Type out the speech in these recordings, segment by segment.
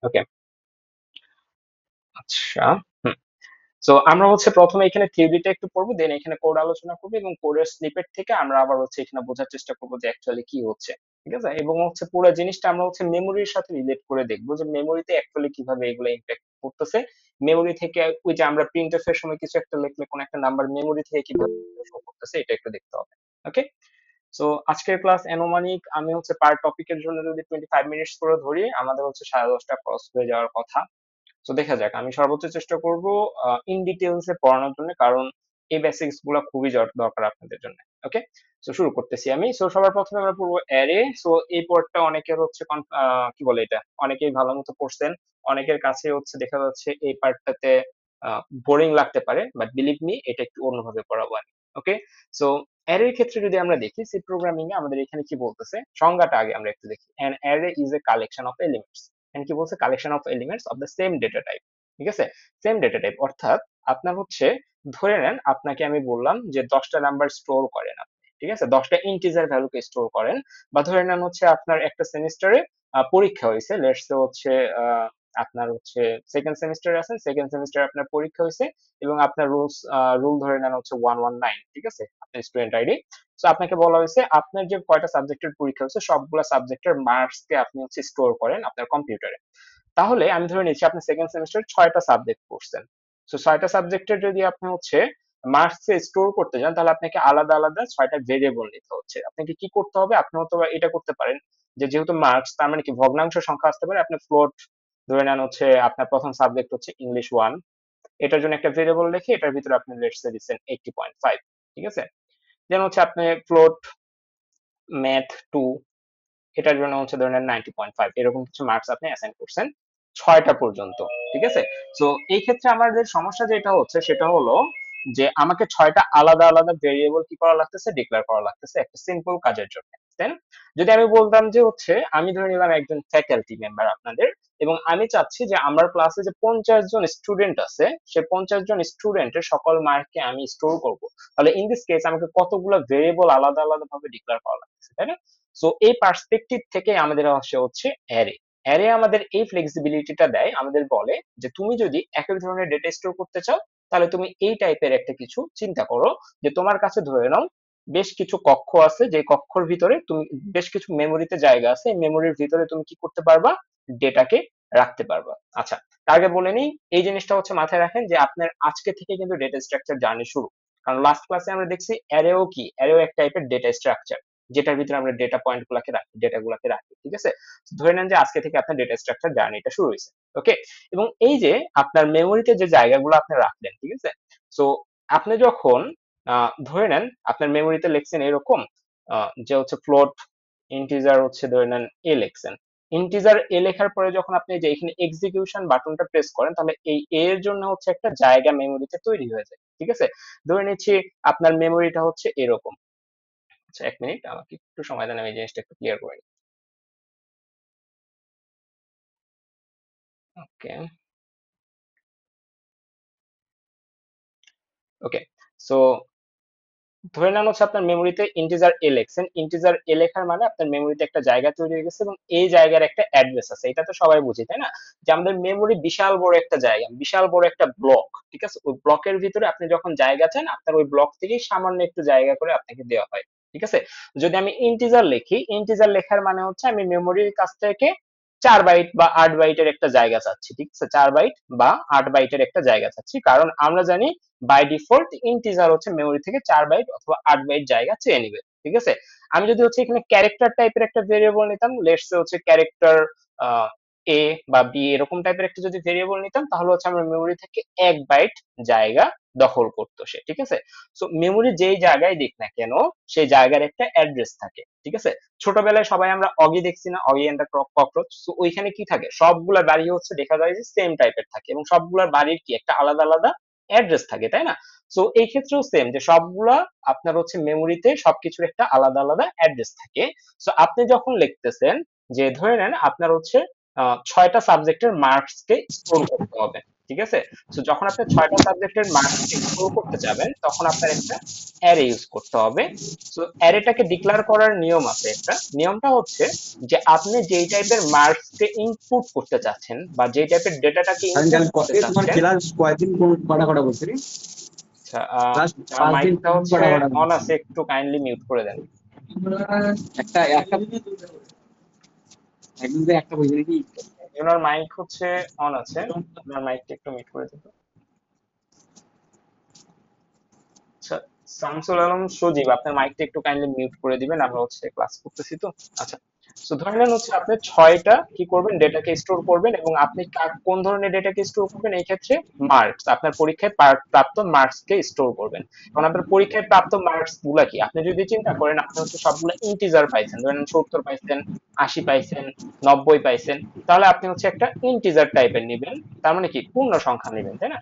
ওকে। আচ্ছা। হুম। সো আমরা হচ্ছে প্রথমে এখানে থিওরিটা একটু পড়বো, দেন এখানে কোড আলোচনা করবো, এবং কোডের স্নিপেট থেকে আমরা আবার হচ্ছে এখানে বোঝার চেষ্টা করবো যে অ্যাকচুয়ালি কি হচ্ছে। ঠিক আছে, এবং হচ্ছে পুরো জিনিসটা আমরা হচ্ছে মেমোরির সাথে রিলেট করে দেখবো যে মেমোরিতে অ্যাকচুয়ালি কিভাবে এগুলো ইম্প্যাক্ট করতেছে। মেমোরি থেকে ওই যে আমরা প্রিন্টএফ এর সময় কিছু একটা লিখলে কোন একটা নাম্বার মেমোরি থেকে কিভাবে শো করতেছে, এটা একটু দেখতে হবে। ওকে। সো আজকের ক্লাস আনুমানিক আমি হচ্ছে পার টপিকের জন্য যদি 25 মিনিটস করে ধরি, আমাদের হচ্ছে 10:30টা ক্রস হয়ে যাওয়ার কথা। তো দেখা যাক, আমি সর্বোচ্চ চেষ্টা করব ইন ডিটেলস এ পড়ানোর জন্য, কারণ এই বেসিক্স গুলো খুবই দরকার আপনাদের জন্য। ওকে। তো শুরু করতেছি আমি। সো সবার প্রথমে আমরা পড়বো অ্যারে। সো এই পড়টা অনেকের হচ্ছে কি বলে এটা, অনেকেই ভালো মতো পড়ছেন, অনেকের কাছে হচ্ছে দেখা যাচ্ছে এই পার্টটাতে বোরিং লাগতে পারে, বাট বিলিভ মি এটা একটু অন্যভাবে পড়াবো আমি। ওকে। সো অ্যারের ক্ষেত্রে যদি আমরা দেখি, সি প্রোগ্রামিং এ আমাদের এখানে কি বলতেছে, সংজ্ঞাটা আগে আমরা একটু দেখি। An array is a collection of elements. And কি বলছে, collection of elements of the same data type. ঠিক আছে, সেম ডেটা টাইপ অর্থাৎ আপনার হচ্ছে, ধরে নেন আপনাকে আমি বললাম যে 10টা নাম্বার স্টোর করেন আপনি, ঠিক আছে, 10টা ইন্টিজার ভ্যালুকে স্টোর করেন। বা ধরে নেন হচ্ছে আপনার একটা সেমিস্টারে পরীক্ষা হয়েছে, লেটস সে হচ্ছে আপনার হচ্ছে সেকেন্ড সেমিস্টারে আছেন, সেকেন্ড সেমিস্টারে আপনার পরীক্ষা হয়েছে, এবং আপনার রুল ধরে নেন হচ্ছে 119, ঠিক আছে, আপনার স্টুডেন্ট আইডি। তো আপনাকে বলা হয়েছে আপনার যে কয়টা সাবজেক্টের পরীক্ষা হচ্ছে সবগুলা সাবজেক্টের মার্কস কে আপনি হচ্ছে স্টোর করেন আপনার কম্পিউটারে। তাহলে আমি ধরে নিচ্ছি আপনি সেকেন্ড সেমিস্টার 6টা সাবজেক্ট পড়ছেন। তো 6টা সাবজেক্টের যদি আপনি হচ্ছে মার্কস স্টোর করতে যান, তাহলে আপনাকে আলাদা আলাদা 6টা ভেরিয়েবল নিতে হচ্ছে। আপনাকে কি করতে হবে, আপনি হয়তো বা এটা করতে পারেন যে যেহেতু মার্কস, তার মানে কি ভগ্নাংশ সংখ্যা আসতে পারে, আপনি ফ্লোট ধরে নেন হচ্ছে আপনার প্রথম সাবজেক্ট হচ্ছে ইংলিশ 1, এটার জন্য একটা ভেরিয়েবল রেখে এটার ভিতরে আপনি লেটস সে দিচ্ছেন 80.5। ঠিক আছে, দেন হচ্ছে আপনি ফ্লোট ম্যাথ 2, এটার জন্য হচ্ছে ধরেন 90.5, এরকম কিছু মার্কস আপনি অ্যাসাইন করছেন 6টা পর্যন্ত। ঠিক আছে। তো এই ক্ষেত্রে আমাদের সমস্যা যেটা হচ্ছে সেটা হলো যে আমাকে 6টা আলাদা আলাদা ভেরিয়েবল কি করা লাগতেছে, ডিক্লেয়ার করা লাগতেছে একটা সিম্পল কাজের জন্য। দেন যদি আমি বলতাম যে হচ্ছে আমি ধরে নিলাম একজন ফ্যাকাল্টি মেম্বার আপনাদের, এবং আমি চাচ্ছি যে আমার ক্লাসে যে 50 জন স্টুডেন্ট আছে, সে 50 জন স্টুডেন্টের সকল মার্ককে আমি স্টোর করব, তাহলে ইন দিস কেস আমাকে কতগুলো ভেরিয়েবল আলাদা আলাদা ভাবে ডিক্লেয়ার করা লাগতেছে, তাই না? সো এই পার্সপেক্টিভ থেকে আমাদের আসে হচ্ছে অ্যারে। অ্যারে আমাদের এই ফ্লেক্সিবিলিটিটা দেয়, আমাদের বলে যে তুমি যদি একই ধরনের ডেটা স্টোর করতে চাও, তাহলে তুমি এই টাইপের একটা কিছু চিন্তা করো, যে তোমার কাছে ধরে নাও বেশ কিছু কক্ষ আছে, যে কক্ষর ভিতরে তুমি বেশ কিছু মেমোরিতে জায়গা আছে, এই মেমোরির ভিতরে তুমি কি করতে পারবা, ডেটাকে রাখতে পারবা। আচ্ছা, তার আগে বলে নিই, এই জিনিসটা হচ্ছে মাথায় রাখেন যে আপনার আজকে থেকে কিন্তু ডেটা স্ট্রাকচার জার্নি শুরু। কারণ লাস্ট ক্লাসে আমরা দেখছি অ্যারেও কি, অ্যারেও এক টাইপের ডেটা স্ট্রাকচার, যেটার ভিতরে আমরা ডেটা পয়েন্ট গুলাকে রাখি, ডেটা গুলাকে রাখি। ঠিক আছে, ধরে নেন যে আজকে থেকে আপনার ডেটা স্ট্রাকচার জার্নিটা শুরু হয়েছে। ওকে। এবং এই যে আপনার মেমোরিতে যে জায়গাগুলো আপনি রাখলেন, ঠিক আছে, সো আপনি যখন ধরে নেন আপনার মেমোরিতে লিখছেন এরকম যে হচ্ছে ফ্লোট ইন্টিজার হচ্ছে ধরে নেন এ লিখছেন, ইন্টিজার এ লেখার পরে যখন আপনি যে এখানে এক্সিকিউশন বাটনটা প্রেস করেন, তাহলে এই এর জন্য হচ্ছে একটা জায়গা মেমোরিতে তৈরি হয়ে যায়। ঠিক আছে, ধরে নিচ্ছি আপনার মেমোরিটা হচ্ছে এরকম। আচ্ছা, 1 মিনিট, আমাকে একটু সময় দেন, আমি এই জিনিসটা একটু ক্লিয়ার করে নিই। ওকে। ওকে। সো ধরে নেন হচ্ছে আপনার মেমোরিতে ইন্টিজার এ লেখছেন, ইন্টিজার এ লেখার মানে আপনার মেমোরিতে একটা জায়গা তৈরি হয়ে গেছে, এবং এই জায়গার একটা অ্যাড্রেস আছে, এটা তো সবাই বুঝি তাই না, যে আমাদের মেমোরি বিশাল বড় একটা জায়গা, বিশাল বড় একটা ব্লক। ঠিক আছে, ওই ব্লকের ভিতরে আপনি যখন জায়গা চান, আপনার ওই ব্লক থেকেই সামান্য একটু জায়গা করে আপনাকে দেওয়া হয়। ঠিক আছে, যদি আমি ইন্টিজার লিখি, ইন্টিজার লেখার মানে হচ্ছে আমি মেমোরির কাছ থেকে 4 বাইট বা 8 বাইটের একটা জায়গা চাচ্ছি। ঠিক আছে, 4 বাইট বা 8 বাইটের একটা জায়গা চাচ্ছি, কারণ আমরা জানি বাই ডিফল্ট ইন্টিজার হচ্ছে মেমোরি থেকে 4 বাইট অথবা 8 বাইট জায়গা চেয়ে নিবে। ঠিক আছে, আমি যদি হচ্ছে এখানে ক্যারেক্টার টাইপের একটা ভেরিয়েবল নিতাম, লেটস হচ্ছে ক্যারেক্টার এ বা বি, এরকম টাইপের একটা যদি ভেরিয়েবল নিতাম, তাহলে হচ্ছে আমার মেমোরি থেকে 1 বাইট জায়গা দখল করতো সে। ঠিক আছে, সো মেমোরি যেই জায়গায় দিক না কেন, সেই জায়গার একটা অ্যাড্রেস থাকে। ঠিক আছে, ছোটবেলায় সবাই আমরা অগি দেখছি না, অগি এন্ড দ্য ককরোচ, তো ওইখানে কি থাকে, সবগুলা বাড়ি হচ্ছে দেখা যায় যে সেম টাইপের থাকে, এবং সবগুলা বাড়ির কি একটা আলাদা আলাদা অ্যাড্রেস থাকে, তাই না? সো এই ক্ষেত্রেও সেম, যে সবগুলা আপনার হচ্ছে মেমোরিতে সবকিছুর একটা আলাদা আলাদা অ্যাড্রেস থাকে। সো আপনি যখন লিখতেছেন যে ধরে নেন আপনার হচ্ছে 6টা সাবজেক্টের মার্কস কে স্টোর করতে হবে, ঠিক আছে। তো যখন আপনি 6টা সাবজেক্টের মার্কস স্টোর করতে যাবেন তখন আপনার একটা অ্যারে ইউজ করতে হবে। তো অ্যারেটাকে ডিক্লেয়ার করার নিয়ম আছে একটা। নিয়মটা হচ্ছে যে আপনি যেই টাইপের মার্কসকে ইনপুট করতে চাচ্ছেন বা যেই টাইপের ডেটাটাকে কারণ ইনপুট আমি করতে তোমার চাচ্ছেন। ক্লাস কয়দিন কটা কটা বলছি আচ্ছা, ক্লাস আমার 5 দিন মাইকটা হচ্ছে কটা কটা অন বলছি আছে, একটু কাইন্ডলি মিউট করে দেন। একটা একটা একদিন তো একটা বলছি নাকি ওনার মাইক হচ্ছে অন আছে, আপনার মাইকটা একটু মিউট করে দিন। আচ্ছা, শামসুল আলম সজীব, আপনার মাইকটা একটু কাইন্ডলি মিউট করে দিবেন, আমরা হচ্ছে ক্লাস করতেছি তো। আচ্ছা, তো ধরে নেন হচ্ছে আপনি 6টা কি করবেন, ডেটাকে স্টোর করবেন, এবং আপনি কোন ধরনের ডেটাকে স্টোর করবেন, এই ক্ষেত্রে মার্কস, আপনার পরীক্ষায় প্রাপ্ত মার্কস কে স্টোর করবেন। কারণ আপনার পরীক্ষায় প্রাপ্ত মার্কস গুলা কি, আপনি যদি চিন্তা করেন আপনি হচ্ছে সবগুলো ইন্টিজার পাইছেন, ধরেন 70 পাইছেন, 80 পাইছেন, 90 পাইছেন, তাহলে আপনি হচ্ছে একটা ইন্টিজার টাইপের নিবেন, তার মানে কি পূর্ণ সংখ্যা নিবেন, তাই না?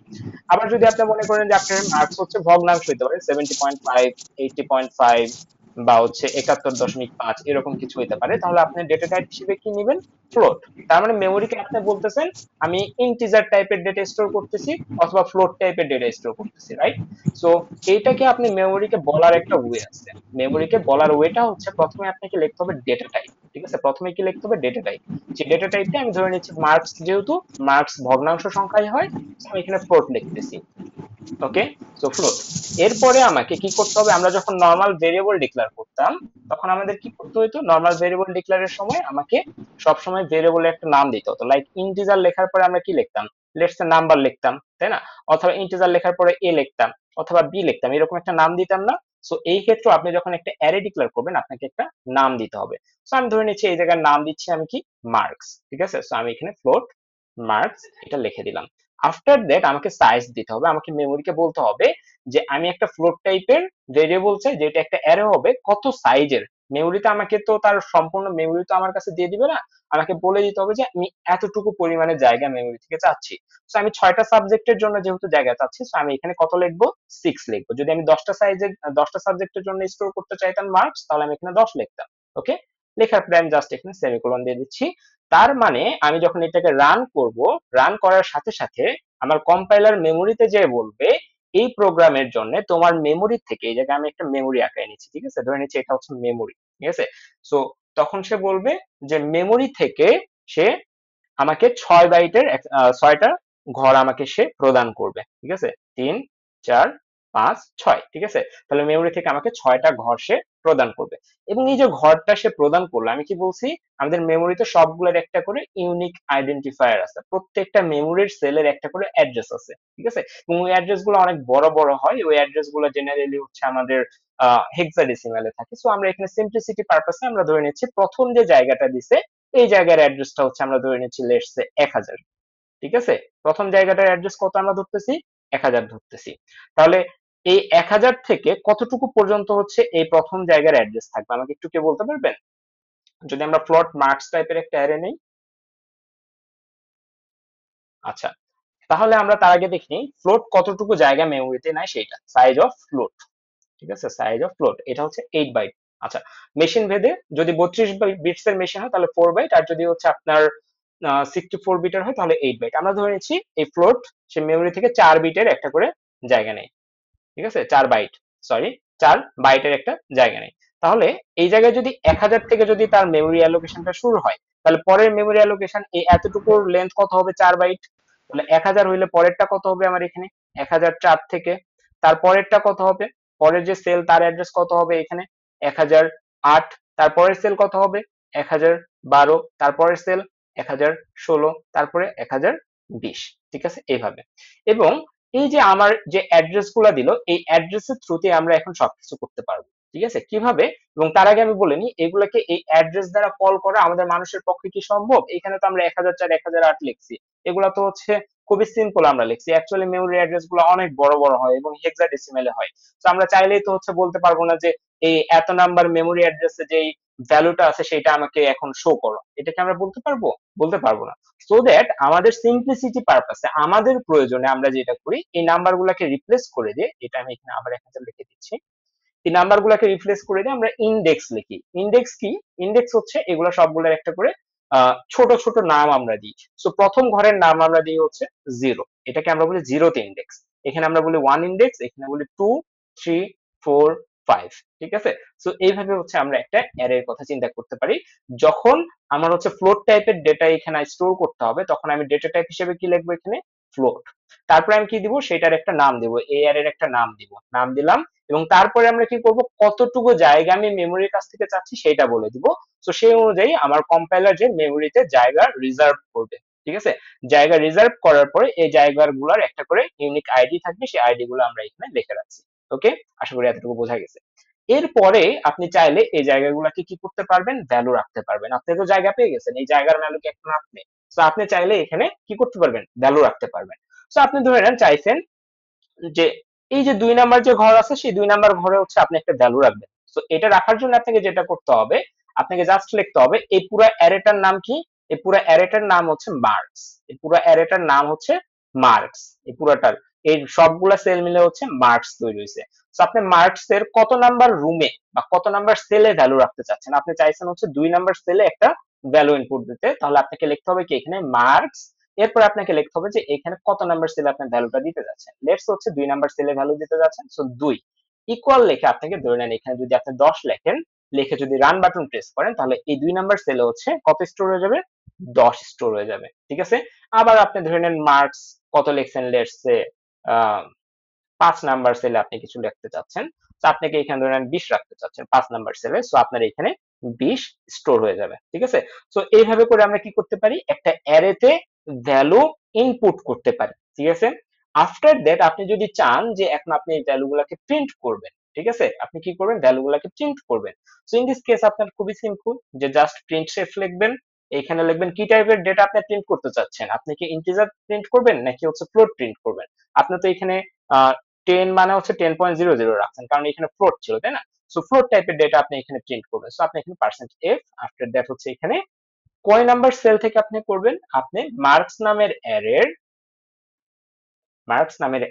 আবার যদি আপনি মনে করেন যে আপনার মার্কস হচ্ছে ভগ্নাংশ হইতে পারে, 70.5, 80.5, বা হচ্ছে 71.5, এরকম কিছু হইতে পারে, তাহলে আপনি ডেটা টাইপ হিসেবে কি নিবেন? ফ্লোট। তার মানে মেমোরিকে আপনি বলতেছেন আমি ইন্টিজার টাইপের ডেটা স্টোর করতেছি অথবা ফ্লোট টাইপের ডেটা স্টোর করতেছি, রাইট? সো এইটাকে আপনি মেমোরিকে বলার একটা ওয়ে আছে। মেমোরিকে বলার ওয়েটা হচ্ছে প্রথমে আপনাকে লিখতে হবে ডেটা টাইপ। ঠিক আছে, প্রথমে কি লিখতে হবে? Data type. যে ডেটা টাইপটা আমি ধরে নিচ্ছি মার্কস, যেহেতু মার্কস ভগ্নাংশ সংখ্যায় হয়, আমি এখানে ফ্লোট লিখতেছি। ওকে, সো ফ্লোট। এরপরে আমাকে কি করতে হবে, আমরা যখন নর্মাল ভেরিয়েবল ডিক্লেয়ার করতাম তখন আমাদের কি করতে হতো, নর্মাল ভেরিয়েবল ডিক্লেয়ারের সময় আমাকে সবসময় ভেরিয়েবলের একটা নাম দিতে হতো। লাইক ইন্টিজার লেখার পরে আমরা কি লিখতাম, লেটস এ নাম্বার লিখতাম, তাই না? অথবা ইন্টিজার লেখার পরে এ লিখতাম অথবা বি লিখতাম, এরকম একটা নাম দিতাম না? সো এই ক্ষেত্রে আপনি যখন একটা অ্যারে ডিক্লেয়ার করবেন আপনাকে একটা নাম দিতে হবে। সো আমি ধরে নিচ্ছি এই জায়গার নাম দিচ্ছি আমি কি, মার্কস। ঠিক আছে, সো আমি এখানে ফ্লোট মার্কস এটা লিখে দিলাম। আফটার দ্যাট আমাকে সাইজ দিতে হবে, আমাকে মেমোরিকে বলতে হবে যে আমি একটা ফ্লোট টাইপের ভেরিয়েবল চাই যেটা একটা অ্যারে হবে কত সাইজের। মেমোরিতে আমাকে তো তার সম্পূর্ণ মেমোরি তো আমার কাছে দিয়ে দিবে না, আমাকে বলে দিতে হবে যে আমি এতটুকু পরিমাণে জায়গা মেমোরি থেকে চাচ্ছি। তো আমি 6টা সাবজেক্টের জন্য যেহেতু জায়গা চাচ্ছি, তো আমি এখানে কত লিখবো, 6 লিখবো। যদি আমি 10টা সাবজেক্টের জন্য স্টোর করতে চাইতাম মার্কস, তাহলে আমি এখানে 10 লিখতাম। ওকে, লেখার পরে আমি জাস্ট এখানে সেমিকোলন দিয়ে দিচ্ছি। তার মানে আমি যখন এটাকে রান করব, রান করার সাথে সাথে আমার কম্পাইলার মেমোরিতে যে বলবে এই প্রোগ্রামের জন্য তোমার মেমোরি থেকে, এই জায়গায় আমি একটা মেমোরি আঁকায় নিচ্ছি, ঠিক আছে, ধরে নিচ্ছি এটা হচ্ছে মেমোরি। ঠিক আছে, সো তখন সে বলবে যে মেমোরি থেকে সে আমাকে 6 বাইটের 6টা ঘর আমাকে সে প্রদান করবে। ঠিক আছে, 3, 4, 5, 6, ঠিক আছে। তাহলে মেমোরি থেকে আমাকে 6টা ঘর সে প্রদান করবে। এবং এই যে ঘরটা সে প্রদান করলো, আমি কি বলছি, আমাদের মেমোরিতে সবগুলোর একটা করে ইউনিক আইডেন্টিফায়ার আছে, প্রত্যেকটা মেমোরির সেলের একটা করে অ্যাড্রেস আছে। ঠিক আছে, এবং ওই অ্যাড্রেস গুলো অনেক বড় বড় হয়, ওই অ্যাড্রেস গুলো জেনারেলি হচ্ছে আমাদের হেক্সাডেসিমালে থাকে। সো আমরা এখানে সিম্পলিসিটি পারপাসে আমরা ধরে নিচ্ছি প্রথম যে জায়গাটা দিছে এই জায়গার অ্যাড্রেসটা হচ্ছে আমরা ধরে নিচ্ছি লেটস সে 1000। ঠিক আছে, প্রথম জায়গাটার অ্যাড্রেস কত আমরা ধরতেছি, 1000 ধরতেছি। তাহলে এই 1000 থেকে কতটুকু পর্যন্ত হচ্ছে এই প্রথম জায়গার অ্যাড্রেস থাকবে, আমাকে একটু কে বলতে পারবেন? যদি আমরা ফ্লোট মার্কস টাইপের একটা অ্যারে নেই। আচ্ছা, তাহলে আমরা তার আগে দেখি ফ্লোট কতটুকু জায়গা মেমোরিতে নেয়, সেটা সাইজ অফ ফ্লোট। ঠিক আছে, সাইজ অফ ফ্লোট এটা হচ্ছে 8 বাইট। আচ্ছা, মেশিন ভেদে যদি 32 বিটস এর মেশিন হয় তাহলে 4 বাইট, আর যদি হচ্ছে আপনার 64 বিটের হয় তাহলে 8 বাইট। আমরা ধরে নিচ্ছি এই ফ্লোট সে মেমোরি থেকে 4 বিটের একটা করে জায়গা নেয়। ঠিক আছে, 4 বাইট, সরি, 4 বাইটের একটা জায়গা নেয়। তাহলে এই জায়গায় যদি 1000 থেকে যদি তার মেমোরি অ্যালোকেশনটা শুরু হয়, তাহলে পরের মেমোরি অ্যালোকেশন এই এতটুকুর লেন্থ কত হবে, 4 বাইট। তাহলে 1000 হইলে পরেরটা কত হবে আমার এখানে, 1004 থেকে তারপরেরটা কত হবে, পরের যে সেল তার অ্যাড্রেস কত হবে এখানে, 1008। তারপরের সেল কত হবে, 1012। তারপরের সেল 1016, তারপরে 1020। ঠিক আছে, এইভাবে। এবং এই যে আমার যে অ্যাড্রেস গুলা দিল, এই অ্যাড্রেসের থ্রুতে আমরা এখন সবকিছু করতে পারবো। ঠিক আছে, কিভাবে? এবং তার আগে আমি বলে নিই, এগুলাকে এই অ্যাড্রেস দ্বারা কল করা আমাদের মানুষের পক্ষে কি সম্ভব? এখানে তো আমরা 1004, 1008 লিখছি, এগুলা তো হচ্ছে খুবই সিম্পল আমরা লিখছি। অ্যাকচুয়ালি মেমোরি অ্যাড্রেস গুলো অনেক বড় বড় হয় এবং হেক্সাডেসিমেলে হয়। তো আমরা চাইলেই তো হচ্ছে বলতে পারবো না যে এই এত নাম্বার মেমোরি অ্যাড্রেসে যেই ভ্যালুটা আছে সেটা আমাকে এখন শো করো, এটাকে আমরা বলতে পারবো? বলতে পারবো না। সো দ্যাট আমাদের সিম্পলিসিটি পারপাসে, আমাদের প্রয়োজনে আমরা যেটা করি, এই নাম্বার গুলাকে রিপ্লেস করে দিয়ে, এটা আমি এখানে আবার 1000 লিখে দিচ্ছি, এই নাম্বার গুলাকে রিপ্লেস করে দিয়ে আমরা ইন্ডেক্স লিখি। ইন্ডেক্স কি? ইন্ডেক্স হচ্ছে এগুলো সবগুলোর একটা করে ছোট ছোট নাম আমরা দিই। সো প্রথম ঘরের নাম আমরা দিই হচ্ছে 0। এটাকে আমরা বলি জিরোতে ইন্ডেক্স। এখানে আমরা বলি 1 ইন্ডেক্স, এখানে বলি 2, 3, 4, 5। ঠিক আছে? সো এইভাবে হচ্ছে আমরা একটা অ্যারের কথা চিন্তা করতে পারি। যখন আমার হচ্ছে ফ্লোট টাইপের ডেটা এখানে স্টোর করতে হবে, তখন আমি ডেটা টাইপ হিসেবে কি লিখবো এখানে? ফ্লোট। তারপরে আমি কি দিব? সেটার একটা নাম দিব, এই অ্যারের একটা নাম দিব, নাম দিলাম। এবং তারপরে আমরা কি করব? কতটুকু জায়গা আমি মেমোরির কাছ থেকে চাচ্ছি সেটা বলে দিব। তো সেই অনুযায়ী আমার কম্পাইলার যে মেমোরিতে জায়গা রিজার্ভ করবে। ঠিক আছে? জায়গা রিজার্ভ করার পরে এই জায়গাগুলোর একটা করে ইউনিক আইডি থাকবে, সেই আইডি গুলো আমরা এখানে লিখে রাখছি। ওকে, আশা করি এতটুকু বোঝা গেছে। এরপরে আপনি চাইলে এই জায়গাগুলোকে কি করতে পারবেন? ভ্যালু রাখতে পারবেন। আপনি তো জায়গা পেয়ে গেছেন, এই জায়গার ভ্যালু কি এখন আপনি, তো আপনি চাইলে এখানে কি করতে পারবেন? ভ্যালু রাখতে পারবেন। তো আপনি ধরে নেন চাইছেন যে এই যে 2 নাম্বার যে ঘর আছে, সেই 2 নাম্বার ঘরে হচ্ছে আপনি একটা ভ্যালু রাখবেন। তো এটা রাখার জন্য আপনাকে যেটা করতে হবে, আপনাকে জাস্ট লিখতে হবে এই পুরো অ্যারেটার নাম কি? এই পুরো অ্যারেটার নাম হচ্ছে মার্কস। এই পুরো অ্যারেটার নাম হচ্ছে মার্কস। এই পুরোটার এই সবগুলা সেল মিলে হচ্ছে মার্কস তৈরি হয়েছে। তো আপনি মার্কস এর কত নাম্বার রুমে বা কত নাম্বার সেলে ভ্যালু রাখতে চাচ্ছেন? আপনি চাইছেন হচ্ছে 2 নাম্বার সেলে একটা ভ্যালু ইনপুট দিতে, তাহলে আপনাকে লিখতে হবে কি এখানে মার্কস। এরপর আপনাকে লিখতে হবে যে এখানে কত নাম্বার সেলে আপনি ভ্যালুটা দিতে যাচ্ছেন। লেটস হচ্ছে 2 নাম্বার সেলে ভ্যালু দিতে যাচ্ছেন, সো 2 ইকুয়াল লিখে আপনাকে ধরে নেন এখানে যদি আপনি 10 লেখেন, লিখে যদি রান বাটন প্রেস করেন, তাহলে এই 2 নাম্বার সেলে হচ্ছে কত স্টোর হয়ে যাবে? 10 স্টোর হয়ে যাবে। ঠিক আছে? আবার আপনি ধরে নেন মার্কস কত লিখছেন, লেটস সে 5 নাম্বার সেলে আপনি কিছু লিখতে চাচ্ছেন, তো আপনাকে এখানে ধরেন 20 রাখতে চাচ্ছেন 5 নাম্বার সেলে, সো আপনার এখানে 20 স্টোর হয়ে যাবে। ঠিক আছে? সো এইভাবে করে আমরা কি করতে পারি? একটা অ্যারেতে ভ্যালু ইনপুট করতে পারি। ঠিক আছে? আফটার দ্যাট আপনি যদি চান যে এখন আপনি এই ভ্যালু গুলাকে প্রিন্ট করবেন, ঠিক আছে, আপনি কি করবেন? ভ্যালু গুলাকে প্রিন্ট করবেন। সো ইন দিস কেস আপনার খুবই সিম্পল, যে জাস্ট প্রিন্ট শেফ লিখবেন। এখানে লিখবেন কি টাইপের ডেটা আপনি প্রিন্ট করতে চাচ্ছেন, আপনি কি ইন্টিজার প্রিন্ট করবেন নাকি হচ্ছে ফ্লোট প্রিন্ট করবেন। আপনি তো এখানে 10 মানে হচ্ছে 10.00 রাখছেন, কারণ এখানে ফ্লোট ছিল, তাই না? সো ফ্লোট টাইপের ডেটা আপনি এখানে প্রিন্ট করবেন। সো আপনি এখানে %f, আফটার দ্যাট হচ্ছে এখানে কয় নাম্বার সেল থেকে আপনি করবেন? আপনি মার্কস নামের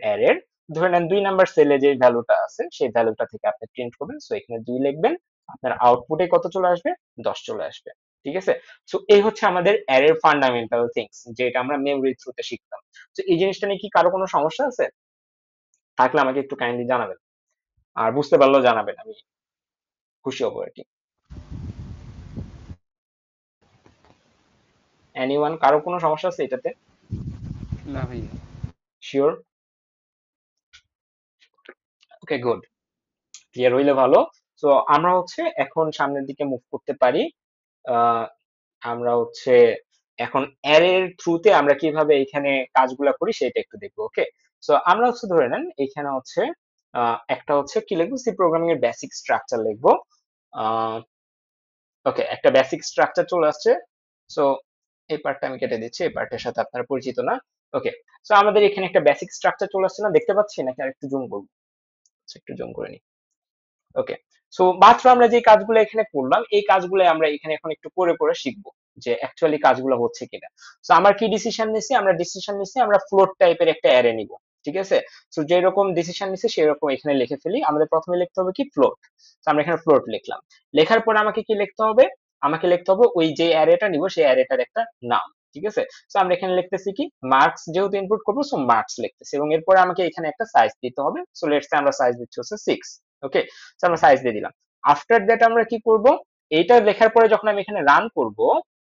অ্যারের ধরে নেন 2 নাম্বার সেলে যে ভ্যালুটা আছে, সেই ভ্যালুটা থেকে আপনি প্রিন্ট করবেন। সো এখানে 2 লিখবেন, আপনার আউটপুটে কত চলে আসবে? 10 চলে আসবে। ঠিক আছে? সো এই হচ্ছে আমাদের অ্যারের ফান্ডামেন্টাল থিংস, যেটা আমরা মেমোরির থ্রুতে শিখতাম। তো এই জিনিসটা নিয়ে কি কারো কোনো সমস্যা আছে? থাকলে আমাকে একটু কাইন্ডলি জানাবেন, আর বুঝতে পারলেও জানাবেন, আমি খুশি হব আর কি। এনিওয়ান, কারো কোনো সমস্যা আছে এটাতে? না ভাইয়া। শিওর? ওকে, গুড। ক্লিয়ার হইলে ভালো। তো আমরা হচ্ছে এখন সামনের দিকে মুভ করতে পারি। আহ, আমরা হচ্ছে এখন অ্যারের থ্রুতে আমরা কিভাবে এখানে কাজগুলা করি সেটা একটু দেখবো। ওকে, সো আমরা হচ্ছে ধরে নেন এখানে হচ্ছে একটা হচ্ছে কি লিখবো? সি প্রোগ্রামিং এর বেসিক স্ট্রাকচার লিখবো। ওকে, একটা বেসিক স্ট্রাকচার চলে আসছে। সো এই পার্টটা আমি কেটে দিচ্ছি, এই পার্টের সাথে আপনারা পরিচিত না। ওকে, সো আমাদের এখানে একটা বেসিক স্ট্রাকচার চলে আসছে না, দেখতে পাচ্ছি নাকি? আর একটু জুম করবো, আচ্ছা, একটু জুম করে নিই। ওকে, সো মাত্র আমরা যে কাজগুলো এখানে করলাম, এই কাজগুলো আমরা এখানে এখন একটু করে করে শিখবো যে অ্যাকচুয়ালি কাজগুলো হচ্ছে কিনা। সো আমরা কি ডিসিশন নিছি? আমরা ফ্লোট টাইপের একটা অ্যারে নিব। ঠিক আছে? সো যেরকম ডিসিশন নিছি সেরকম এখানে লিখে ফেলি। আমাদের প্রথমে লিখতে হবে কি? ফ্লোট। তো আমরা এখানে ফ্লোট লিখলাম। লেখার পর আমাকে কি লিখতে হবে? আমাকে লিখতে হবে ওই যে অ্যারেটা নিব সেই অ্যারেটার একটা নাম। ঠিক আছে? সো আমরা এখানে লিখতেছি কি? মার্কস যেহেতু ইনপুট করবো, সো মার্কস লিখতেছি, এবং এরপরে আমাকে এখানে একটা সাইজ দিতে হবে। সো লেটস সে আমরা সাইজ দিচ্ছি হচ্ছে 6। ওকে, আমরা সাইজ দিয়ে দিলাম। আফটার দ্যাট আমরা কি করব? এইটা লেখার পরে যখন আমি এখানে রান করব,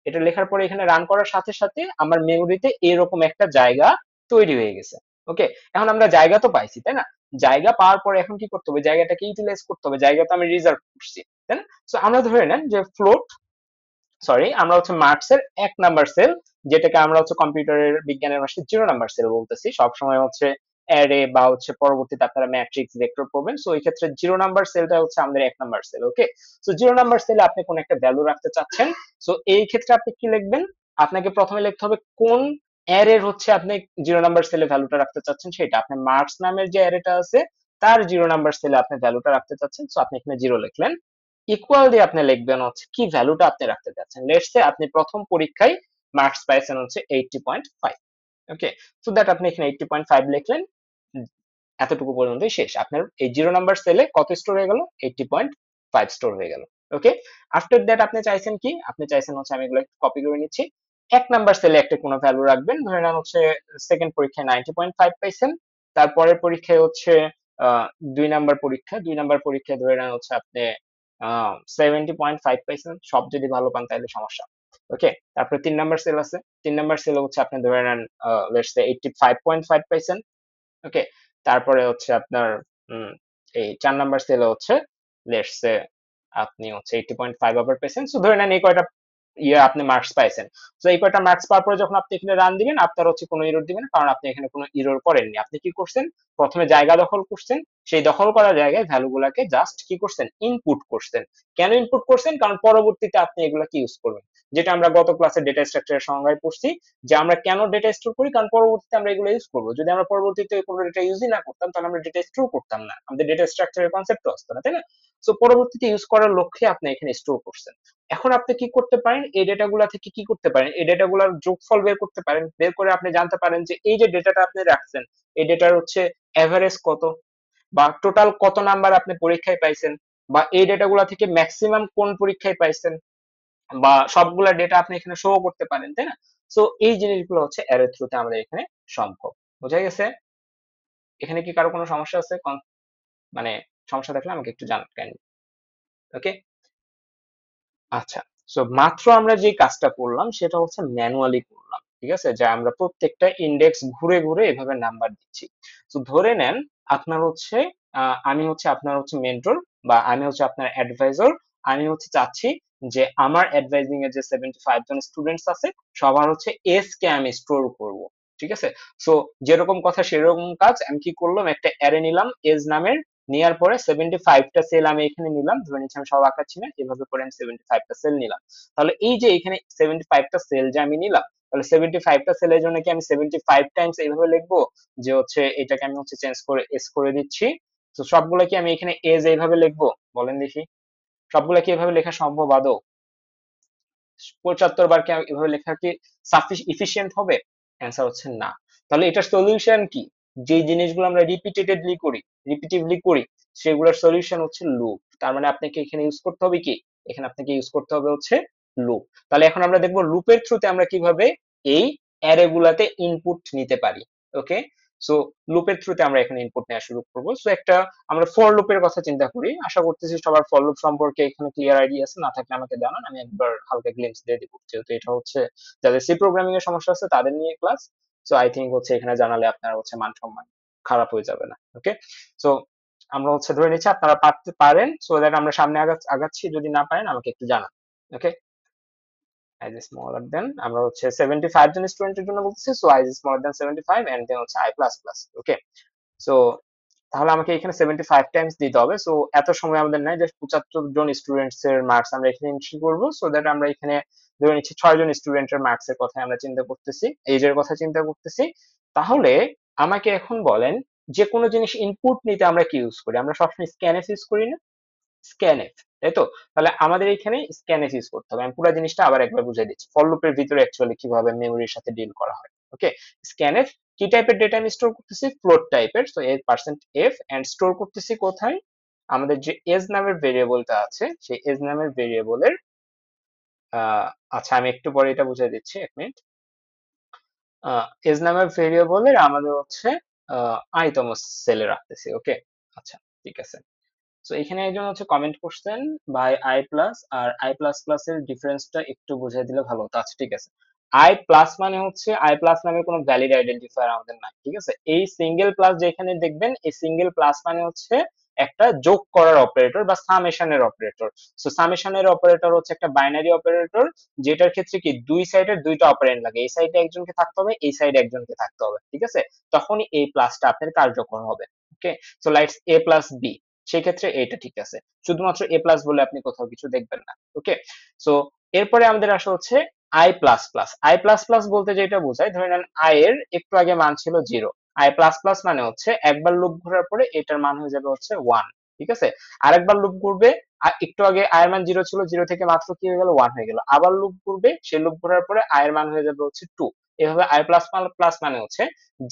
এটা লেখার পরে এখানে রান করার সাথে সাথে আমার মেমোরিতে এরকম একটা জায়গা তৈরি হয়ে গেছে। ওকে, এখন আমরা জায়গা তো পাইছি, তাই না? জায়গা পাওয়ার পরে এখন কি করতে হবে? জায়গাটাকে ইউটিলাইজ করতে হবে, জায়গা তো আমি রিজার্ভ করছি, তাই না? সো আমরা ধরে নেন যে ফ্লোট, সরি, আমরা হচ্ছে মার্কস এর 1 নাম্বার সেল, যেটাকে আমরা হচ্ছে কম্পিউটারের বিজ্ঞানের ভাষায় 0 নাম্বার সেল বলতেছি সবসময়, হচ্ছে অ্যারে বা হচ্ছে পরবর্তীতে আপনারা ম্যাট্রিক্স ভেক্টর পড়বেন। সো এই ক্ষেত্রে 0 নাম্বার সেলটা হচ্ছে আমাদের 1 নাম্বার সেল। ওকে, সো 0 নাম্বার সেলে আপনি কোন একটা ভ্যালু রাখতে চাচ্ছেন। সো এই ক্ষেত্রে আপনি কি লিখবেন? আপনাকে প্রথমে লিখতে হবে কোন অ্যারের হচ্ছে আপনি 0 নাম্বার সেলে ভ্যালুটা রাখতে চাচ্ছেন সেটা। আপনি মার্কস নামের যে অ্যারেটা আছে তার 0 নাম্বার সেলে আপনি ভ্যালুটা রাখতে চাচ্ছেন, সো আপনি এখানে 0 লিখলেন। ইকুয়াল দিয়ে আপনি লিখবেন হচ্ছে কি ভ্যালুটা আপনি রাখতে চাচ্ছেন। লেটস সে আপনি প্রথম পরীক্ষায় মার্কস পাইছেন হচ্ছে 80.5। ওকে, সো দ্যাট আপনি এখানে 80.5 লিখলেন। এতটুকু পর্যন্তই শেষ। আপনার এই 0 নাম্বার সেলে কত স্টোর হয়ে গেল? 80.5 স্টোর হয়ে গেল। ওকে, আফটার দ্যাট আপনি চাইছেন কি? আপনি চাইছেন হচ্ছে, আমি এগুলো একটু কপি করে নিচ্ছি। এক নাম্বার সেলে একটা কোনো ভ্যালু রাখবেন, ধরে নেন হচ্ছে সেকেন্ড পরীক্ষায় 90.5 পাইছেন, তারপরের পরীক্ষায় হচ্ছে আহ, দুই নাম্বার পরীক্ষায় ধরে নেন হচ্ছে আপনি 70.5 পাইছেন, সব যদি ভালো পান তাহলে সমস্যা। ওকে, তারপরে 3 নাম্বার সেল আছে, 3 নাম্বার সেলে হচ্ছে আপনি ধরে নেন লেটস সে 85.5 পাইছেন। ওকে, তারপরে হচ্ছে আপনার উম, এই 4 নাম্বার সেলে হচ্ছে লেটস সে আপনি হচ্ছে 80.5 আবার পেয়েছেন, সো ধরে নেন এই কয়টা আপনি মার্কস পাইছেন। তো এই কয়টা মার্কস পাওয়ার পরে যখন আপনি এখানে রান দিবেন, আপনার হচ্ছে কোনো ইরর দিবেন না, কারণ আপনি এখানে কোনো ইরর করেননি। আপনি কি করছেন, প্রথমে জায়গা দখল করছেন, সেই দখল করা জায়গায় ভ্যালু গুলাকে জাস্ট কি করছেন, ইনপুট করছেন। কেন ইনপুট করছেন, কারণ পরবর্তীতে আপনি এগুলাকে ইউজ করবেন, যেটা আমরা গত ক্লাসে ডেটা স্ট্রাকচারের সংজ্ঞায় পড়ছি, যে আমরা কেন ডেটা স্টোর করি, কারণ পরবর্তীতে আমরা এগুলো ইউজ করবো। যদি আমরা পরবর্তীতে কোনো ডেটা ইউজই না করতাম, তাহলে আমরা ডেটা স্টোর করতাম না, আমাদের ডেটা স্ট্রাকচারের কনসেপ্ট আসতো না, তাই না? সো পরবর্তীতে ইউজ করার লক্ষ্যে আপনি এখানে স্টোর করছেন। এখন আপনি কি করতে পারেন, এই ডেটাগুলা থেকে কি করতে পারেন, এই ডেটাগুলোর যোগফল বের করতে পারেন, বের করে আপনি জানতে পারেন যে এই যে ডেটাটা আপনি রাখছেন, এই ডেটার হচ্ছে এভারেজ কত, বা টোটাল কত নাম্বার আপনি পরীক্ষায় পাইছেন, বা এই ডেটাগুলা থেকে ম্যাক্সিমাম কোন পরীক্ষায় পাইছেন, বা সবগুলা ডেটা আপনি এখানে শো করতে পারেন, তাই না? সো এই জিনিসগুলো হচ্ছে অ্যারে থ্রুতে আমাদের এখানে সম্ভব। বোঝা গেছে? এখানে কি কারো কোনো সমস্যা আছে? মানে সমস্যা থাকলে আমাকে একটু জানান কাইন্ডলি। ওকে, আচ্ছা। সো মাত্র আমরা যে কাজটা করলাম সেটা হচ্ছে ম্যানুয়ালি করলাম, ঠিক আছে, যে আমরা প্রত্যেকটা ইন্ডেক্স ঘুরে ঘুরে এভাবে নাম্বার দিচ্ছি। তো ধরে নেন আপনার হচ্ছে আমি হচ্ছে আপনার হচ্ছে মেন্টর, বা আমি হচ্ছে আপনার অ্যাডভাইজর। আমি হচ্ছে চাচ্ছি যে আমার অ্যাডভাইজিং এর যে 75 জন স্টুডেন্টস আছে, সবার হচ্ছে এস কে আমি স্টোর করব, ঠিক আছে। সো যেরকম কথা সেরকম কাজ, আমি কি করলাম, একটা অ্যারে নিলাম এজ নামের, নেওয়ার পরে 75টা সেল আমি এখানে নিলাম, ধরে নিচ্ছি আমি সব আঁকাচ্ছি না, এভাবে করে আমি 75টা সেল নিলাম। তাহলে এই যে এখানে 75টা সেল যে আমি নিলাম, তাহলে 75টা সেলের জন্য কি আমি 75 টাইমস এইভাবে লিখবো, যে হচ্ছে এটাকে আমি হচ্ছে চেঞ্জ করে এস করে দিচ্ছি। তো সবগুলো কি আমি এখানে এজ এইভাবে লিখবো, বলেন দেখি? সবগুলো কি এভাবে লেখা সম্ভব আদৌ? 75 বার কি এভাবে লেখা কি ইফিসিয়েন্ট হবে? অ্যান্সার হচ্ছে না। তাহলে এটার সলিউশন কি? যে জিনিসগুলো আমরা রিপিটিভলি করি, সেগুলোর সলিউশন হচ্ছে লুপ। তার মানে আপনাকে এখানে ইউজ করতে হবে কি, এখানে আপনাকে ইউজ করতে হবে হচ্ছে লুপ। তাহলে এখন আমরা দেখবো লুপের থ্রুতে আমরা কিভাবে এই অ্যারে গুলাতে ইনপুট নিতে পারি। ওকে, সো লুপের থ্রুতে আমরা এখানে ইনপুট নেওয়া শুরু করবো। সো একটা আমরা ফর লুপের কথা চিন্তা করি, আশা করতেছি সবার ফর লুপ সম্পর্কে এখানে ক্লিয়ার আইডিয়া আছে, না থাকলে আমাকে জানান, আমি একবার হালকা গ্লিমস দিয়ে দিব, যেহেতু এটা হচ্ছে যাদের সি প্রোগ্রামিং এর সমস্যা আছে তাদের নিয়ে ক্লাস। সো আই থিঙ্ক হচ্ছে এখানে জানালে আপনার হচ্ছে মান সম্মান খারাপ হয়ে যাবে না। ওকে, সো আমরা হচ্ছে ধরে নিচ্ছি আপনারা পারতে পারেন, সো দ্যাট আমরা সামনে আগাচ্ছি, যদি না পারেন আমাকে একটু জানান। Okay, I is smaller than, আমরা হচ্ছে 75 জন স্টুডেন্টের জন্য বলতেছি, so I is smaller than 75 and then হচ্ছে I plus plus. Okay, so তাহলে আমাকে এখানে 75 টাইমস দিতে হবে। সো এত সময় আমাদের নাই, যে 75 জন স্টুডেন্টস এর মার্কস আমরা এখানে এন্ট্রি করব, সো দ্যাট আমরা এখানে ধরে নিচ্ছি 6 জন স্টুডেন্টের মার্কস এর কথা আমরা চিন্তা করতেছি, এজের কথা চিন্তা করতেছি। তাহলে আমাকে এখন বলেন, যে কোনো জিনিস ইনপুট নিতে আমরা কি ইউজ করি, আমরা সবসময় স্ক্যানএফ ইউজ করি না? স্ক্যানএফ, তাই তো? তাহলে আমাদের এখানে স্ক্যানএফ ইউজ করতে হবে। আমি পুরো জিনিসটা আবার একবার বুঝিয়ে দিচ্ছি, ফর লুপের ভিতরে অ্যাকচুয়ালি কিভাবে মেমোরির সাথে ডিল করা হয়। ওকে, স্ক্যানএফ কি টাইপের ডেটা আমি স্টোর করতেছি, ফ্লোট টাইপের, সো এর পার্সেন্ট এফ, এন্ড স্টোর করতেছি কোথায়, আমাদের যে এজ নামের ভেরিয়েবলটা আছে সেই এজ নামের ভেরিয়েবলের আচ্ছা আমি একটু পরে এটা বুঝিয়ে দিচ্ছি, এক মিনিট। এজ নামের ভেরিয়েবলের আমাদের হচ্ছে আইতম সেলে রাখতেছি। ওকে, আচ্ছা, ঠিক আছে। তো এখানে একজন হচ্ছে কমেন্ট করছেন, ভাই আই প্লাস আর আই প্লাস প্লাস এর ডিফারেন্সটা একটু বুঝিয়ে দিলে ভালো হতো। আচ্ছা ঠিক আছে, আই প্লাস মানে হচ্ছে আই প্লাস নামে কোনো ভ্যালিড আইডেন্টিফায়ার আমাদের নাই, ঠিক আছে। এই সিঙ্গেল প্লাস যেখানে দেখবেন, এই সিঙ্গেল প্লাস মানে হচ্ছে একটা যোগ করার অপারেটর বা সামেশনের অপারেটর। সো সামেশনের অপারেটর হচ্ছে একটা বাইনারি অপারেটর, যেটার ক্ষেত্রে কি দুই সাইডের দুইটা অপারেন্ড লাগে, এই সাইডে একজনকে থাকতে হবে, এই সাইডে একজনকে থাকতে হবে, ঠিক আছে, তখনই এই প্লাসটা আপনার কার্যকর হবে। ওকে, সো লাইটস এ প্লাস বি, সেক্ষেত্রে এটা ঠিক আছে, শুধুমাত্র এ প্লাস বলে আপনি কোথাও কিছু দেখবেন না। ওকে, সো এরপরে আমাদের আসা হচ্ছে I plus plus. I plus plus বলতে যেটা বোঝায়, ধরে নেন আই এর একটু আগে মান ছিল 0, আই প্লাস প্লাস মানে হচ্ছে একবার লুপ ঘোরার পরে এটার মান হয়ে যাবে হচ্ছে 1, ঠিক আছে। আরেকবার লুপ ঘুরবে, একটু আগে আয়ের মান 0 ছিল, 0 থেকে মাত্র কি হয়ে গেল, 1 হয়ে গেল, আবার লুপ ঘুরবে, সেই লুপ ঘোরার পরে আয়ের মান হয়ে যাবে হচ্ছে 2। এভাবে আই প্লাস প্লাস মানে হচ্ছে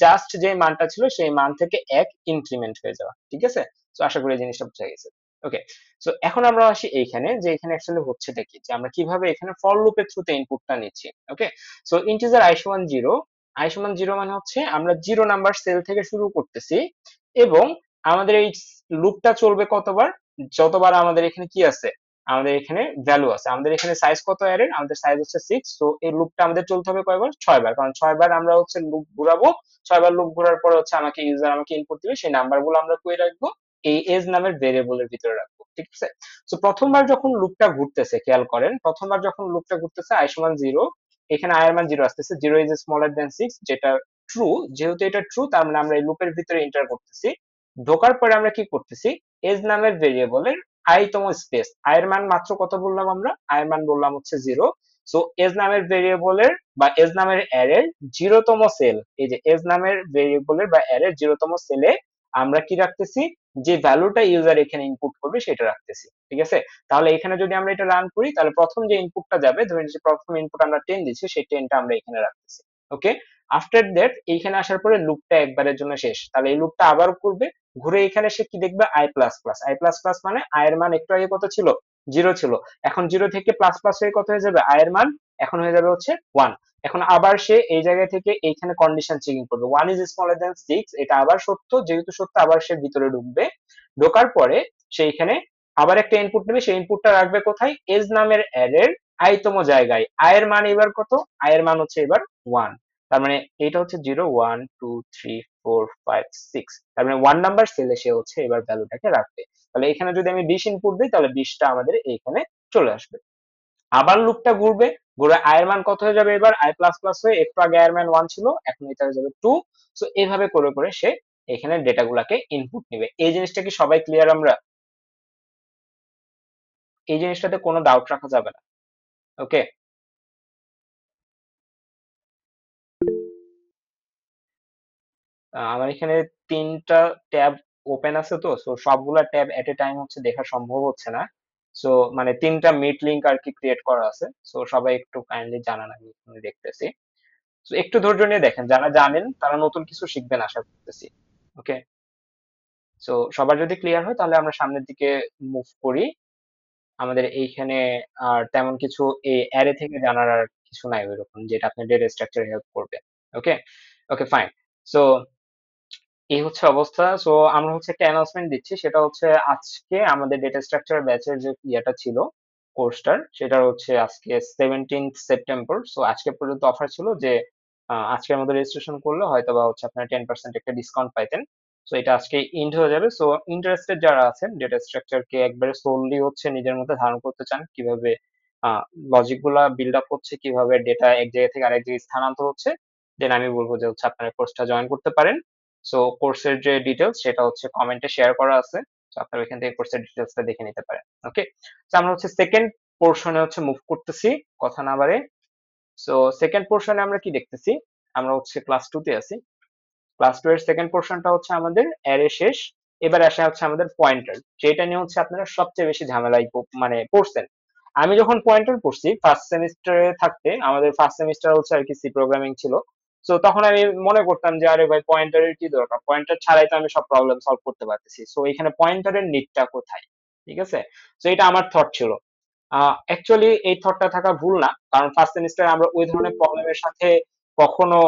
জাস্ট যে মানটা ছিল সেই মান থেকে এক ইনক্রিমেন্ট হয়ে যাওয়া, ঠিক আছে। তো আশা করি এই জিনিসটা বোঝা গেছে। ওকে, সো এখন আমরা আসি এইখানে যে এখানে অ্যাকচুয়ালি হচ্ছেটা কি, যে আমরা কিভাবে এখানে ফর লুপের থ্রুতে ইনপুটটা নিচ্ছি। ওকে, সো ইন্টিজার i সমান জিরো, i সমান জিরো মানে হচ্ছে আমরা জিরো নাম্বার সেল থেকে শুরু করতেছি, এবং আমাদের এই লুপটা চলবে কতবার, যতবার আমাদের এখানে কি আছে, আমাদের এখানে ভ্যালু আছে। আমাদের এখানে সাইজ কত অ্যারের, আমাদের সাইজ হচ্ছে 6, তো এই লুপটা আমাদের চলতে হবে কয়বার, 6 বার, কারণ 6 বার আমরা হচ্ছে লুপ ঘুরাবো। 6 বার লুপ ঘোরার পরে হচ্ছে আমাকে ইউজার আমাকে ইনপুট দিবে, সেই নাম্বার গুলো আমরা কই রাখবো, এই এজ নামের ভেরিয়েবলের ভিতরে রাখবো, ঠিক আছে। তো প্রথমবার যখন লুপটা ঘুরতেছে, খেয়াল করেন, প্রথমবার যখন লুপটা ঘুরতেছে i সমান জিরো, এখানে i এর মান জিরো আসতেছে, জিরো ইজ স্মলার দেন 6, যেটা ট্রু। যেহেতু এটা ট্রু, তার মানে আমরা এই লুপের ভিতরে এন্টার করতেছি। ঢোকার পরে আমরা কি করতেছি, এজ নামের ভেরিয়েবলের i তম স্পেস, i এর মান মাত্র কত বললাম আমরা, i এর মান বললাম হচ্ছে জিরো। সো এজ নামের ভেরিয়েবলের বা এজ নামের অ্যারের জিরোতম সেল, এই যে এজ নামের ভেরিয়েবলের বা অ্যারের জিরোতম সেলে আমরা কি রাখতেছি, যে ভ্যালুটা ইউজার এখানে ইনপুট করবে সেটা রাখতেছি, ঠিক আছে। তাহলে এখানে যদি আমরা এটা রান করি, তাহলে প্রথম যে ইনপুটটা যাবে, ধরেন যে প্রথম ইনপুট আমরা 10 দিচ্ছি, সেই 10টা আমরা এখানে রাখতেছি। ওকে, আফটার দ্যাট এইখানে আসার পরে লুপটা একবারের জন্য শেষ, তাহলে এই লুপটা আবার করবে, ঘুরে এখানে সে কি দেখবে, i plus plus, i plus plus মানে i এর মান একটু আগে কত ছিল, জিরো ছিল, এখন জিরো থেকে প্লাস প্লাস হয়ে কত হয়ে যাবে, i এর মান এখন হয়ে যাবে হচ্ছে 1। এখন আবার সে এই জায়গা থেকে এইখানে কন্ডিশন চেকিং করবে, 1 ইজ স্মলার দেন 6, এটা আবার সত্য, যেহেতু সত্য আবার সে ভিতরে ঢুকবে। ঢোকার পরে সেইখানে আবার একটা ইনপুট নেবে, সেই ইনপুটটা রাখবে কোথায়, এজ নামের অ্যারের i তম জায়গায়। i এর মান এবার কত, i এর মান হচ্ছে এবার 1, তার মানে এটা হচ্ছে 0 1 2 3 4 5 6, তার মানে 1 নাম্বার সেলে সে হচ্ছে এবার ভ্যালুটাকে রাখবে। তাহলে এখানে যদি আমি 20 ইনপুট দিই, তাহলে 20টা আমাদের এইখানে চলে আসবে। আবার লুপটা ঘুরবে, ঘুরে i এর মান কত হয়ে যাবে এবার, i প্লাস প্লাস হয়ে, একটু আগে i এর মান 1 ছিল, এখন এটা হয়ে যাবে 2। সো এইভাবে করে করে সে এখানে ডেটা গুলাকে ইনপুট নিবে। এই জিনিসটা কি সবাই ক্লিয়ার আমরা, এই জিনিসটাতে কোনো ডাউট রাখা যাবে না। ওকে, আমার এখানে 3টা ট্যাব ওপেন আছে, তো সো সবগুলা ট্যাব এট এ টাইম হচ্ছে দেখা সম্ভব হচ্ছে না। সো মানে 3টা মিট লিঙ্ক আর কি ক্রিয়েট করা আছে, সো সবাই একটু কাইন্ডলি জানান, আমি এখানে দেখতেছি। তো একটু ধৈর্য নিয়ে দেখেন, যারা জানেন তারা নতুন কিছু শিখবেন আশা করতেছি। ওকে, সো সবার যদি ক্লিয়ার হয়, তাহলে আমরা সামনের দিকে মুভ করি। আমাদের এইখানে আর তেমন কিছু এই অ্যারে থেকে জানার আর কিছু নাই ওইরকম, যেটা আপনার ডেটা স্ট্রাকচার হেল্প করবে। ওকে, ওকে ফাইন। সো এই হচ্ছে অবস্থা। সো আমরা হচ্ছে একটা অ্যানাউন্সমেন্ট দিচ্ছি, সেটা হচ্ছে আজকে আমাদের ডেটা স্ট্রাকচার ব্যাচের যে ইয়েটা ছিল, কোর্সটার, সেটা হচ্ছে আজকে 17 সেপ্টেম্বর। সো আজকে পর্যন্ত অফার ছিল যে আজকের মধ্যে রেজিস্ট্রেশন করলে হয়তো বা হচ্ছে আপনারা 10% একটা ডিসকাউন্ট পাইতেন। সো এটা আজকে ইন্ড হয়ে যাবে। সো ইন্টারেস্টেড যারা আছেন, ডেটা স্ট্রাকচারকে একবারে সোললি হচ্ছে নিজের মধ্যে ধারণ করতে চান, কিভাবে লজিক গুলা বিল্ড আপ হচ্ছে, কিভাবে ডেটা এক জায়গা থেকে আরেক জায়গায় স্থানান্তর হচ্ছে, দেন আমি বলবো যে হচ্ছে আপনারা কোর্সটা জয়েন করতে পারেন। সো কোর্সের যে ডিটেলস সেটা হচ্ছে কমেন্টে শেয়ার করা আছে, তো আপনারা এখান থেকে কোর্সের ডিটেলসটা দেখে নিতে পারেন। ওকে, তো আমরা হচ্ছে সেকেন্ড পোর্শনে হচ্ছে মুভ করতেছি, কথা না বাড়ে। সো সেকেন্ড পোর্শনে আমরা কি দেখতেছি, আমরা হচ্ছে ক্লাস 2 তে আছি। ক্লাস 2 এর সেকেন্ড পোর্শনটা হচ্ছে আমাদের অ্যারে শেষ। এবার আসা হচ্ছে আমাদের পয়েন্টার, যেটা নিয়ে হচ্ছে আপনারা সবচেয়ে বেশি ঝামেলায় মানে পড়ছেন। আমি যখন পয়েন্টার পড়ছি ফার্স্ট সেমিস্টারে থাকতে, আমাদের ফার্স্ট সেমিস্টার হচ্ছে আর কি সি প্রোগ্রামিং ছিল। তো তখন আমি মনে করতাম যে আরে ভাই পয়েন্টারের কি দরকার, পয়েন্টার ছাড়াই তো আমি সব প্রবলেম সলভ করতে পারতেছি, সো এখানে পয়েন্টারের নিডটা কোথায়, ঠিক আছে। তো এটা আমার থট ছিল। অ্যাকচুয়ালি এই থটটা থাকা ভুল না, কারণ ফার্স্ট সেমিস্টারে আমরা ওই ধরনের প্রবলেমের সাথে কখনো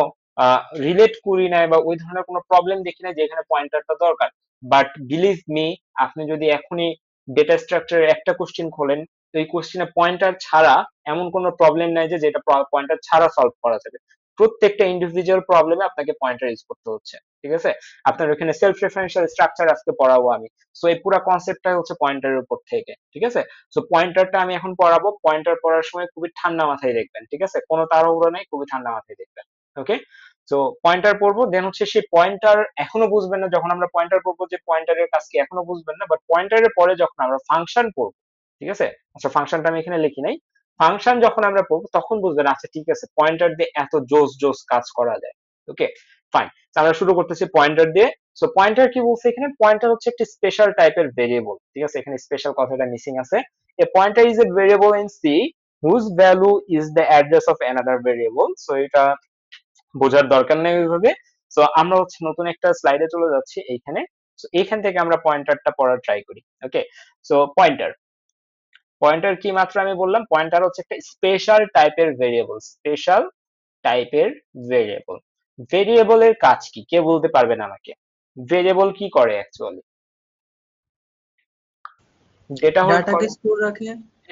রিলেট করি নাই, বা ওই ধরনের কোনো প্রবলেম দেখি না যেখানে পয়েন্টারটা দরকার। বাট বিলিভ মি, আপনি যদি এখনই ডেটা স্ট্রাকচারের একটা কোশ্চেন খোলেন, তো এই কোশ্চেনে পয়েন্টার ছাড়া এমন কোনো প্রবলেম নাই যে যেটা পয়েন্টার ছাড়া সলভ করা যাবে। প্রত্যেকটা ইন্ডিভিজুয়াল প্রবলেমে আপনাকে পয়েন্টার ইউজ করতে হচ্ছে, ঠিক আছে। আপনার ওখানে সেলফ রেফারেন্সিয়াল স্ট্রাকচার আজকে পড়াবো আমি। সো এই পুরো কনসেপ্টটাই হচ্ছে পয়েন্টারের উপর থেকে, ঠিক আছে। সো পয়েন্টারটা আমি এখন পড়াবো, পয়েন্টার পড়ার সময় খুবই ঠান্ডা মাথায় দেখবেন, ঠিক আছে, কোনো তাড়াহুড়ো নেই, খুবই ঠান্ডা মাথায় দেখবেন। ওকে, তো পয়েন্টার পড়বো, দেন হচ্ছে সেই পয়েন্টার এখনো বুঝবেন না, যখন আমরা পয়েন্টার পড়বো যে পয়েন্টারের কাজ কি এখনো বুঝবেন না, বাট পয়েন্টারের পরে যখন আমরা ফাংশন পড়বো, ঠিক আছে, আচ্ছা ফাংশনটা আমি এখানে লিখি নাই, ফাংশন যখন আমরা পড়বো তখন বুঝবেন আচ্ছা ঠিক আছে পয়েন্টার দিয়ে এত জোস জোস কাজ করা যায়। ওকে ফাইন, আমরা শুরু করতেছি পয়েন্টার দিয়ে। সো পয়েন্টার কি বলছে এখানে, পয়েন্টার হচ্ছে একটি স্পেশাল টাইপের ভেরিয়েবল, ঠিক আছে, এখানে স্পেশাল কথাটা মিসিং আছে। A pointer is a variable in C whose value is the address of another variable. So এটা বোঝার দরকার নেই ওইভাবে। তো আমরা হচ্ছে নতুন একটা স্লাইডে চলে যাচ্ছি এইখানে। সো এখান থেকে আমরা পয়েন্টারটা পড়ার ট্রাই করি। ওকে, সো পয়েন্টার, পয়েন্টার কি মাত্র আমি বললাম, পয়েন্টার হচ্ছে একটা স্পেশাল টাইপের ভেরিয়েবল, স্পেশাল টাইপের ভেরিয়েবল। ভেরিয়েবলের কাজ কি, কে বলতে পারবেন আমাকে? ভেরিয়েবল কি করে অ্যাকচুয়ালি? ডেটা হোল্ড ডাটাকে করে। স্টোর রাখে।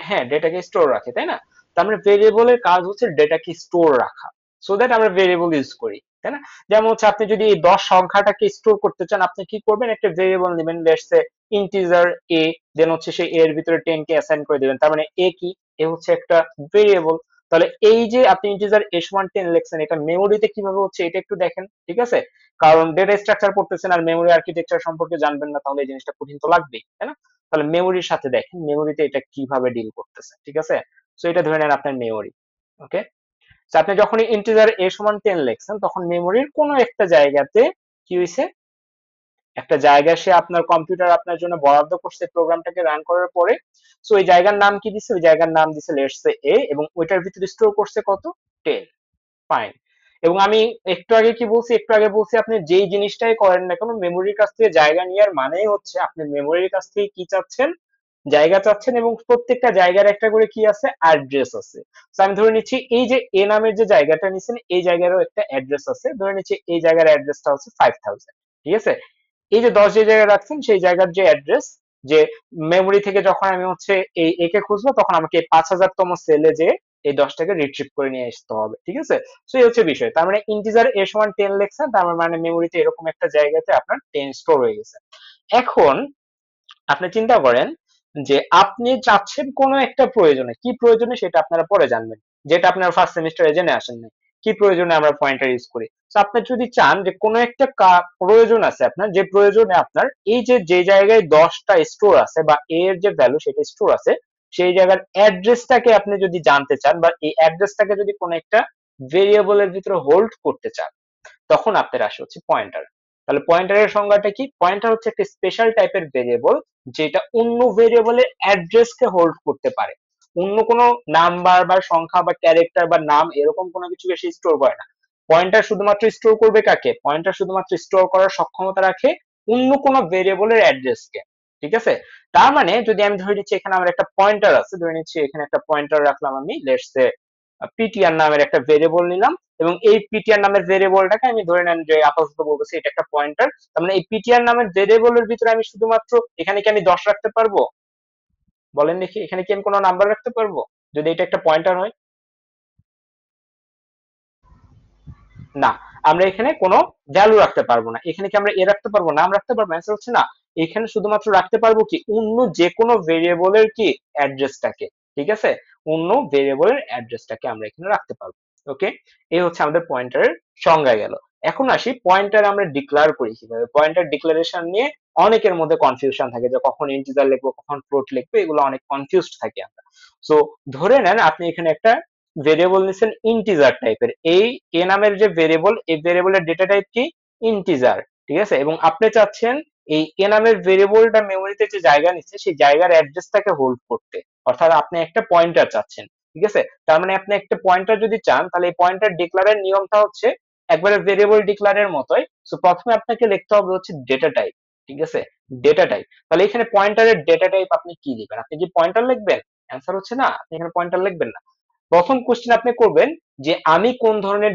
হ্যাঁ, ডেটাকে স্টোর রাখে, তাই না? তার মানে ভেরিয়েবলের কাজ হচ্ছে ডেটাকে স্টোর রাখা, সো দ্যাট আমরা ভেরিয়েবল ইউজ করি, তাই না? যেমন হচ্ছে আপনি যদি এই 10 সংখ্যাটাকে স্টোর করতে চান, আপনি কি করবেন, একটা ভেরিয়েবল নেবেন, লেটস সে ইন্টিজার এ, দেন হচ্ছে সেই এর ভিতরে 10 কে অ্যাসাইন করে দিবেন। তার মানে এ কি, এ হচ্ছে একটা ভেরিয়েবল। তাহলে এই যে আপনি ইন্টিজার এ সমান 10 লিখছেন, এটা মেমোরিতে কিভাবে হচ্ছে এটা একটু দেখেন, ঠিক আছে? কারণ ডেটা স্ট্রাকচার পড়তেছেন আর মেমোরি আর্কিটেকচার সম্পর্কে জানবেন না, তাহলে এই জিনিসটা কঠিন তো লাগবেই, তাই না? তাহলে মেমোরির সাথে দেখেন মেমোরিতে এটা কিভাবে ডিল করতেছে, ঠিক আছে? সো এটা ধরে নেন আপনার মেমোরি। ওকে, তো আপনি যখন ইন্টিজার এ সমান 10 লিখছেন, তখন মেমোরির কোনো একটা জায়গাতে কি হয়েছে, একটা জায়গা সে আপনার কম্পিউটার আপনার জন্য বরাদ্দ করছে প্রোগ্রামটাকে রান করার পরে। সো ওই জায়গার নাম কি দিছে, ওই জায়গার নাম দিছে লেটস সে এ, এবং ওইটার ভিতরে স্টোর করছে কত, 10। ফাইন। এবং আমি একটু আগে কি বলছি, একটু আগে বলছি আপনি যেই জিনিসটাই করেন না কেন, মেমোরির কাছ থেকে জায়গা নেওয়ার মানেই হচ্ছে আপনি মেমোরির কাছ থেকে কি চাচ্ছেন, জায়গা চাচ্ছেন, এবং প্রত্যেকটা জায়গার একটা করে কি আছে, অ্যাড্রেস আছে। তো আমি ধরে নিচ্ছি এই যে এ নামের যে জায়গাটা নিচ্ছেন, এই জায়গারও একটা অ্যাড্রেস আছে, ধরে নিচ্ছি এই জায়গার অ্যাড্রেসটা হচ্ছে 5000, ঠিক আছে? এই যে 10 যে জায়গায় রাখছেন, সেই জায়গার যে অ্যাড্রেস, যে মেমোরি থেকে যখন আমি হচ্ছে এই একে খুঁজবো, তখন আমাকে এই 5000তম সেলে যে এই 10টাকে রিট্রিভ করে নিয়ে আসতে হবে, ঠিক আছে? সো এই হচ্ছে বিষয়। তার মানে ইন্টিজার এ সমান 10 লিখছেন, তার মানে মেমোরিতে এরকম একটা জায়গাতে আপনার 10 স্টোর হয়ে গেছে। এখন আপনি চিন্তা করেন যে আপনি চাচ্ছেন কোনো একটা প্রয়োজনে, কি প্রয়োজনে সেটা আপনারা পরে জানবেন, যেটা আপনারা ফার্স্ট সেমিস্টারে জেনে আসেন নাই, কি প্রয়োজনে আমরা পয়েন্টার ইউজ করি। তো আপনি যদি চান যে কোনো একটা প্রয়োজন আছে আপনার, যে প্রয়োজনে আপনার এই যে যে জায়গায় 10টা স্টোর আছে বা এর যে ভ্যালু সেটা স্টোর আছে, সেই জায়গার অ্যাড্রেসটাকে আপনি যদি জানতে চান, বা এই অ্যাড্রেসটাকে যদি কোনো একটা ভেরিয়েবলের ভিতরে হোল্ড করতে চান, তখন আপনার আসে হচ্ছে পয়েন্টার। তাহলে পয়েন্টারের সংজ্ঞাটা কি? পয়েন্টার হচ্ছে একটা স্পেশাল টাইপের ভেরিয়েবল, যেটা অন্য ভেরিয়েবলের অ্যাড্রেসকে হোল্ড করতে পারে। অন্য কোনো নাম্বার বা সংখ্যা বা ক্যারেক্টার বা নাম এরকম কোনো কিছুকে সে স্টোর করে না। পয়েন্টার শুধুমাত্র স্টোর করবে কাকে? পয়েন্টার শুধুমাত্র স্টোর করার সক্ষমতা রাখে অন্য কোনো ভেরিয়েবলের অ্যাড্রেসকে, ঠিক আছে? তার মানে যদি আমি ধরে নিচ্ছি এখানে আমার একটা পয়েন্টার আছে, ধরে নিচ্ছি এখানে একটা পয়েন্টার রাখলাম আমি, লেটস সে পিটিআর নামের একটা ভেরিয়েবল নিলাম, এবং এই পিটিআর নামের ভেরিয়েবলটাকে আমি ধরে নেন যে আপাতত বলতেছি এটা একটা পয়েন্টার। তার মানে এই পিটিআর নামের ভেরিয়েবলের ভিতরে আমি শুধুমাত্র, এখানে কি আমি 10 রাখতে পারবো? বলেন দেখি, এখানে কি আমি কোনো নাম্বার রাখতে পারবো যদি এটা একটা পয়েন্টার হয়? না, আমরা এখানে কোনো ভ্যালু রাখতে পারবো না। এখানে কি আমরা এ রাখতে পারবো, নাম রাখতে পারবো? অ্যান্সার হচ্ছে না। এখানে শুধুমাত্র রাখতে পারবো কি, অন্য যে কোনো ভেরিয়েবলের কি, অ্যাড্রেসটাকে, ঠিক আছে? অন্য ভেরিয়েবলের অ্যাড্রেসটাকে আমরা এখানে রাখতে পারবো। ওকে, এই হচ্ছে আমাদের পয়েন্টারের সংজ্ঞা গেল। এখন আসি পয়েন্টার আমরা ডিক্লেয়ার করি কিভাবে। পয়েন্টার ডিক্লারেশন নিয়ে অনেকের মধ্যে কনফিউশন থাকে, যে কখন ইন্টিজার লিখবো, কখন ফ্লোট লিখবো, এগুলো অনেক কনফিউজড থাকি আমরা। সো ধরে নেন আপনি এখানে একটা ভেরিয়েবল নিচ্ছেন ইন্টিজার টাইপের, এই এ নামের যে ভেরিয়েবল, এই ভেরিয়েবলের ডেটা টাইপ কি, ইন্টিজার, ঠিক আছে? এবং আপনি চাচ্ছেন এই এ নামের ভেরিয়েবলটা মেমোরিতে যে জায়গা নিচ্ছে, সেই জায়গার অ্যাড্রেসটাকে হোল্ড করতে, অর্থাৎ আপনি একটা পয়েন্টার চাচ্ছেন, ঠিক আছে? তার মানে আপনি একটা পয়েন্টার যদি চান, তাহলে এই পয়েন্টার ডিক্লারের নিয়মটা হচ্ছে একবারে ভেরিয়েবল ডিক্লারের মতোই। সো প্রথমে আপনাকে লিখতে হবে হচ্ছে ডেটা টাইপ, ঠিক আছে? Data type. তাহলে এখানে পয়েন্টারের ডেটা টাইপ আপনি কি দিবেন? আপনি কি পয়েন্টার লিখবেন? অ্যান্সার হচ্ছে না, আপনি এখানে পয়েন্টার লিখবেন না। প্রথম কোশ্চেন আপনি করবেন যে আমি কোন ধরনের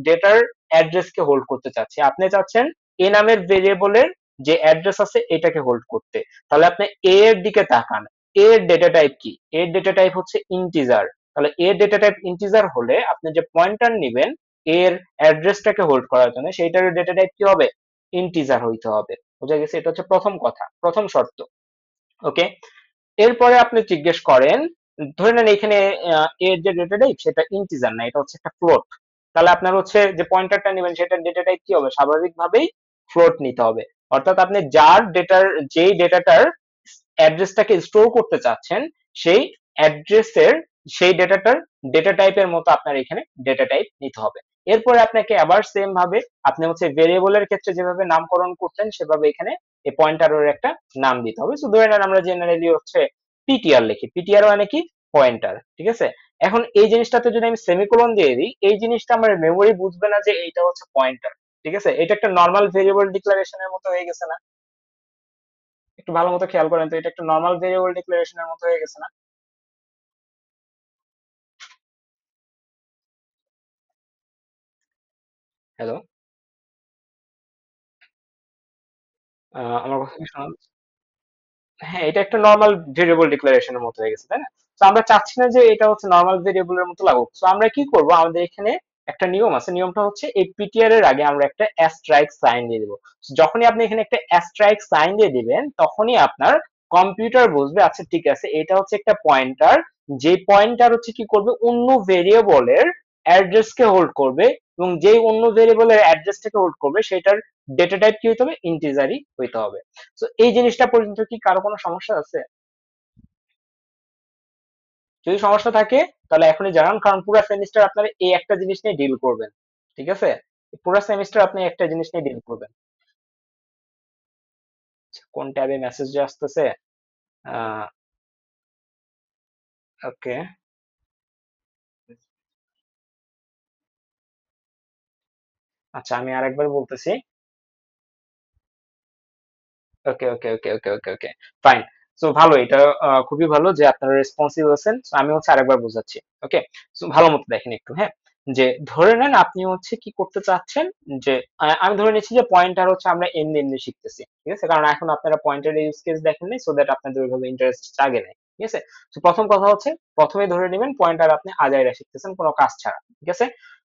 ডেটার অ্যাড্রেসকে হোল্ড করতে চাচ্ছি। আপনি চাচ্ছেন এ নামের ভেরিয়েবলের যে অ্যাড্রেস আছে এটাকে হোল্ড করতে। তাহলে আপনি এ এর দিকে তাকান, এর ডেটা টাইপ কি? এর ডেটা টাইপ হচ্ছে ইন্টিজার। তাহলে এর ডেটা টাইপ ইন্টিজার হলে আপনি যে পয়েন্টার নিবেন এর অ্যাড্রেসটাকে হোল্ড করার জন্য, সেইটার ডেটা টাইপ কি হবে? ইন্টিজার হইতে হবে। বুঝা গেছে? এটা হচ্ছে প্রথম কথা, প্রথম শর্ত। ওকে, এরপরে আপনি জিজ্ঞেস করেন, ধরে নেন এখানে এর যে ডেটা টাইপ সেটা ইন্টিজার না, এটা হচ্ছে একটা ফ্লোট। তাহলে আপনার হচ্ছে যে পয়েন্টারটা নেবেন সেটার ডেটা টাইপ কি হবে? স্বাভাবিকভাবেই ফ্লোট নিতে হবে। অর্থাৎ আপনি যার ডেটার, যেই ডেটাটার অ্যাড্রেসটাকে স্টোর করতে চাচ্ছেন, সেই অ্যাড্রেসের, সেই ডেটাটার ডেটা টাইপের মতো আপনার এখানে ডেটা টাইপ নিতে হবে। এরপরে আপনাকে আবার সেম ভাবে আপনি হচ্ছে ভেরিয়েবলের ক্ষেত্রে যেভাবে নামকরণ করতেন, সেভাবে এখানে এই পয়েন্টারের একটা নাম দিতে হবে। সো ধরে নেন আমরা জেনারেলি হচ্ছে পিটিআর লিখি, পিটিআর মানে কি, পয়েন্টার, ঠিক আছে? এখন এই জিনিসটাতে যদি আমি সেমিকোলন দিয়ে দিই, এই জিনিসটা আমার মেমোরি বুঝবে না যে এইটা হচ্ছে পয়েন্টার, ঠিক আছে? এটা একটা নর্মাল ভেরিয়েবল ডিক্লারেশনের মতো হয়ে গেছে না? একটু ভালো মতো খেয়াল করেন তো, এটা একটা নর্মাল ভেরিয়েবল ডিক্লারেশনের মতো হয়ে গেছে না? হ্যালো, আমার কথা কি শোনা যাচ্ছে? হ্যাঁ, এটা একটা নর্মাল ভেরিয়েবল ডিক্লারেশনের মতো হয়ে গেছে, তাই না? তো আমরা চাচ্ছি না যে এটা হচ্ছে নর্মাল ভেরিয়েবলের মতো লাগুক। তো আমরা কি করব, আমাদের এখানে একটা নিয়ম আছে। নিয়মটা হচ্ছে এই পিটিআর এর আগে আমরা একটা অ্যাস্ট্রাইক সাইন দিয়ে দিব। যখনই আপনি এখানে একটা অ্যাস্ট্রাইক সাইন দিয়ে দিবেন, তখনই আপনার কম্পিউটার বুঝবে আচ্ছা ঠিক আছে, এটা হচ্ছে একটা পয়েন্টার। যে পয়েন্টার হচ্ছে কি করবে, অন্য ভেরিয়েবলের অ্যাড্রেস কে হোল্ড করবে, এবং যেই অন্য ভেরিয়েবলের অ্যাড্রেসটাকে হোল্ড করবে সেটার ডেটা টাইপ কি হতে হবে, ইন্টিজারই হইতে হবে। তো এই জিনিসটা পর্যন্ত কি কারো কোনো সমস্যা আছে? যদি সমস্যা থাকে তাহলে এখনই জানান, কারণ পুরো সেমিস্টার আপনারা এই একটা জিনিস নিয়ে ডিল করবেন। ঠিক আছে, পুরো সেমিস্টার আপনি একটা জিনিস নিয়ে ডিল করবেন। আচ্ছা, কোন ট্যাবে মেসেজ আসতেছে? আহ ওকে। আচ্ছা, আমি আরেকবার বলতেছি। ওকে ওকে ওকে ওকে ওকে ওকে, ফাইন। সো ভালো, এটা খুবই ভালো যে আপনারা রেসপন্সিভ আছেন। So, আমি হচ্ছে আরেকবার বোঝাচ্ছি। ওকে, সো ভালো মতো দেখেন একটু, হ্যাঁ। যে ধরে নেন আপনি হচ্ছে কি করতে চাচ্ছেন, যে আমি ধরে নিচ্ছি যে পয়েন্টার হচ্ছে আমরা এমনি এমনি শিখতেছি, ঠিক আছে, কারণ এখন আপনারা পয়েন্টারের ইউজ কেস দেখেননি, সো দ্যাট আপনাদের ওইভাবে ইন্টারেস্ট জাগে নাই। ঠিক আছে, তো প্রথম কথা হচ্ছে, প্রথমে ধরে নেবেন পয়েন্টার আপনি আজাইরা শিখতেছেন কোনো কাজ ছাড়া। ঠিক আছে,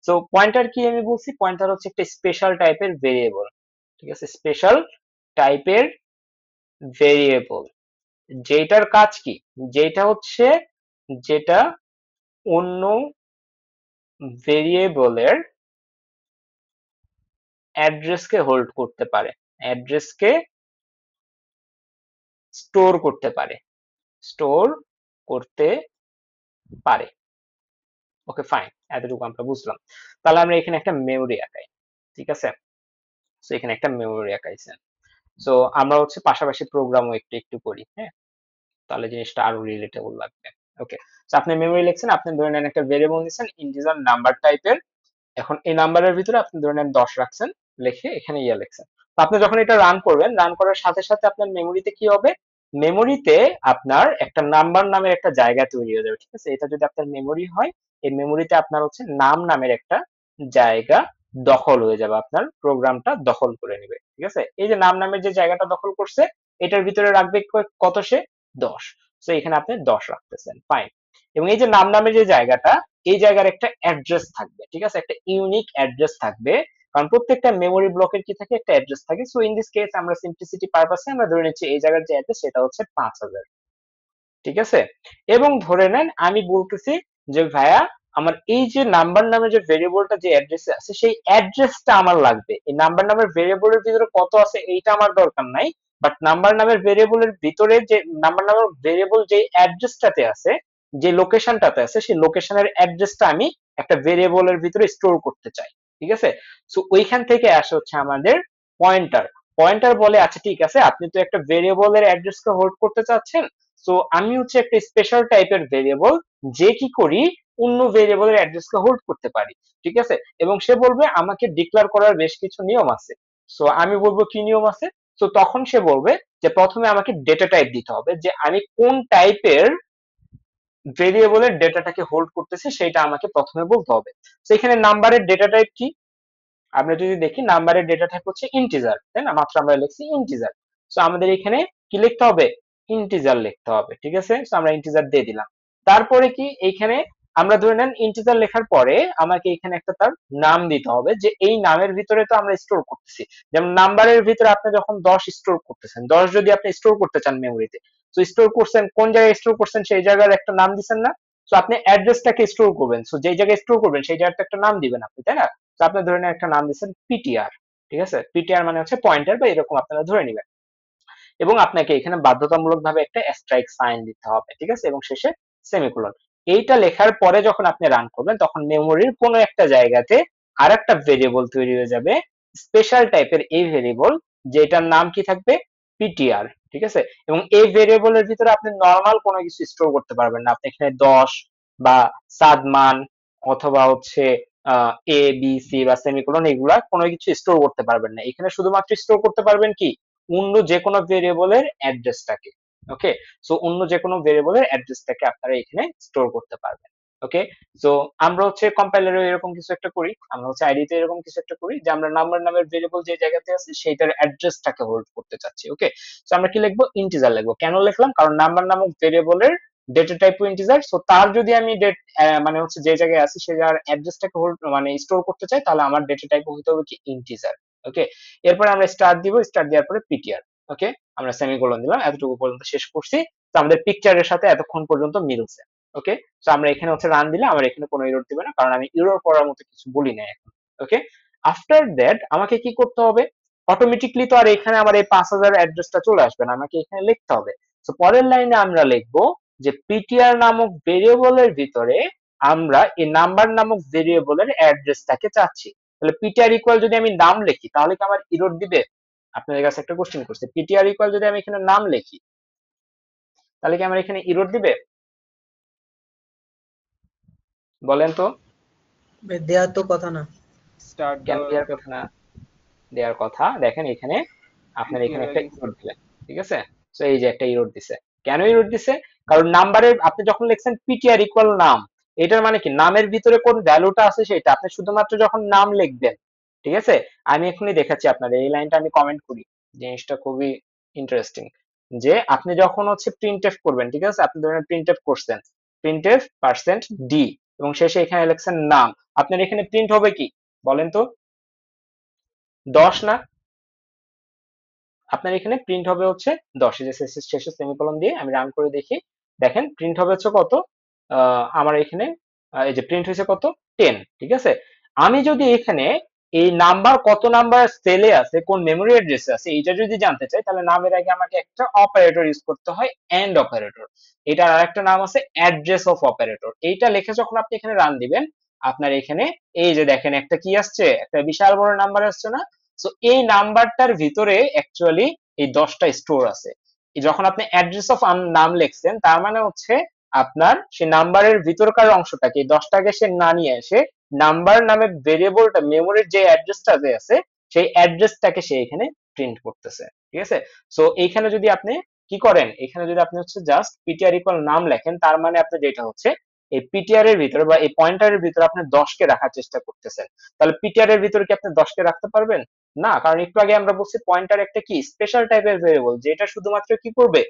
তো পয়েন্টার কি আমি বলছি, পয়েন্টার হচ্ছে একটা স্পেশাল টাইপের ভেরিয়েবল। ঠিক আছে, স্পেশাল টাইপের ভেরিয়েবল, যেটার কাজ কি, যেটা হচ্ছে, যেটা অন্য ভেরিয়েবলের অ্যাড্রেসকে হোল্ড করতে পারে, অ্যাড্রেসকে স্টোর করতে পারে, স্টোর করতে পারে। ওকে ফাইন, এতটুকু আমরা বুঝলাম। তাহলে আমরা এখানে একটা মেমরি আঁকাই। ঠিক আছে, তো এখানে একটা মেমরি আঁকাইছেন। তো আমরা হচ্ছে পাশাপাশি প্রোগ্রামও একটু একটু করি, হ্যাঁ, তাহলে জিনিসটা আরো রিলেটেবল লাগবে। ওকে, তো আপনি মেমরি লিখছেন, আপনি ধরে নেন একটা ভেরিয়েবল নিচ্ছেন ইন্টিজার নাম্বার টাইপের। এখন এই নাম্বারের ভিতরে আপনি ধরে নেন 10 রাখছেন, লিখে এখানে ইয়া লিখছেন। তো আপনি যখন এটা রান করবেন, রান করার সাথে সাথে আপনার মেমোরিতে কি হবে, মেমোরিতে আপনার একটা নাম্বার নামের একটা জায়গা তৈরি হয়ে যাবে। ঠিক আছে, এটা যদি আপনার মেমোরি হয়, এই মেমোরিতে আপনার হচ্ছে নাম নামের একটা জায়গা দখল হয়ে যাবে, আপনার প্রোগ্রামটা দখল করে নেবে। ঠিক আছে, এই যে নাম নামের যে জায়গাটা দখল করছে, এটার ভিতরে রাখবে কত সে, 10। তো এখানে আপনি 10 রাখতেছেন, ফাইন। এবং এই যে নাম নামের যে জায়গাটা, এই জায়গার একটা অ্যাড্রেস থাকবে। ঠিক আছে, একটা ইউনিক অ্যাড্রেস থাকবে, কারণ প্রত্যেকটা মেমোরি ব্লকের কি থাকে, একটা অ্যাড্রেস থাকে। সো ইন দিস কেস আমরা সিম্পলিসিটি পারপাসে আমরা ধরে নিচ্ছি এই জায়গার যে অ্যাড্রেস সেটা হচ্ছে 5000। ঠিক আছে, এবং ধরে নেন আমি বলতেছি যে ভাইয়া, আমার এই যে নাম্বার নামের যে ভেরিয়েবলটা যে অ্যাড্রেসে আছে, সেই অ্যাড্রেসটা আমার লাগবে। এই নাম্বার নামের ভেরিয়েবলের ভিতরে কত আছে এইটা আমার দরকার নাই, বাট নাম্বার নামের ভেরিয়েবলের ভিতরে যে নাম্বার নামের ভেরিয়েবল যে অ্যাড্রেসটাতে আছে, যে লোকেশনটাতে আছে, সেই লোকেশনের অ্যাড্রেসটা আমি একটা ভেরিয়েবলের ভিতরে স্টোর করতে চাই। ঠিক আছে, সো ওইখান থেকে আসে হচ্ছে আমাদের পয়েন্টার। পয়েন্টার বলে আচ্ছা ঠিক আছে, আপনি তো একটা ভেরিয়েবলের অ্যাড্রেসকে হোল্ড করতে চাচ্ছেন, সো আমি হচ্ছে একটা স্পেশাল টাইপের ভেরিয়েবল, যে কি করি, অন্য ভেরিয়েবলের অ্যাড্রেসকে হোল্ড করতে পারি। ঠিক আছে, এবং সে বলবে আমাকে ডিক্লেয়ার করার বেশ কিছু নিয়ম আছে। সো আমি বলবো কি নিয়ম আছে। সো তখন সে বলবে যে প্রথমে আমাকে ডেটা টাইপ দিতে হবে, যে আমি কোন টাইপের ভেরিয়েবলের ডেটাটাকে হোল্ড করতেছি সেটা আমাকে প্রথমে বলতে হবে। তো এখানে নাম্বারের ডেটা টাইপ কি, আমরা যদি দেখি নাম্বারের ডেটা টাইপ হচ্ছে ইন্টিজার, তাই না, মাত্র আমরা লিখছি ইন্টিজার। সো আমাদের এখানে কি লিখতে হবে, ইন্টিজার লিখতে হবে। ঠিক আছে, সো আমরা ইন্টিজার দিয়ে দিলাম। তারপরে কি, এইখানে আমরা ধরে নেন ইন্টিজার লেখার পরে আমাকে এখানে একটা তার নাম দিতে হবে, যে এই নামের ভিতরে তো আমরা স্টোর করতেছি। যেমন নাম্বারের ভিতরে আপনি যখন 10 স্টোর করতেছেন, 10 যদি আপনি স্টোর করতে চান মেমোরিতে, তো স্টোর করছেন কোন জায়গায় স্টোর করছেন, সেই জায়গার একটা নাম দিচ্ছেন না। তো আপনি অ্যাড্রেসটাকে স্টোর করবেন, তো যেই জায়গায় স্টোর করবেন সেই জায়গাটা একটা নাম দিবেন আপনি, তাই না। তো আপনি ধরে নেন একটা নাম দিচ্ছেন পিটিআর। ঠিক আছে, পিটিআর মানে হচ্ছে পয়েন্টার, বা এরকম আপনারা ধরে নেবেন। এবং আপনাকে এখানে বাধ্যতামূলক ভাবে একটা স্ট্রাইক সাইন দিতে হবে। ঠিক আছে, এবং শেষে সেমিকোলন। এইটা লেখার পরে যখন আপনি রান করবেন, তখন মেমোরির কোনো একটা জায়গাতে আর একটা ভেরিয়েবল তৈরি হয়ে যাবে, স্পেশাল টাইপের এই ভেরিয়েবল, যেটার নাম কি থাকবে, পিটিআর। ঠিক আছে, এবং এই ভেরিয়েবলের ভিতরে আপনি নর্মাল কোনো কিছু স্টোর করতে পারবেন না। আপনি এখানে 10 বা সাদমান অথবা হচ্ছে এ বি সি বা সেমিকোলন, এগুলা কোনো কিছু স্টোর করতে পারবেন না। এখানে শুধুমাত্র স্টোর করতে পারবেন কি, অন্য যে কোনো ভেরিয়েবলের অ্যাড্রেসটাকে। ওকে, সো অন্য যে কোনো ভেরিয়েবলের অ্যাড্রেসটাকে আপনারা এখানে স্টোর করতে পারবেন। ওকে, সো আমরা হচ্ছে কম্পাইলারে এরকম কিছু একটা করি, আমরা হচ্ছে আইডিতে এরকম কিছু একটা করি যে আমরা নাম্বার নামের ভেরিয়েবল যে জায়গাতে আছে সেইটার অ্যাড্রেসটাকে হোল্ড করতে চাচ্ছি। ওকে, সো আমরা কি লিখবো, ইন্টিজার লিখবো। কেন লিখলাম, কারণ নাম্বার নামক ভেরিয়েবলের ডেটা টাইপ ইন্টিজার, সো তার যদি আমি ডেট মানে হচ্ছে যে জায়গায় আছে সে জায়গার অ্যাড্রেসটাকে হোল্ড মানে স্টোর করতে চাই, তাহলে আমার ডেটা টাইপ হতে হবে কি, ইন্টিজার। ওকে, এরপরে আমরা স্টার দিব, স্টার দেওয়ার পরে পিটিআর। ওকে, আমরা সেমিকোলন দিলাম, এতটুকু পর্যন্ত শেষ করছি। তো আমাদের পিকচারের সাথে এতক্ষণ পর্যন্ত মিলছে। ওকে, তো আমরা এখানে হচ্ছে রান দিলে আমার এখানে কোনো এরর দিবে না, কারণ আমি এরর করার মতো কিছু বলি না এখন। ওকে, আফটার দ্যাট আমাকে কি করতে হবে, অটোমেটিকলি তো আর এখানে আমার এই 5,000 অ্যাড্রেসটা চলে আসবে না, আমাকে এখানে লিখতে হবে। তো পরের লাইনে আমরা লিখবো যে পিটিআর নামক ভেরিয়েবলের ভিতরে আমরা এই নাম্বার নামক ভেরিয়েবলের অ্যাড্রেসটাকে চাচ্ছি। তাহলে পিটিআর ইকুয়াল যদি আমি নাম লিখি তাহলে কি আমার এরর দিবে? আপনাদের কাছে একটা কোশ্চেন করছে, পিটিআর ইকুয়াল যদি আমি এখানে নাম লিখি তাহলে কি আমার এখানে এরর দিবে? বলেন তো। দেওয়ার তো কথা না। স্টার্ট কেন দেওয়ার দেওয়ার কথা না? দেওয়ার কথা, দেখেন এখানে আপনার এখানে পিটিআর একটা আগে ইরোড দিলেন, ঠিক আছে? তো এই যে একটা ইরোড দিছে, কেন ইরোড দিছে? কারণ নাম্বারের আপনি যখন লিখছেন পিটিআর ইকুয়াল নাম, এটার মানে কি নামের ভিতরে কোন ভ্যালুটা আছে সেটা আপনি শুধুমাত্র যখন নাম লিখবেন, ঠিক আছে? আমি এখনই দেখাচ্ছি আপনাদের, এই লাইনটা আমি কমেন্ট করি, জিনিসটা খুবই ইন্টারেস্টিং। যে আপনি যখন হচ্ছে প্রিন্টএফ করবেন, ঠিক আছে, আপনি ধরেন প্রিন্টএফ করছেন, প্রিন্টএফ পার্সেন্ট ডি এবং শেষে এখানে লিখছেন নাম, আপনার এখানে প্রিন্ট হবে কি বলেন তো? 10 না? আপনার এখানে প্রিন্ট হবে হচ্ছে 10, এই যে শেষে সেমিকোলন দিয়ে আমি রান করে দেখি, দেখেন প্রিন্ট হবে হচ্ছে কত, আমার এখানে এই যে প্রিন্ট হয়েছে কত, 10, ঠিক আছে? আমি যদি এখানে এই নাম্বার কত নাম্বার সেলে আছে, কোন মেমোরি অ্যাড্রেসে আছে, এটা যদি জানতে চাই তাহলে নামের আগে আমাকে একটা অপারেটর ইউজ করতে হয়, এন্ড অপারেটর। এটার আরেকটা নাম আছে অ্যাড্রেস অফ অপারেটর। এইটা লিখে যখন আপনি এখানে রান দিবেন, আপনার এখানে এই যে দেখেন একটা কি আসছে, একটা বিশাল বড় নাম্বার আসছে না? সো এই নাম্বারটার ভিতরে অ্যাকচুয়ালি এই 10টা স্টোর আছে। যখন আপনি অ্যাড্রেস অফ নাম লিখছেন তার মানে হচ্ছে আপনার সেই নাম্বারের ভিতরকার অংশটাকে, 10টাকে সে না নিয়ে এসে নাম্বার নামে ভেরিয়েবলটা মেমোরির যে অ্যাড্রেসটা আছে সেই অ্যাড্রেসটাকে সে এখানে প্রিন্ট করতেছে, ঠিক আছে? সো এইখানে যদি আপনি কি করেন, এখানে যদি আপনি হচ্ছে জাস্ট পিটিআর ইকুয়াল নাম লেখেন, তার মানে আপনি যেটা হচ্ছে এই পিটিআর এর ভিতরে বা এই পয়েন্টারের ভিতরে আপনি 10কে রাখার চেষ্টা করতেছেন। তাহলে পিটিআর এর ভিতরে কি আপনি 10কে রাখতে পারবেন? না, কারণ একটু আগে আমরা বলছি পয়েন্টার একটা কি স্পেশাল টাইপের ভেরিয়েবল, যেটা শুধুমাত্র কি করবে,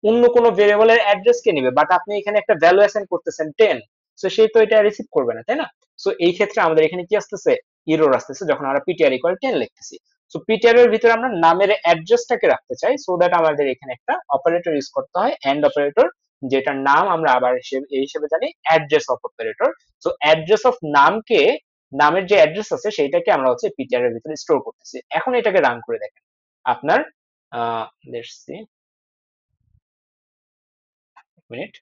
অন্য কোনো ভেরিয়েবলের অ্যাড্রেস কে নিবে, বাট আপনি এখানে একটা ভ্যালু অ্যাসাইন করতেছেন 10, সো সে তো এটা রিসিভ করবে না, তাই না? সো এই ক্ষেত্রে আমাদের এখানে কি আসতেছে, এরর আসতেছে যখন আমরা পিটিআর ইকুয়াল 10 লিখতেছি। সো পিটিআর এর ভিতরে আমরা নামের অ্যাড্রেসটাকে রাখতে চাই, সো দ্যাট আমাদের এখানে একটা অপারেটর ইউজ করতে হয়, এন্ড অপারেটর, যেটার নাম আমরা আবার এই হিসেবে জানি address of operator. So address of নামকে, নামের যে অ্যাড্রেস আছে সেইটাকে আমরা হচ্ছে পিটিআর এর ভিতরে স্টোর করতেছি। এখন এটাকে রান করে দেখেন আপনার, লেটস সি, মিনিট,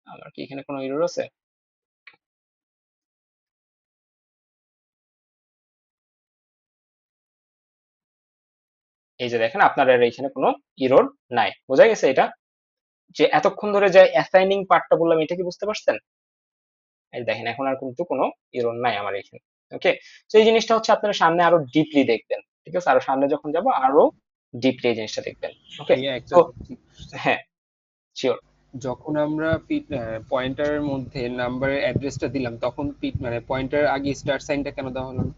আমার কি এখানে কোনো এরর আছে? এই যে দেখেন আপনার আর এখানে কোনো এরর নাই, বোঝা গেছে এটা? যে এতক্ষণ ধরে যে অ্যাসাইনিং পার্টটা বললাম এটা কি বুঝতে পারছেন? এই দেখেন এখন আর কিন্তু কোনো এরর নাই আমার এখানে। ওকে, তো এই জিনিসটা হচ্ছে আপনারা সামনে আরো ডিপলি দেখবেন, ঠিক আছে? আরো সামনে যখন যাব আরো ডিপলি এই জিনিসটা দেখবেন। ওকে, ভাইয়া একটা তো হ্যাঁ, শিওর। যখন আমরা পয়েন্টারের মধ্যে নাম্বারের অ্যাড্রেসটা দিলাম তখন মানে পয়েন্টারের আগে স্টার সাইনটা কেন দেওয়া হলো না?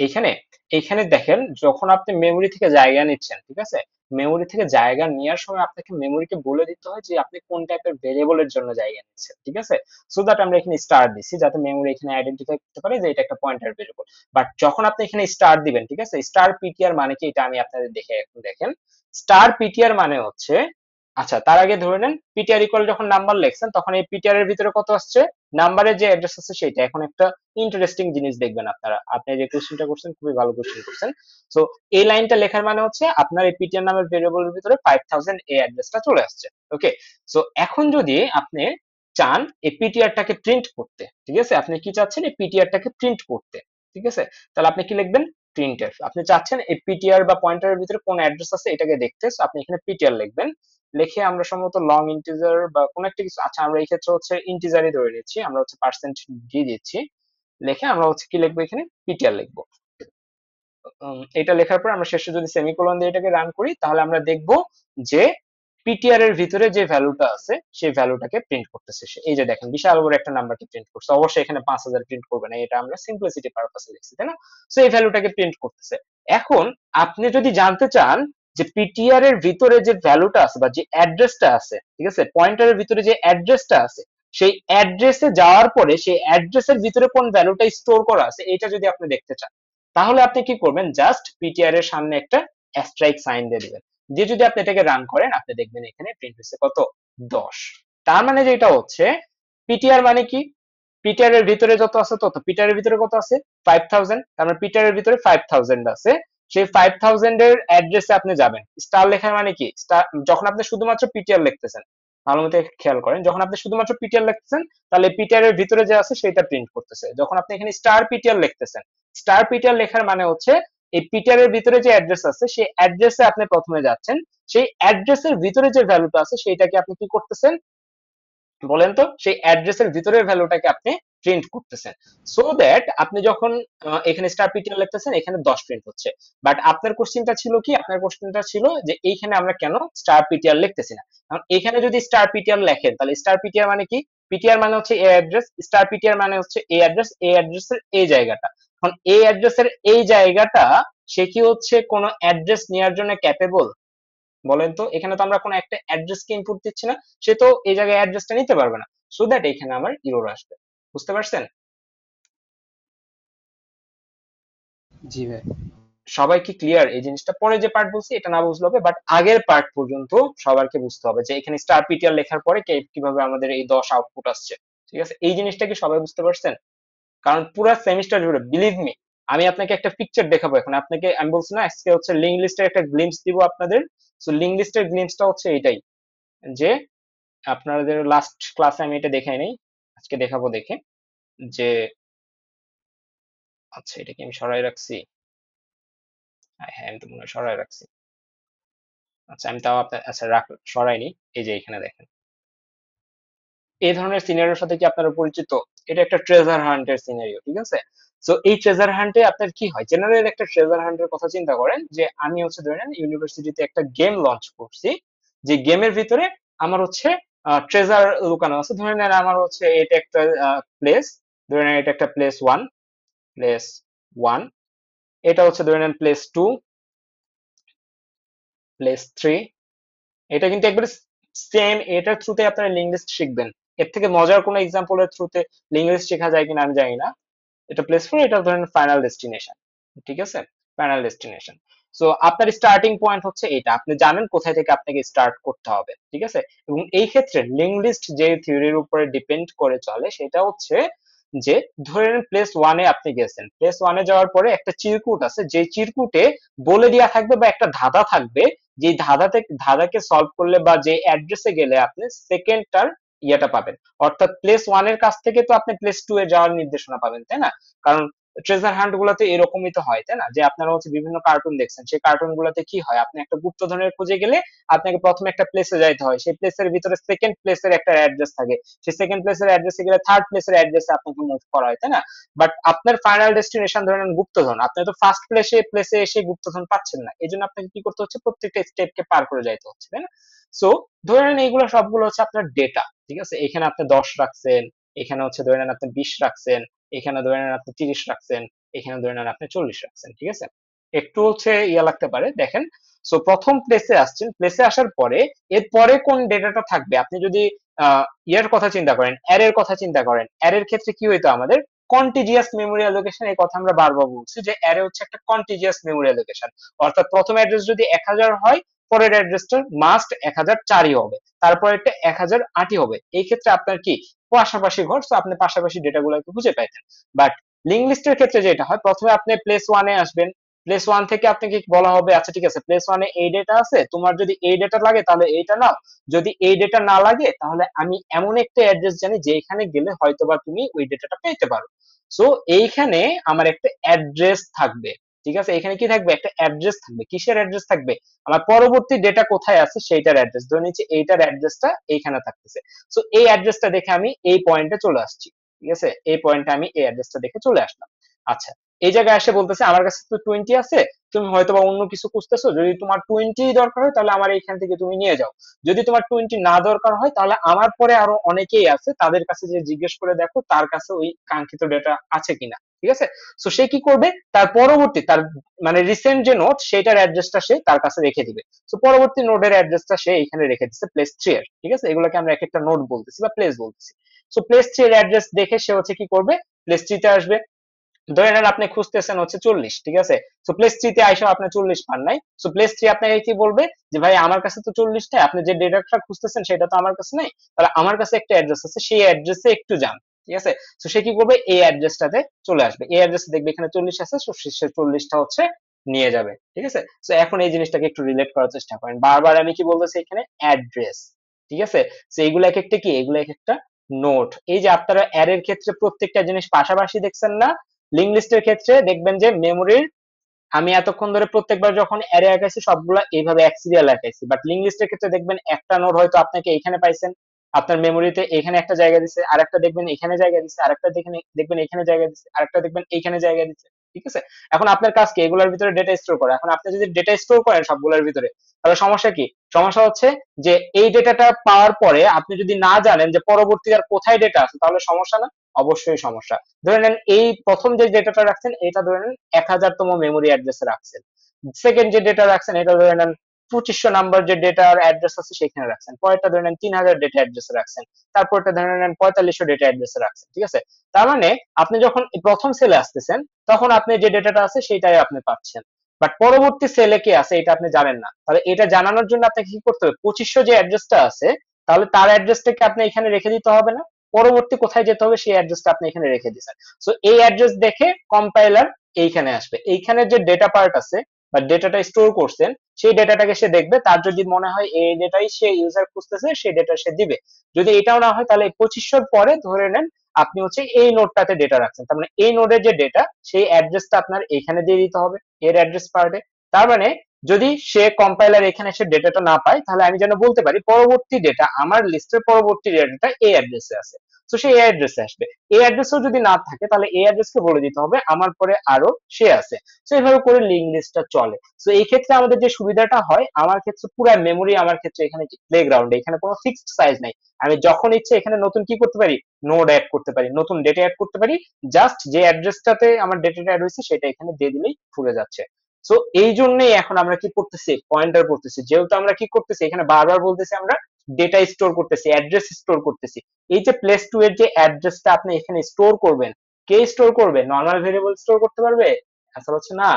এইখানে এইখানে দেখেন যখন আপনি মেমোরি থেকে জায়গা নিচ্ছেন, ঠিক আছে, মেমোরি থেকে জায়গা নেওয়ার সময় আপনাকে মেমোরিকে বলে দিতে হয় যে আপনি কোন টাইপের ভেরিয়েবলের জন্য জায়গা নিচ্ছেন, ঠিক আছে? সো দ্যাট আমরা এখানে স্টার দিছি যাতে মেমোরি এখানে আইডেন্টিফাই করতে পারে যে এটা একটা পয়েন্টার ভেরিয়েবল। বাট যখন আপনি এখানে স্টার দিবেন, ঠিক আছে, স্টার পিটিআর মানে কি এটা আমি আপনাদের দেখে এখন দেখেন। স্টার পিটিআর মানে হচ্ছে, আচ্ছা তার আগে ধরে নেন পিটিআর ইকুয়াল যখন নাম্বার লিখছেন তখন এই পিটিআর এর ভিতরে কত আসছে, নাম্বারের যে অ্যাড্রেস আছে সেটা। এখন একটা ইন্টারেস্টিং জিনিস দেখবেন আপনারা, আপনি যে কোশ্চেনটা করছেন খুবই ভালো কোশ্চেন করছেন। সো এই লাইনটা লেখার মানে হচ্ছে আপনার এই পিটিআর নামের ভেরিয়েবলের ভিতরে 5000 এই অ্যাড্রেসটা চলে আসছে। ওকে, সো এখন যদি আপনি চান এই পিটিআরটাকে প্রিন্ট করতে, ঠিক আছে, আপনি কি চাচ্ছেন এই পিটিআরটাকে প্রিন্ট করতে, ঠিক আছে, তাহলে আপনি কি লিখবেন, প্রিন্টএফ। আপনি চাচ্ছেন এই পিটিআর বা পয়েন্টারের ভিতরে কোন অ্যাড্রেস আছে এটাকে দেখতে, সো আপনি এখানে পিটিআর লিখবেন। লিখে আমরা সম্ভবত লং ইন্টিজার বা কোন একটা কিছু, আচ্ছা আমরা এই ক্ষেত্রে হচ্ছে ইন্টিজারই ধরে নিচ্ছি, আমরা হচ্ছে পার্সেন্ট দিয়ে দিচ্ছি। লিখে আমরা হচ্ছে কি লিখবো, এখানে পিটিআর লিখবো। এটা লেখার পর আমরা শেষে যদি সেমিকোলন দিয়ে এটাকে রান করি তাহলে আমরা দেখব যে পিটিআর এর ভিতরে যে ভ্যালুটা আছে সেই ভ্যালুটাকে প্রিন্ট করতেছে সে। এই যে দেখেন বিশাল বড় একটা নাম্বারকে প্রিন্ট করছে, অবশ্যই এখানে 5000 প্রিন্ট করবে না, এটা আমরা সিম্পলিসিটি পারপাসে লিখছি তাই না। সো এই ভ্যালুটাকে প্রিন্ট করতেছে। এখন আপনি যদি জানতে চান যে পিটিআর এর ভিতরে যে ভ্যালুটা আছে বা যে অ্যাড্রেসটা আছে, ঠিক আছে, পয়েন্টারের ভিতরে যে অ্যাড্রেসটা আছে সেই অ্যাড্রেসে যাওয়ার পরে সেই অ্যাড্রেসের ভিতরে কোন ভ্যালুটা স্টোর করা আছে এটা যদি আপনি দেখতে চান তাহলে আপনি কি করবেন, জাস্ট পিটিআর এর সামনে একটা অ্যাস্ট্রাইক সাইন দিয়ে দিবেন, দিয়ে যদি আপনি এটাকে রান করেন আপনি দেখবেন এখানে প্রিন্ট হচ্ছে কত, 10। তার মানে যেটা হচ্ছে পিটিআর মানে কি, পিটার এর ভিতরে যত আছে তত, পিটার এর ভিতরে কত আছে 5000, তার মানে পিটার এর ভিতরে 5000 আছে, সেই 5000 এর অ্যাড্রেসে আপনি যাবেন। স্টার লেখার মানে কি, স্টার যখন আপনি শুধুমাত্র পিটিআর লিখতেছেন, ভালো মতো খেয়াল করেন, যখন আপনি শুধুমাত্র পিটিআর লিখতেছেন তাহলে পিটিআর এর ভিতরে যে আছে সেটা প্রিন্ট করতেছে। যখন আপনি এখানে স্টার পিটিআর লিখতেছেন, স্টার পিটিআর লেখার মানে হচ্ছে এই পিটিআর এর ভিতরে যে অ্যাড্রেস আছে সেই অ্যাড্রেসে আপনি প্রথমে যাচ্ছেন, সেই অ্যাড্রেসের ভিতরে যে ভ্যালুটা আছে সেইটাকে আপনি কি করতেছেন বলেন তো, সেই অ্যাড্রেসের ভিতরের ভ্যালুটাকে আপনি প্রিন্ট করতেছেন, সো দ্যাট আপনি যখন এখানে স্টার পিটিআর লিখতেছেন এখানে 10 প্রিন্ট হচ্ছে। বাট আপনার কোশ্চেনটা ছিল কি, আপনার কোশ্চেনটা ছিল যে এইখানে আমরা কেন স্টার পিটিআর লিখতেছি না। কারণ এখানে যদি স্টার পিটিআর লেখেন তাহলে স্টার পিটিআর মানে কি, পিটিআর মানে হচ্ছে এই অ্যাড্রেস, স্টার পিটিআর মানে হচ্ছে এই অ্যাড্রেস, এই অ্যাড্রেসের এই জায়গাটা। এখন এই অ্যাড্রেসের এই জায়গাটা সে কি হচ্ছে কোন অ্যাড্রেস নেওয়ার জন্য ক্যাপেবল বলেন তো, এখানে তো আমরা কোনো একটা অ্যাড্রেসকে ইনপুট দিচ্ছি না, সে তো এই জায়গায় অ্যাড্রেসটা নিতে পারবে না, সো দ্যাট এখানে আমার ইরর আসবে। বুঝতে পারছেন? জি ভাই। সবাই কি ক্লিয়ার এই জিনিসটা? পরে যে পার্ট বলছি এটা না বুঝলে হবে, বাট আগের পার্ট পর্যন্ত সবাইকে বুঝতে হবে যে এখানে স্টার পিটিআর লেখার পরে কিভাবে আমাদের এই 10 আউটপুট আসছে। ঠিক আছে, এই জিনিসটা কি সবাই বুঝতে পারছেন? কারণ পুরো সেমিস্টার জুড়ে বিলিভ মি আমি আপনাকে একটা পিকচার দেখাবো এখন, আপনাকে আমি বলছি না আজকে হচ্ছে লিঙ্ক লিস্টের একটা গ্লিমস দিব আপনাদের। সো লিঙ্ক লিস্টের গ্লিমসটা হচ্ছে এটাই যে আপনাদের লাস্ট ক্লাসে আমি এটা দেখাই নাই, আজকে দেখাবো দেখে যে, আচ্ছা এটা কি আমি সরাই রাখছি? হ্যাঁ আমি তো মনে হয় সরাই রাখছি। আচ্ছা আমি তাও আপনার, আচ্ছা রাখ, সরাইনি। এই যে এখানে দেখেন এই ধরনের সিনারিওর সাথে কি আপনারা পরিচিত? এটা একটা ট্রেজার হান্টের সিনারিও, ঠিক আছে। সো এই ট্রেজার হান্টে আপনার কি হয়, জেনারেল একটা ট্রেজার হান্টের কথা চিন্তা করেন যে আমি হচ্ছে ধরে নেন ইউনিভার্সিটিতে একটা গেম লঞ্চ করছি, যে গেমের ভিতরে আমার হচ্ছে ট্রেজার লুকানো আছে। ধরে নেন আমার হচ্ছে এটা একটা প্লেস, ধরে নেন এটা একটা প্লেস ওয়ান, প্লেস ওয়ান, এটা হচ্ছে ধরে নেন প্লেস টু, প্লেস থ্রি। এটা কিন্তু একবারে সেম, এটার থ্রুতে আপনারা লিঙ্ক লিস্ট শিখবেন। এর থেকে মজার কোনো এক্সাম্পলের থ্রুতে লিঙ্ক লিস্ট শেখা যায় কিনা আমি জানি না। এটা প্লেস ফোর, এটা ধরেন ফাইনাল ডেস্টিনেশন, ঠিক আছে, ফাইনাল ডেস্টিনেশন। সো আপনার স্টার্টিং পয়েন্ট হচ্ছে এটা, আপনি জানেন কোথায় থেকে আপনাকে স্টার্ট করতে হবে, ঠিক আছে। এবং এই ক্ষেত্রে লিঙ্ক লিস্ট যে থিওরির উপরে ডিপেন্ড করে চলে সেটা হচ্ছে যে ধরে নেন প্লেস ওয়ানে আপনি গেছেন, প্লেস ওয়ানে যাওয়ার পরে একটা চিরকুট আছে, যে চিরকুটে বলে দেওয়া থাকবে বা একটা ধাঁধা থাকবে, যে ধাঁধাকে সলভ করলে বা যে অ্যাড্রেসে গেলে আপনি সেকেন্ডটার ইয়েটা পাবেন। অর্থাৎ প্লেস ওয়ানের কাছ থেকে তো আপনি প্লেস টু এ যাওয়ার নির্দেশনা পাবেন তাই না। কারণ ট্রেজার হান্ট গুলোতে এরকমই তো হয় তাই না, যে আপনারা হচ্ছে বিভিন্ন কার্টুন দেখছেন, সেই কার্টুন গুলোতে কি হয়, আপনি একটা গুপ্তধনের খুঁজে গেলে আপনাকে প্রথমে একটা প্লেসে যাইতে হয়, সেই প্লেসের ভিতরে সেকেন্ড প্লেসের একটা অ্যাড্রেস থাকে, সেই সেকেন্ড প্লেসের অ্যাড্রেসে গেলে থার্ড প্লেসের অ্যাড্রেসে আপনাকে মুভ করা হয় তাই না। বাট আপনার ফাইনাল ডেস্টিনেশন ধরেন গুপ্তধন, আপনি তো ফার্স্ট প্লেসে এসে গুপ্তধন পাচ্ছেন না, এই জন্য আপনাকে কি করতে হচ্ছে, প্রত্যেকটা স্টেপকে পার করে যাইতে হচ্ছে তাই না। সো ধরে নেন এইগুলো সবগুলো হচ্ছে আপনার ডেটা, ঠিক আছে। এখানে আপনি 10 রাখছেন, এখানে হচ্ছে ধরে নেন আপনি 20 রাখছেন, এখানে ধরে নেন আপনি 30 রাখছেন, এখানে ধরে নেন আপনি 40 রাখছেন, ঠিক আছে। একটু হচ্ছে ইয়া লাগতে পারে দেখেন। সো প্রথম প্লেসে আসছেন, প্লেসে আসার পরে এরপরে কোন ডেটাটা থাকবে, আপনি যদি ইয়ার কথা চিন্তা করেন, অ্যারের কথা চিন্তা করেন, অ্যারের ক্ষেত্রে কি হইতো আমাদের কন্টিজিয়াস মেমোরি অ্যালোকেশন, এই কথা আমরা বারবার বলছি যে অ্যারে হচ্ছে একটা কন্টিজিয়াস মেমোরি অ্যালোকেশন। অর্থাৎ প্রথম অ্যাড্রেস যদি 1000 হয় পরের অ্যাড্রেসটা মাস্ট 1004ই হবে, তারপর একটা 1008ই হবে। এই ক্ষেত্রে আপনার কি পাশাপাশি ঘর, তো আপনি পাশাপাশি ডেটাগুলো একটু খুঁজে পাইতেন। বাট লিঙ্ক লিস্টের ক্ষেত্রে যেটা হয়, প্রথমে আপনি প্লেস ওয়ানে আসবেন, প্লেস ওয়ান থেকে আপনাকে বলা হবে আচ্ছা ঠিক আছে প্লেস ওয়ানে এই ডেটা আছে, তোমার যদি এই ডেটা লাগে তাহলে এইটা নাও, যদি এই ডেটা না লাগে তাহলে আমি এমন একটা অ্যাড্রেস জানি যে এখানে গেলে হয়তোবা তুমি ওই ডেটাটা পেতে পারো। সো এইখানে আমার একটা অ্যাড্রেস থাকবে, ঠিক আছে, এখানে কি থাকবে, একটা অ্যাড্রেস থাকবে। কিসের অ্যাড্রেস থাকবে, আমার পরবর্তী ডেটা কোথায় আছে সেইটার অ্যাড্রেস, ধরে নিচ্ছি এইটার অ্যাড্রেসটা এইখানে থাকতেছে। সো এই অ্যাড্রেসটা দেখে আমি এই পয়েন্টে চলে আসছি, ঠিক আছে, এই পয়েন্টে আমি এই অ্যাড্রেসটা দেখে চলে আসলাম। আচ্ছা এই জায়গায় এসে বলতেছে আমার কাছে তো 20 আছে, তুমি হয়তো বা অন্য কিছু খুঁজতেছো, যদি তোমার 20 দরকার হয় তাহলে আমার এইখান থেকে তুমি নিয়ে যাও। যদি তোমার 20 না দরকার হয় তাহলে আমার পরে আরো অনেকেই আছে, তাদের কাছে যে জিজ্ঞেস করে দেখো তার কাছে ওই কাঙ্ক্ষিত ডেটা আছে কিনা। ঠিক আছে, সো সে কি করবে, তার পরবর্তী তার মানে রিসেন্ট যে নোট সেটার অ্যাড্রেসটা সে তার কাছে রেখে দিবে। সো পরবর্তী নোডের অ্যাড্রেসটা সে এখানে রেখে দিচ্ছে প্লেস 3 এর। ঠিক আছে, এগুলোকে আমরা এক একটা নোড বলতেছি বা প্লেস বলতেছি। সো প্লেস 3 এর অ্যাড্রেস দেখে সে হচ্ছে কি করবে, প্লেস 3 তে আসবে। ধরে নেন আপনি খুঁজতেছেন হচ্ছে 40, ঠিক আছে, সো প্লেস 3 তে আইসা আপনি 40 পান নাই, সো প্লেস 3 আপনাকে কি বলবে যে ভাই আমার কাছে তো 40টা, আপনি যে ডেটাটা খুঁজতেছেন সেটা তো আমার কাছে নাই, তাহলে আমার কাছে একটা অ্যাড্রেস আছে, সেই অ্যাড্রেসে একটু যান। ঠিক আছে, সো সে কি করবে, এই অ্যাড্রেসটাতে চলে আসবে, এই অ্যাড্রেসে দেখবে এখানে 40 আছে, সো সে 40টা হচ্ছে নিয়ে যাবে। ঠিক আছে, সো এখন এই জিনিসটাকে একটু রিলেট করার চেষ্টা করেন, বারবার আমি কি বলতেছি এখানে অ্যাড্রেস। ঠিক আছে, সো এগুলো এক একটা কি, এগুলো এক একটা নোট। এই যে আপনারা অ্যারের ক্ষেত্রে প্রত্যেকটা জিনিস পাশাপাশি দেখছেন না, লিঙ্ক লিস্টের ক্ষেত্রে দেখবেন যে মেমোরির, আমি এতক্ষণ ধরে প্রত্যেকবার যখন অ্যারে আঁকাইছি সবগুলা এইভাবে এক সিরিয়াল আঁকাইছি, বাট লিঙ্ক লিস্টের ক্ষেত্রে দেখবেন একটা নোড হয়তো আপনাকে এখানে পাইছেন, আপনার মেমোরিতে এখানে একটা জায়গা দিছে, আরেকটা দেখবেন এখানে জায়গা দিছে, আরেকটা দেখবেন এখানে জায়গা দিছে, আরেকটা দেখবেন এইখানে জায়গা দিচ্ছে। ঠিক আছে, এখন আপনার কাজ কি, এগুলোর ভিতরে ডেটা স্টোর করা। এখন আপনি যদি ডেটা স্টোর করেন সবগুলোর ভিতরে, তাহলে সমস্যা কি, সমস্যা হচ্ছে যে এই ডেটাটা পাওয়ার পরে আপনি যদি না জানেন যে পরবর্তী আর কোথায় ডেটা আছে, তাহলে সমস্যা না? অবশ্যই সমস্যা। ধরে নেন এই প্রথম যে ডেটাটা রাখছেন এটা ধরে নেন 1000তম মেমোরি অ্যাড্রেসে রাখছেন, সেকেন্ড যে ডেটা রাখছেন এটা ধরে নেন 2500 নাম্বার যে ডেটার অ্যাড্রেস আছে সেখানে রাখছেন, পরেরটা ধরে নেন 3000 ডেটা অ্যাড্রেসে রাখছেন, তারপরটা ধরে নেন 4500 ডেটা অ্যাড্রেসে রাখছেন। ঠিক আছে, তার মানে আপনি যখন প্রথম সেলে আসতেছেন তখন আপনি যে ডেটাটা আছে সেটাই আপনি পাচ্ছেন, বাট পরবর্তী সেলে কি আছে এটা আপনি জানেন না, তাহলে এটা জানানোর জন্য আপনাকে কি করতে হবে, 2500 যে অ্যাড্রেসটা আছে তাহলে তার অ্যাড্রেসটাকে আপনি এখানে রেখে দিতে হবে না, পরবর্তী কোথায় যেতে হবে সেই অ্যাড্রেসটা আপনি এখানে রেখে দিয়েছেন। সো এই অ্যাড্রেস দেখে কম্পাইলার এইখানে আসবে, এইখানে যে ডেটা পার্ট আছে বা ডেটাটা স্টোর করছেন সেই ডেটাটাকে সে দেখবে, তার যদি মনে হয় এই ডেটাই সে ইউজার খুঁজতেছে সেই ডেটা সে দিবে। যদি এটাও না হয় তাহলে 2500 পরে ধরে নেন আপনি হচ্ছে এই নোডটাতে ডেটা রাখছেন, তার মানে এই নোডের যে ডেটা সেই অ্যাড্রেসটা আপনার এখানে দিয়ে দিতে হবে এর অ্যাড্রেস পার্টে। তার মানে যদি সে কম্পাইলার এখানে এসে ডেটাটা না পায় তাহলে আমি যেন বলতে পারি পরবর্তী ডেটা আমার লিস্টের পরবর্তী ডেটাটা এই অ্যাড্রেসে আছে, তো সেই এই অ্যাড্রেসে আসবে। এই অ্যাড্রেসও যদি না থাকে তাহলে এই অ্যাড্রেসকে বলে দিতে হবে আমার পরে আরো সে আছে। তো এইভাবে করে লিঙ্ক লিস্টটা চলে। তো এই ক্ষেত্রে আমাদের যে সুবিধাটা হয়, আমার ক্ষেত্রে পুরো মেমোরি আমার ক্ষেত্রে এখানে প্লেগ্রাউন্ড, এখানে কোনো ফিক্সড সাইজ নাই, আমি যখন ইচ্ছে এখানে নতুন কি করতে পারি, নোড অ্যাড করতে পারি, নতুন ডেটা অ্যাড করতে পারি, জাস্ট যে অ্যাড্রেসটাতে আমার ডেটাটা অ্যাড হয়েছে সেটা এখানে দিয়ে দিলেই ভুলে যাচ্ছে। সো এই জন্যই এখন আমরা কি করতেছি, পয়েন্টার করতেছি, যেহেতু আমরা কি করতেছি এখানে বারবার বলতেছি আমরা ডেটা স্টোর করতেছি, অ্যাড্রেস স্টোর করতেছি। এই যে প্লেস 2 এর যে অ্যাড্রেসটা আপনি এখানে স্টোর করবেন, কে স্টোর করবে, নরমাল ভেরিয়েবল স্টোর করতে পারবে? অ্যান্সার হচ্ছে না।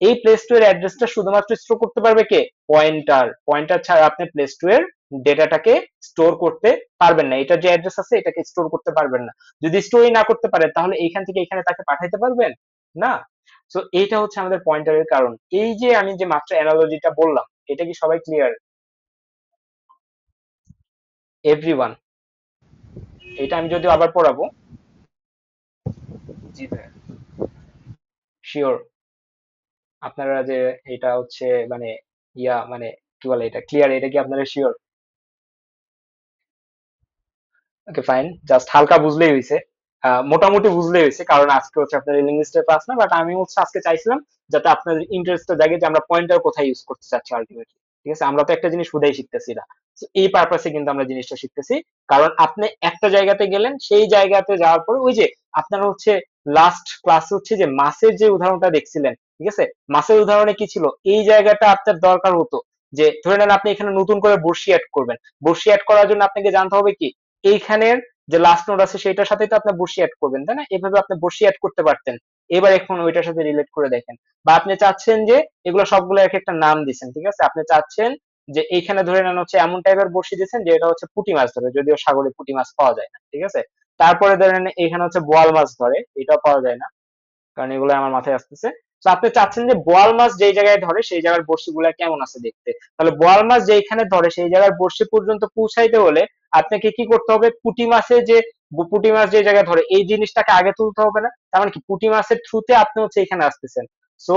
এই প্লেস 2 এর অ্যাড্রেসটা শুধুমাত্র স্টোর করতে পারবে কে, পয়েন্টার। পয়েন্টার ছাড়া আপনি প্লেস 2 এর ডেটাটাকে স্টোর করতে পারবেন না, এটা যে অ্যাড্রেস আছে এটাকে স্টোর করতে পারবেন না। যদি স্টোরি না করতে পারে তাহলে এইখান থেকে এখানে তাকে পাঠাইতে পারবেন না। সো এইটা হচ্ছে আমাদের পয়েন্টারের কারণ। এই যে আমি যে মাত্র অ্যানালজিটা বললাম, এটা কি সবাই ক্লিয়ার? এভরিওয়ান? এটা আমি যদিও আবার পড়াবো। জি ভাইয়া। শিওর আপনারা যে এটা হচ্ছে মানে মানে কি বলে এটা ক্লিয়ার, এটা কি আপনারা শিওর? ওকে ফাইন, জাস্ট হালকা বুঝলেই হয়েছে, মোটামুটি বুঝলেই হয়েছে, কারণ আজকে হচ্ছে আপনার লিঙ্গুইস্টিক্স ক্লাস না, বাট আমি হচ্ছে আজকে চাইছিলাম যাতে আপনাদের ইন্টারেস্টটা জাগে যে আমরা পয়েন্টার কোথায় ইউজ করতে চাচ্ছি আলটিমেটলি। ঠিক আছে, আমরা তো একটা জিনিস হুদাই শিখতেছি না, তো এই পারপাসে কিন্তু আমরা জিনিসটা শিখতেছি। কারণ আপনি একটা জায়গাতে গেলেন, সেই জায়গাতে যাওয়ার পরে ওই যে আপনারা হচ্ছে লাস্ট ক্লাসে হচ্ছে যে মাসের যে উদাহরণটা দেখছিলেন, ঠিক আছে, মাসের উদাহরণে কি ছিল, এই জায়গাটা আপনার দরকার হতো যে ধরে নেন আপনি এখানে নতুন করে বর্ষি অ্যাড করবেন, বর্ষি অ্যাড করার জন্য আপনাকে জানতে হবে কি এইখানের যে লাস্ট নোড আছে সেটার সাথেই তো আপনি বসি অ্যাড করবেন, তাই না? এভাবে আপনি বসি অ্যাড করতে পারতেন। এবার এখন ওইটার সাথে রিলেট করে দেখেন, বা আপনি চাচ্ছেন যে এগুলো সবগুলো এক একটা নাম দিচ্ছেন, ঠিক আছে, আপনি চাচ্ছেন যে এইখানে ধরে নেন হচ্ছে এমন টাইপের বসি দিচ্ছেন যে এটা হচ্ছে পুঁটি মাছ ধরে, যদিও সাগরে পুঁটি মাছ পাওয়া যায় না, ঠিক আছে, তারপরে ধরে নেন এখানে হচ্ছে বোয়াল মাছ ধরে, এটাও পাওয়া যায় না, কারণ এগুলো আমার মাথায় আসতেছে। তো আপনি চাচ্ছেন যে বোয়াল মাছ যেই জায়গায় ধরে সেই জায়গার বড়শি গুলা কেমন আছে দেখতে, তাহলে বোয়াল মাছ যেখানে ধরে সেই জায়গার বড়শি পর্যন্ত পৌঁছাইতে হলে আপনাকে কি করতে হবে, পুঁটি মাছের যে পুঁটি মাছ যে জায়গায় ধরে এই জিনিসটাকে আগে তুলতে হবে না, তার মানে কি পুঁটি মাছের থ্রুতে আপনি হচ্ছে এখানে আসতেছেন। সো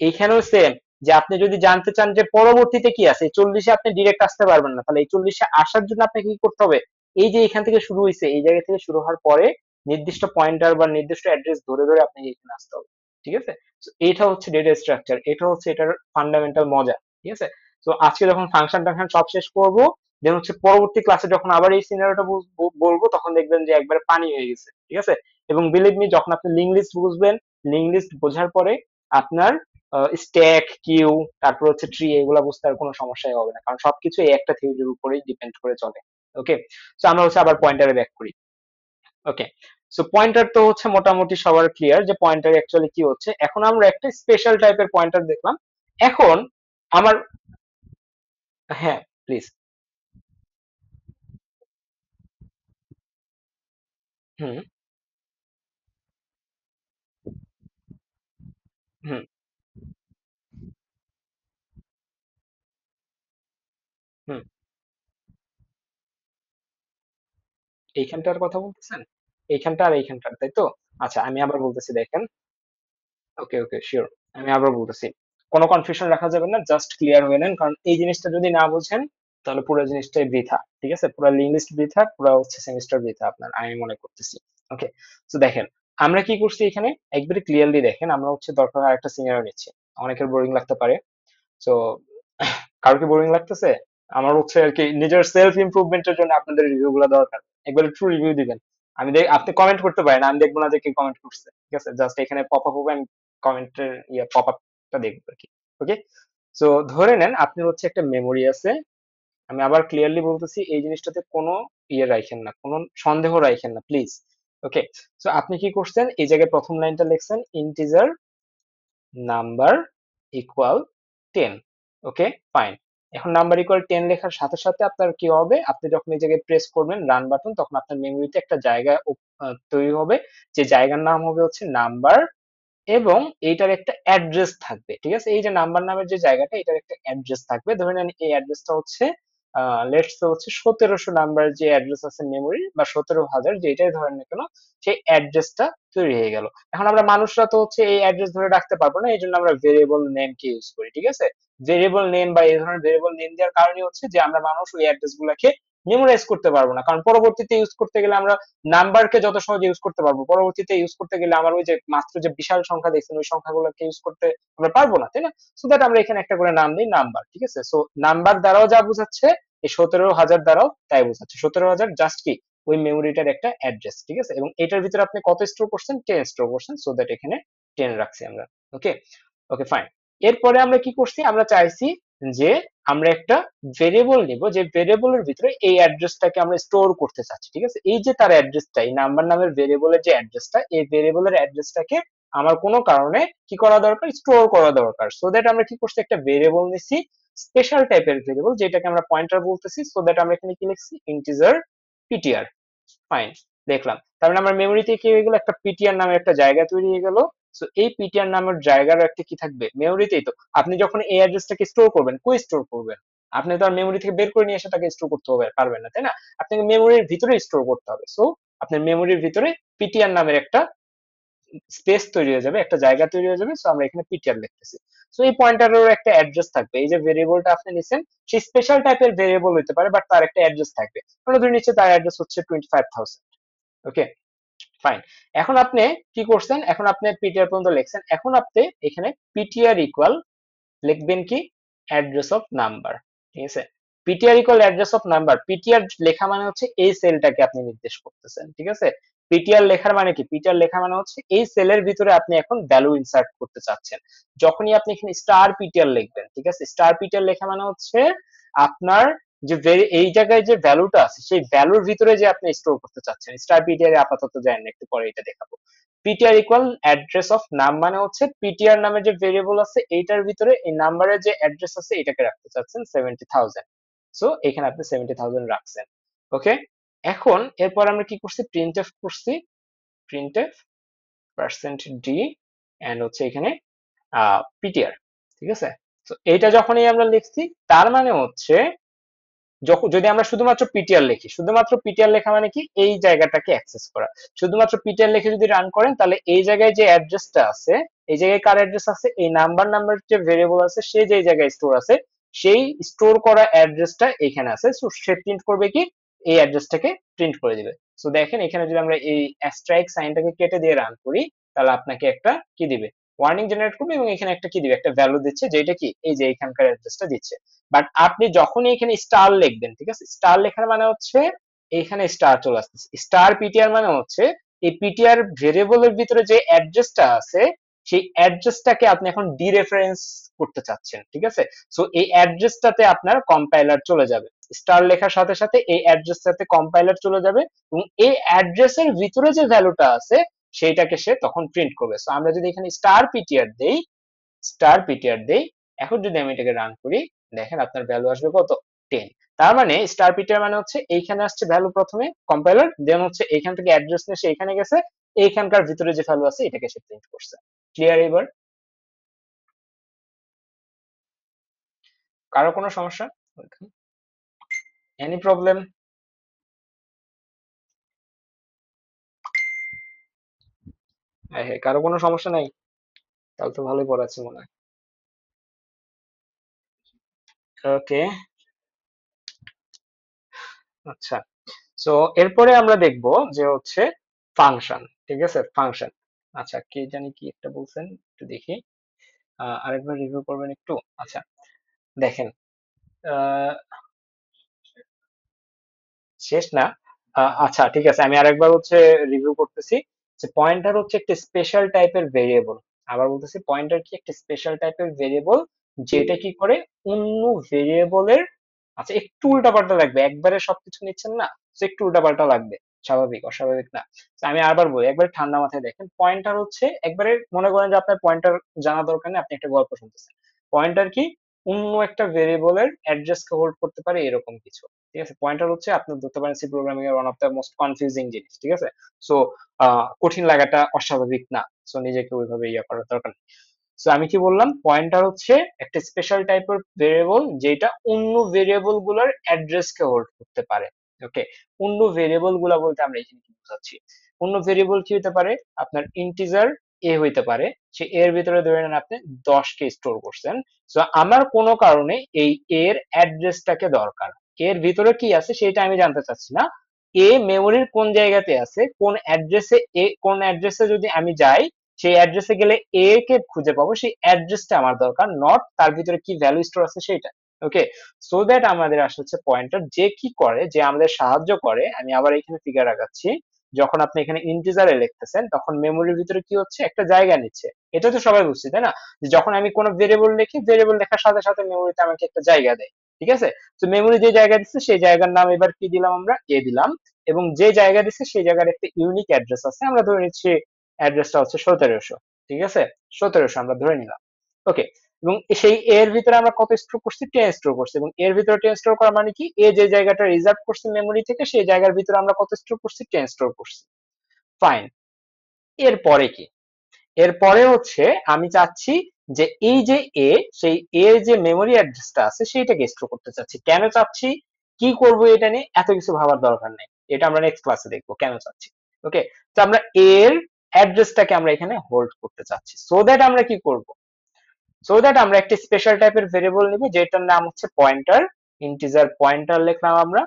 এইখানেও সেম, যে আপনি যদি জানতে চান যে পরবর্তীতে কি আছে, 40-এ আপনি ডিরেক্ট আসতে পারবেন না, তাহলে এই 40-এ আসার জন্য আপনাকে কি করতে হবে, এই যে এখান থেকে শুরু হয়েছে এই জায়গা থেকে শুরু হওয়ার পরে নির্দিষ্ট পয়েন্টার বা নির্দিষ্ট অ্যাড্রেস ধরে ধরে আপনাকে এখানে আসতে হবে। ঠিক আছে? So, এটা হচ্ছে ডেটা স্ট্রাকচার, এটা হচ্ছে এটার ফান্ডামেন্টাল মজা। ঠিক আছে? তো আজকে যখন ফাংশন টাংশন সব শেষ করব, দেন হচ্ছে পরবর্তী ক্লাসে যখন আবার এই সিনারিওটা বলবো, তখন দেখবেন যে একবারে পানি হয়ে গেছে। ঠিক আছে? এবং বিলিভ মি, যখন আপনি লিঙ্ক লিস্ট বুঝবেন, লিঙ্ক লিস্ট বোঝার পরে আপনার স্ট্যাক, কিউ, তারপর হচ্ছে ট্রি, এগুলা বুঝতে আর কোনো সমস্যাই হবে না, কারণ সবকিছু এই একটা থিওরির উপরেই ডিপেন্ড করে চলে। ওকে, তো আমরা হচ্ছে আবার পয়েন্টারে ব্যাক করি। ওকে, সো পয়েন্টার তো হচ্ছে মোটামুটি সবার ক্লিয়ার যে পয়েন্টার অ্যাকচুয়ালি কি হচ্ছে। এখন আমরা একটা স্পেশাল টাইপের পয়েন্টার দেখলাম। এখন আমার, হ্যাঁ প্লিজ। হুম, হুম। হুম, এইখানটার কথা বলতেছেন? এইখানটা আর এইখানটার, তাই তো? আচ্ছা, আমি আবার বলতেছি, দেখেন। ওকে ওকে, শিওর। আমি আবার বলতেছি, কোনো কনফিউশন রাখা যাবে না, জাস্ট ক্লিয়ার হয়ে নেন, কারণ এই জিনিসটা যদি না বোঝেন তাহলে পুরো জিনিসটাই বৃথা। ঠিক আছে? পুরো লিঙ্গুইস্ট বৃথা, পুরো হচ্ছে সেমিস্টার বৃথা আপনার, আমি মনে করতেছি। ওকে, তো দেখেন আমরা কি করছি এখানে, একবারে ক্লিয়ারলি দেখেন। আমরা হচ্ছে দরকার হয় একটা সিনিয়র নিচ্ছি। অনেকের বোরিং লাগতে পারে, তো কারো কি বোরিং লাগতেছে? আমার হচ্ছে আর কি নিজের সেলফ ইমপ্রুভমেন্টের জন্য আপনাদের রিভিউ গুলো দরকার। একবার ট্রু রিভিউ দিবেন। আপনি কমেন্ট করতে পারেন, আমি দেখবো না যে কে কমেন্ট করছে। ঠিক আছে? জাস্ট এখানে পপ আপ হবে, আমি কমেন্টের পপ আপটা দেখবো আর কি। ওকে, তো ধরে নেন আপনার হচ্ছে একটা মেমোরি আছে। আমি আবার ক্লিয়ারলি বলতেছি, এই জিনিসটাতে কোনো রাখেন না, কোনো সন্দেহ রাখেন না প্লিজ। ওকে, তো আপনি কি করছেন, এই জায়গায় প্রথম লাইনটা লিখছেন ইন্টিজার নাম্বার ইকুয়াল 10। ওকে, ফাইন। এখন নাম্বার ইকুয়াল 10 লেখার সাথে সাথে আপনার কি হবে, আপনি যখন এই জায়গায় প্রেস করবেন রান বাটন, তখন আপনার মেমোরিতে একটা জায়গা তৈরি হবে, যে জায়গার নাম হবে হচ্ছে নাম্বার, এবং এইটার একটা অ্যাড্রেস থাকবে। ঠিক আছে? এই যে নাম্বার নামের যে জায়গাটা, এটার একটা অ্যাড্রেস থাকবে। ধরে নেন এই অ্যাড্রেসটা হচ্ছে লেটস হচ্ছে 1700 নাম্বার যে অ্যাড্রেস আছে মেমোরি, বা 17,000, যেটাই ধরেন না কেন, সেই অ্যাড্রেসটা তৈরি হয়ে গেল। এখন আমরা মানুষরা তো হচ্ছে এই অ্যাড্রেস ধরে রাখতে পারবো না, এই জন্য আমরা ভেরিয়েবল নেম কে ইউজ করি। ঠিক আছে? ভেরিয়েবল নেম বা এই ধরনের ভেরিয়েবল নেম দেওয়ার কারণে হচ্ছে যে আমরা মানুষ ওই অ্যাড্রেস গুলাকে মেমোরাইজ করতে পারবো না, কারণ পরবর্তীতে ইউজ করতে গেলে আমরা নাম্বারকে যত সহজে ইউজ করতে পারবো, পরবর্তীতে ইউজ করতে গেলে আমার ওই যে মাত্র যে বিশাল সংখ্যা দেখছেন, ওই সংখ্যাগুলোকে ইউজ করতে আমরা পারবো না, তাই না? সো দ্যাট আমরা এখানে একটা করে নাম দিই নাম্বার। ঠিক আছে? সো নাম্বার দ্বারাও যা বোঝাচ্ছে, এই 17,000 দ্বারাও তাই বোঝাচ্ছে। 17,000 জাস্ট কি, ওই মেমোরিটার একটা অ্যাড্রেস। ঠিক আছে? এবং এটার ভিতরে আপনি কত স্টোর করছেন, 10 স্টোর করছেন, সো দ্যাট এখানে 10 রাখছি আমরা। ওকে, ওকে ফাইন। এরপরে আমরা কি করছি, আমরা চাইছি যে আমরা একটা ভেরিয়েবল নিব, যে ভেরিয়েবলের ভিতরে এই অ্যাড্রেসটাকে আমরা স্টোর করতে চাচ্ছি। ঠিক আছে? এই যে তার অ্যাড্রেসটা, এই নাম্বার নামের ভেরিয়েবলের যে অ্যাড্রেসটা, এই ভেরিয়েবলের অ্যাড্রেসটাকে আমার কোনো কারণে কি করা দরকার, স্টোর করা দরকার। সো দ্যাট আমরা কি করছি, একটা ভেরিয়েবল নিছি, স্পেশাল টাইপের ভেরিয়েবল, যেটাকে আমরা পয়েন্টার বলতেছি। সো দ্যাট আমরা এখানে কি লিখছি, ইন্টিজার পিটিআর। ফাইন, দেখলাম। তার মানে আমার মেমোরিতে কি হয়ে গেল, একটা পিটিআর নামের একটা জায়গা তৈরি হয়ে গেল। সো এই পিটিআর নামের জায়গার একটা কি থাকবে, মেমোরিতেই তো। আপনি যখন এই অ্যাড্রেসটাকে স্টোর করবেন, কই স্টোর করবেন? আপনি তো আর মেমোরি থেকে বের করে নিয়ে এসে তাকে স্টোর করতে হবে পারবেন না, তাই না? আপনাকে মেমোরির ভিতরে স্টোর করতে হবে। সো আপনার মেমোরির ভিতরে পিটিআর নামের একটা স্পেস তৈরি হয়ে যাবে, একটা জায়গা তৈরি হয়ে যাবে। সো আমরা এখানে পিটিআর লিখতেছি। সো এই পয়েন্টারেরও একটা অ্যাড্রেস থাকবে, এই যে ভেরিয়েবলটা আপনি নিছেন, সেই স্পেশাল টাইপের ভেরিয়েবল হতে পারে, বাট তার একটা অ্যাড্রেস থাকবে। আমরা ধরে নিচ্ছি তার অ্যাড্রেস হচ্ছে 25,000। ওকে, ফাইন। এখন আপনি কি করছেন, এখন আপনি পিটিআর পর্যন্ত লিখছেন, এখন আপনি এখানে পিটিআর ইকুয়াল লিখবেন কি, অ্যাড্রেস অফ নাম্বার। ঠিক আছে? PTR equal address of number, PTR লেখা মানে হচ্ছে এই সেলটাকে আপনি নির্দেশ করতেছেন। ঠিক আছে? পিটিআর লেখার মানে কি, পিটিআর লেখা মানে হচ্ছে এই সেলের ভিতরে আপনি এখন ভ্যালু ইনসার্ট করতে চাচ্ছেন। যখনই আপনি এখানে স্টার পিটিআর লিখবেন, ঠিক আছে, স্টার পিটিআর লেখা মানে হচ্ছে আপনার যে এই জায়গায় যে ভ্যালুটা আছে, সেই ভ্যালুর ভিতরে যে আপনি স্টোর করতে চাচ্ছেন। স্টার পিটিআর এ আপাতত যায় না, একটু পরে এটা দেখাবো। পিটিআর ইকুয়াল অ্যাড্রেস অফ নাম মানে হচ্ছে পিটিআর নামের যে ভেরিয়েবল আছে, এইটার ভিতরে এই নাম্বারের যে অ্যাড্রেস আছে এটাকে রাখতে চাচ্ছেন 70,000। সো এখানে আপনি 70,000 রাখছেন। ওকে, এখন এরপর আমরা কি করছি, প্রিন্টএফ করছি। প্রিন্টএফ পার্সেন্ট ডি এন্ড হচ্ছে এখানে পিটিআর। ঠিক আছে? তো এইটা যখনই আমরা লিখছি, তার মানে হচ্ছে যখন যদি আমরা শুধুমাত্র পিটিআর লিখি, শুধুমাত্র পিটিআর লেখা মানে কি, এই জায়গাটাকে অ্যাক্সেস করা। শুধুমাত্র পিটিআর লিখে যদি রান করেন, তাহলে এই জায়গায় যে অ্যাড্রেসটা আছে, এই জায়গায় কার অ্যাড্রেস আছে, এই নাম্বার যে ভেরিয়েবল আছে, সে যে জায়গায় স্টোর আছে, সেই স্টোর করা অ্যাড্রেসটা এখানে আছে। সো সে প্রিন্ট করবে কি, এই অ্যাড্রেসটাকে প্রিন্ট করে দিবে। সো দেখেন এখানে যদি আমরা এই অ্যাস্ট্রাইক সাইনটাকে কেটে দিয়ে রান করি, তাহলে আপনাকে একটা কি দিবে, ওয়ার্নিং জেনারেট করবে এবং এখানে একটা কি দিবে, একটা ভ্যালু দিচ্ছে, যেটা কি এই যে এখানকার অ্যাড্রেসটা দিচ্ছে। বাট আপনি যখনই এখানে স্টার লিখবেন, ঠিক আছে, স্টার লেখার মানে হচ্ছে এখানে স্টার চলে আসতেছে। স্টার পিটিআর মানে হচ্ছে এই পিটিআর ভেরিয়েবলের ভিতরে যে অ্যাড্রেসটা আছে সেই অ্যাড্রেসটাকে আপনি এখন ডিরেফারেন্স করতে চাচ্ছেন, ঠিক আছে। সো এই অ্যাড্রেসটাতে আপনার কম্পাইলার চলে যাবে, স্টার লেখার সাথে সাথে এই অ্যাড্রেসটাতে কম্পাইলার চলে যাবে এবং এই অ্যাড্রেসের ভিতরে যে ভ্যালুটা আছে সেইটাকে সে তখন প্রিন্ট করবে। সো আমরা যদি এখানে স্টার পিটিআর দেই, এখন যদি আমি এটাকে রান করি, দেখেন আপনার ভ্যালু আসবে কত, 10। তার মানে স্টার পিটিআর মানে হচ্ছে এইখানে আসছে ভ্যালু প্রথমে কম্পাইলার, দেন হচ্ছে এইখান থেকে অ্যাড্রেস নিয়ে সে এখানে গেছে, এইখানকার ভিতরে যে ভ্যালু আছে এটাকে সে প্রিন্ট করছে। ক্লিয়ার এবার? কারো কোনো সমস্যা, এনি প্রবলেম? কারো কোনো সমস্যা নাই? তাহলে তো ভালোই পড়াচ্ছি মনে হয়। ওকে, আচ্ছা। সো এরপরে আমরা দেখব যে হচ্ছে ফাংশন, ঠিক আছে, ফাংশন। আচ্ছা, কি জানি কি একটা বলছেন, একটু দেখি, আরেকবার রিভিউ করবেন একটু। আচ্ছা, দেখেন, আহ, শেষ না, আচ্ছা ঠিক আছে, আমি আরেকবার হচ্ছে রিভিউ করতেছি যে পয়েন্টার হচ্ছে একটা স্পেশাল টাইপের ভেরিয়েবল। আবার বলতেছি, পয়েন্টার কি একটা স্পেশাল টাইপের ভেরিয়েবল, যেটা কি করে অন্য ভেরিয়েবলের, আচ্ছা একটু উল্টাপাল্টা লাগবে, একবারে সবকিছু নিচ্ছেন না, তো একটু উল্টাপাল্টা লাগবে, স্বাভাবিক, অস্বাভাবিক না। তো আমি আবার বলি, একবার ঠান্ডা মাথায় দেখেন, পয়েন্টার হচ্ছে একবারে, মনে করেন যে আপনার পয়েন্টার জানা দরকার নেই, আপনি একটা গল্প শুনতেছেন। পয়েন্টার কি অন্য একটা ভেরিয়েবলের অ্যাড্রেসকে হোল্ড করতে পারে এরকম কিছু, ঠিক আছে। পয়েন্টার হচ্ছে আপনি ধরতে পারেন সি প্রোগ্রামিং এর one of the most confusing জিনিস, ঠিক আছে। সো কঠিন লাগাটা অস্বাভাবিক না, সো নিজেকে ওইভাবে ইয়ে করার দরকার নেই। সো আমি কি বললাম, পয়েন্টার হচ্ছে একটা স্পেশাল টাইপের ভেরিয়েবল যেটা অন্য ভেরিয়েবল গুলোর অ্যাড্রেস কে হোল্ড করতে পারে। ওকে, অন্য ভেরিয়েবল গুলা বলতে আমরা এখানে কি বোঝাচ্ছি, অন্য ভেরিয়েবল কি হতে পারে, আপনার ইন্টিজার এ হইতে পারে, সে এর ভিতরে ধরে নেন আপনি 10 কে স্টোর করছেন। সো আমার কোনো কারণে এই এর অ্যাড্রেসটাকে দরকার, এর ভিতরে কি আছে সেটা আমি জানতে চাচ্ছি না, এ মেমোরির কোন জায়গাতে আছে, কোন অ্যাড্রেসে, কোন অ্যাড্রেসে যদি আমি যাই, সেই অ্যাড্রেসে গেলে এ কে খুঁজে পাবো, সেই অ্যাড্রেসটা আমার দরকার, নট তার ভিতরে কি ভ্যালু স্টোর আছে সেটা। ওকে, সো দ্যাট আমাদের আসলে হচ্ছে পয়েন্টার যে কি করে, যে আমাদের সাহায্য করে। আমি আবার এখানে ফিগার রাখাচ্ছি, যখন আপনি এখানে ইন্টিজারে লিখতেছেন তখন মেমোরির ভিতরে কি হচ্ছে, একটা জায়গা নিচ্ছে। এটা তো সবাই বুঝছি তাই না, যে যখন আমি কোনো ভেরিয়েবল লিখি, ভেরিয়েবল লেখার সাথে সাথে মেমোরিতে আমাকে একটা জায়গা দেয়, ঠিক আছে। তো মেমোরি যে জায়গা দিচ্ছে সেই জায়গার নাম এবার কি দিলাম, আমরা এ দিলাম, এবং যে জায়গা দিচ্ছে সেই জায়গার একটা ইউনিক অ্যাড্রেস আছে, আমরা ধরে নিচ্ছি অ্যাড্রেসটা হচ্ছে 1700, ঠিক আছে, 1700 আমরা ধরে নিলাম। ওকে, এবং সেই এর ভিতরে আমরা কত স্টোর করছি, 10 স্টোর করছি, এবং এর ভিতরে 10 স্টোর করা মানে কি, এ যে জায়গাটা রিজার্ভ করছি মেমোরি থেকে সেই জায়গার ভিতরে আমরা কত স্টোর করছি, 10 স্টোর করছি। ফাইন, এরপরে কি, এরপরে হচ্ছে আমি চাচ্ছি যে এই যে এ, সেই এর যে মেমোরি অ্যাড্রেসটা আছে সেইটাকে স্টোর করতে চাচ্ছি। কেন চাচ্ছি, কি করব এটা নিয়ে এত কিছু ভাবার দরকার নেই, এটা আমরা নেক্সট ক্লাসে দেখবো কেন চাচ্ছি। ওকে, তো আমরা এর অ্যাড্রেসটাকে আমরা এখানে হোল্ড করতে চাচ্ছি, সো দ্যাট আমরা কি করব, সো দ্যাট আমরা একটা স্পেশাল টাইপের ভেরিয়েবল নিব যেটার নাম হচ্ছে পয়েন্টার, ইন্টিজার পয়েন্টার লিখলাম আমরা,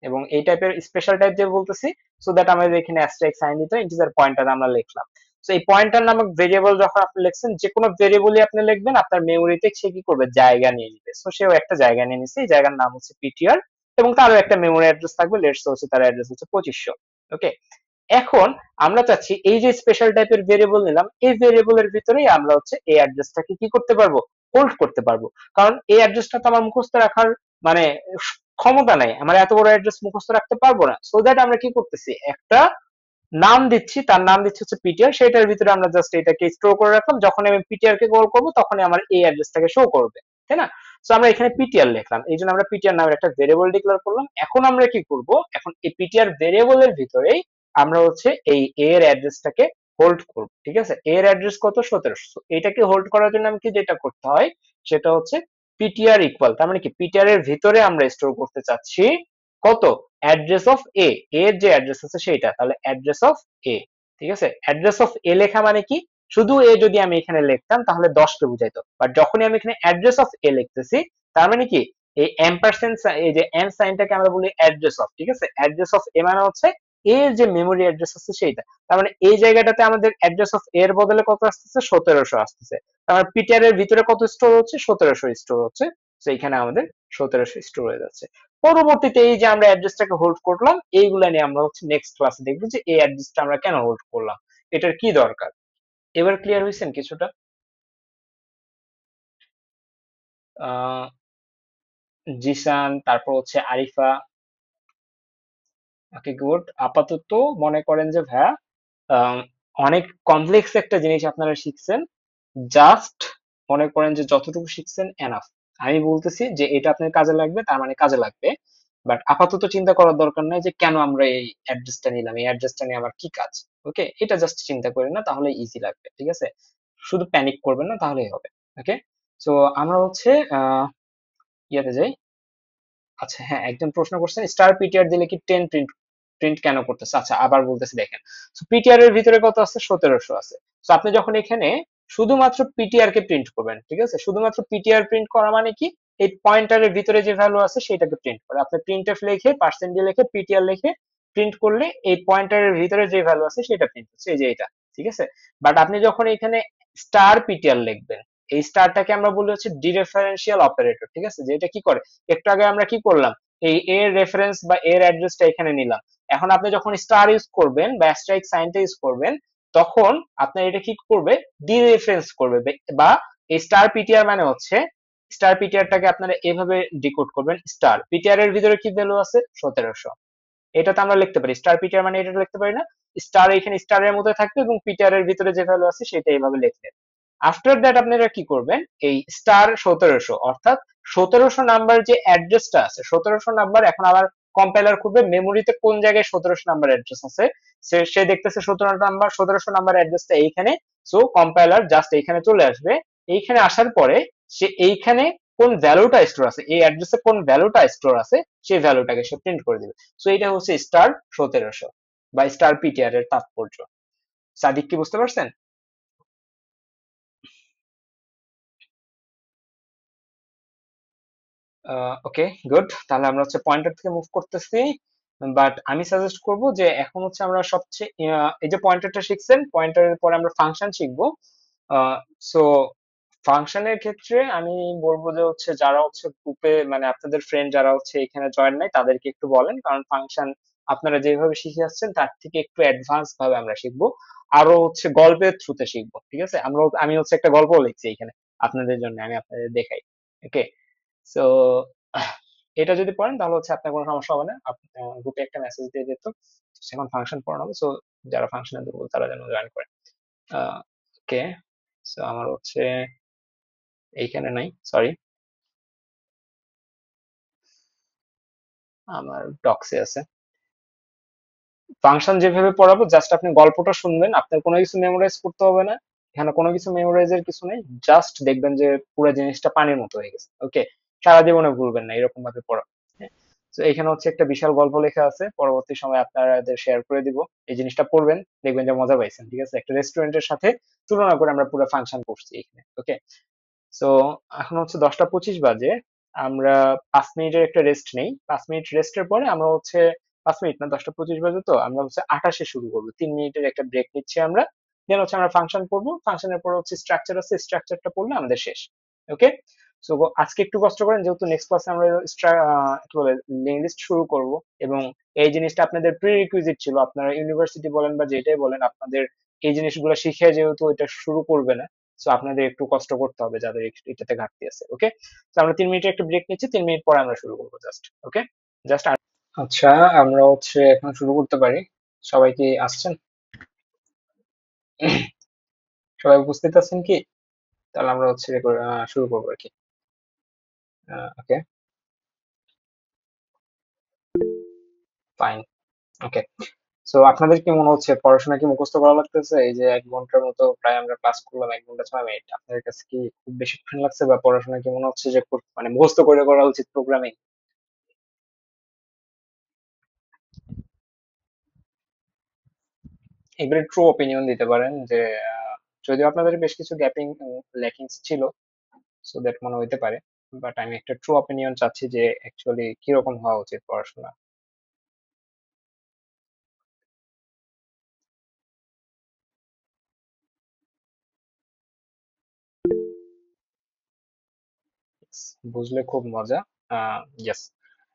এবং এই টাইপের স্পেশাল টাইপ যে বলতেছি, সো দ্যাট আমাদের এখানে অ্যাস্টেরিস্ক সাইন দিতে ইন্টিজার পয়েন্টার আমরা লিখলাম। সো এই পয়েন্টার নামক ভেরিয়েবল যখন আপনি লিখছেন, যে কোনো ভেরিয়েবলই আপনি লিখবেন আপনার মেমোরিতে সে কি করবে, জায়গা নিয়ে নিবে। সো সেও একটা জায়গা নিয়ে নিছে, এই জায়গার নাম হচ্ছে পিটিআর, এবং তারও একটা মেমোরি অ্যাড্রেস থাকবে, লেটস হচ্ছে তার অ্যাড্রেস হচ্ছে 2500। ওকে, এখন আমরা চাচ্ছি এই যে স্পেশাল টাইপের ভেরিয়েবল নিলাম, এই ভেরিয়েবলের ভিতরেই আমরা হচ্ছে এই অ্যাড্রেসটাকে কি করতে পারবো, হোল্ড করতে পারবো। কারণ এই অ্যাড্রেসটা তো আমার মুখস্থ রাখার মানে ক্ষমতা নাই, আমার এত বড় অ্যাড্রেস মুখস্থ রাখতে পারবো না। সো দ্যাট আমরা কি করতেছি, একটা নাম দিচ্ছি, তার নাম দিচ্ছি হচ্ছে পিটিআর, সেটার ভিতরে আমরা জাস্ট এটাকে স্টোর করে রাখলাম, যখন আমি পিটিআর কে কল করবো তখনই আমার এই অ্যাড্রেসটাকে শো করবে, তাই না। সো আমরা এখানে পিটিআর লিখলাম, এই জন্য আমরা পিটিআর নামের একটা ভেরিয়েবল ডিক্লেয়ার করলাম। এখন আমরা কি করব, এখন এই পিটিআর ভেরিয়েবলের ভিতরেই আমরা হচ্ছে এই এর অ্যাড্রেসটাকে হোল্ড করব, ঠিক আছে। এর অ্যাড্রেস কত, 1700, এটাকে হোল্ড করার জন্য আমি কি যেটা করতে হয় সেটা হচ্ছে পিটিআর ইকুয়াল, তার মানে কি পিটিআর এর ভিতরে আমরা স্টোর করতে চাচ্ছি কত, অ্যাড্রেস অফ এ, এর যে অ্যাড্রেস আছে সেইটা, তাহলে অ্যাড্রেস অফ এ, ঠিক আছে। অ্যাড্রেস অফ এ লেখা মানে কি, শুধু এ যদি আমি এখানে লিখতাম তাহলে 10 কে বুঝাইতো, বাট যখনই আমি এখানে অ্যাড্রেস অফ এ লিখতেছি, তার মানে কি এই এম্পারসেন্ট, এই যে এন্ড সাইনটাকে আমরা বলি অ্যাড্রেস অফ, ঠিক আছে। অ্যাড্রেস অফ এ মানে হচ্ছে এর যে মেমোরি অ্যাড্রেস আছে সেইটা। তার মানে এই জায়গাটাতে আমাদের অ্যাড্রেস অফ এর বদলে কত আসতেছে, 1700 আসতেছে। তার মানে পিটিআর এর ভিতরে কত স্টোর হচ্ছে, 1700 স্টোর হচ্ছে। তো এখানে আমাদের 1700 স্টোর হয়ে যাচ্ছে। পরবর্তীতে এই যে আমরা অ্যাড্রেসটাকে হোল্ড করলাম, এইগুলা নিয়ে আমরা হচ্ছে নেক্সট ক্লাসে দেখবো যে এই অ্যাড্রেসটা আমরা কেন হোল্ড করলাম, এটার কি দরকার। এবার ক্লিয়ার হয়েছেন কিছুটা? আহ জিসান, তারপর হচ্ছে আরিফা। ওকে, গুড। আপাতত মনে করেন যে ভাইয়া আহ, অনেক কমপ্লেক্স একটা জিনিস আপনারা শিখছেন। জাস্ট মনে করেন যে যতটুকু শিখছেন এনাফ। আমি বলতেছি যে এটা আপনার কাজে লাগবে, তার মানে কাজে লাগবে। বাট আপাতত চিন্তা করার দরকার নাই যে কেন আমরা এই অ্যাড্রেসটা নিলাম, এই অ্যাড্রেসটা নিয়ে আমার কি কাজ। ওকে, এটা জাস্ট চিন্তা করেন না, তাহলে ইজি লাগবে, ঠিক আছে? শুধু প্যানিক করবেন না, তাহলেই হবে। ওকে, সো আমরা হচ্ছে ইয়েতে যাই। আচ্ছা হ্যাঁ, একজন প্রশ্ন করছেন স্টার পিটিআর দিলে কি 10 প্রিন্ট প্রিন্ট কেন করতেছে। আচ্ছা আবার বলতেছি, দেখেন পিটিআর এর ভিতরে কত আছে, 1700 আছে। তো আপনি যখন এখানে শুধুমাত্র পিটিআর কে প্রিন্ট করবেন, ঠিক আছে, শুধুমাত্র পিটিআর প্রিন্ট করা মানে কি, এই পয়েন্টারের ভিতরে যে ভ্যালু আছে সেটাকে প্রিন্ট করে। আপনি প্রিন্টএফ লিখে পার্সেন্ট দিয়ে লিখে পিটিআর লিখে প্রিন্ট করলে এই পয়েন্টারের ভিতরে যে ভ্যালু আছে সেটা প্রিন্ট হচ্ছে, এই যে এটা, ঠিক আছে। বাট আপনি যখন এখানে স্টার পিটিআর লিখবেন, এই স্টারটাকে আমরা বলি হচ্ছে ডিরেফারেন্সিয়াল অপারেটর, ঠিক আছে, যে এটা কি করে, একটু আগে আমরা কি করলাম, এই এর রেফারেন্স বা এর অ্যাড্রেসটা এখানে নিলাম। এখন আপনি যখন স্টার ইউজ করবেন বা অ্যাস্টারিক সাইনটা ইউজ করবেন, তখন আপনার এটা কি করবে, ডিরেফারেন্স করবে। বা এই স্টার পিটিআর মানে হচ্ছে, স্টার পিটিআরটাকে আপনারা এভাবে ডিকোড করবেন, স্টার পিটিআর এর ভিতরে কি ভ্যালু আছে, 1700। এটাতে আমরা লিখতে পারি স্টার পিটিআর মানে এটা লিখতে পারি না, স্টার এখানে স্টারের মধ্যে থাকবে এবং পিটিআর এর ভিতরে যে ভ্যালু আছে সেটা এইভাবে লিখলেন। আফটার দ্যাট আপনারা কি করবেন, এই স্টার 1700 অর্থাৎ 1700 নাম্বার যে অ্যাড্রেসটা আছে, 1700 নাম্বার এখন আবার কম্পাইলার করবে মেমোরিতে কোন জায়গায় 1700 নাম্বার অ্যাড্রেস আছে। সে দেখতেছে 1700 নাম্বার অ্যাড্রেসটা এইখানে। সো কম্পাইলার জাস্ট এইখানে চলে আসবে। এইখানে আসার পরে সে এইখানে কোন ভ্যালুটা স্টোর আছে, এই অ্যাড্রেসে কোন ভ্যালুটা স্টোর আছে, সেই ভ্যালুটাকে সে প্রিন্ট করে দিবে। সো এটা হচ্ছে স্টার 1700 বা স্টার পিটিআর এর তাৎপর্য। সাদিক কি বুঝতে পারছেন? ওকে, গুড। তাহলে আমরা হচ্ছে পয়েন্টার থেকে মুভ করতেছি। বাট আমি সাজেস্ট করব যে এখন হচ্ছে আমরা সবচেয়ে এই যে পয়েন্টারটা শিখছেন, পয়েন্টারের পরে আমরা ফাংশন শিখবো। সো ফাংশনের ক্ষেত্রে আমি বলবো যে হচ্ছে যারা হচ্ছে গ্রুপে, মানে আপনাদের ফ্রেন্ড যারা হচ্ছে এখানে জয়েন নাই তাদেরকে একটু বলেন, কারণ ফাংশন আপনারা যেভাবে শিখে আসছেন তার থেকে একটু অ্যাডভান্স ভাবে আমরা শিখবো। আরো হচ্ছে গল্পের থ্রুতে শিখবো, ঠিক আছে। আমি হচ্ছে একটা গল্প লিখছি এখানে আপনাদের জন্য, আমি আপনাদের দেখাই। ওকে, সো এটা যদি পড়েন তাহলে হচ্ছে আপনার কোনো সমস্যা হবে না। গ্রুপে একটা মেসেজ দিয়ে দিত, এখন ফাংশন পড়ানো হবে। সো যারা ফাংশনে দুর্বল তারা যেন জয়েন করে। ওকে, সো আমার হচ্ছে এইখানে নাই, সরি, আমার ডক্সে আছে। ফাংশন যেভাবে পড়াবো জাস্ট আপনি গল্পটা শুনবেন, আপনার কোনো কিছু মেমোরাইজ করতে হবে না। এখানে কোনো কিছু মেমোরাইজের কিছু নেই, জাস্ট দেখবেন যে পুরো জিনিসটা পানির মতো হয়ে গেছে। ওকে, সারা জীবনে ভুলবেন না এরকম ভাবে পড়া। হ্যাঁ, তো এখানে হচ্ছে একটা বিশাল গল্প লেখা আছে, পরবর্তী সময় আপনাদের শেয়ার করে দিব। এই জিনিসটা পড়বেন, দেখবেন যে মজা পাইছেন, ঠিক আছে। একটা রেস্টুরেন্টের সাথে তুলনা করে আমরা পুরো ফাংশন করছি এখানে। ওকে, সো এখন হচ্ছে 10টা 25 বাজে। আমরা 5 মিনিটের একটা রেস্ট নেই। 5 মিনিট রেস্টের পরে আমরা হচ্ছে, 5 মিনিট না, 10টা 25 বাজে, তো আমরা হচ্ছে 28-এ শুরু করবো। 3 মিনিটের একটা ব্রেক নিচ্ছি আমরা। দেন হচ্ছে আমরা ফাংশন পড়বো, ফাংশনের পরে হচ্ছে স্ট্রাকচার আছে, স্ট্রাকচারটা পড়লে আমাদের শেষ। ওকে, সো আজকে একটু কষ্ট করেন, যেহেতু নেক্সট ক্লাসে আমরা কি বলে লিঙ্ক লিস্ট শুরু করব। এবং এই জিনিসটা আপনাদের প্রি রিকুইজিট ছিল, আপনারা ইউনিভার্সিটি বলেন বা যেটাই বলেন, আপনাদের এই জিনিসগুলো শিখে যেহেতু এটা শুরু করবে না, সো আপনাদের একটু কষ্ট করতে হবে যাদের এটাতে ঘাটতি আছে। ওকে, তো আমরা 3 মিনিটের একটা ব্রেক নিচ্ছি, 3 মিনিট পরে আমরা শুরু করবো জাস্ট। ওকে, জাস্ট। আচ্ছা, আমরা হচ্ছে এখন শুরু করতে পারি। সবাই কি আসছেন? সবাই উপস্থিত আছেন কি? তাহলে আমরা হচ্ছে শুরু করবো আর কি। ওকে, ফাইন। ওকে, সো আপনাদের কি মনে হচ্ছে পড়াশোনা কি মুখস্থ করা লাগতেছে? এই যে 1 ঘন্টার মতো প্রায় আমরা ক্লাস করলাম, 1 ঘন্টা 6 মিনিট, আপনাদের কাছে কি খুব বেশি কঠিন লাগছে, বা পড়াশোনা কি মনে হচ্ছে যে খুব মানে মুখস্থ করে করা উচিত প্রোগ্রামিং? এবারে ট্রু অপিনিয়ন দিতে পারেন যে যদিও আপনাদের বেশ কিছু গ্যাপিং ল্যাকিংস ছিল, সো দ্যাট মনে হইতে পারে। বাট আমি একটা ট্রু অপিনিয়ন চাচ্ছি যে অ্যাকচুয়ালি কিরকম হওয়া উচিত পড়াশোনা। বুঝলে খুব মজা। ইয়েস,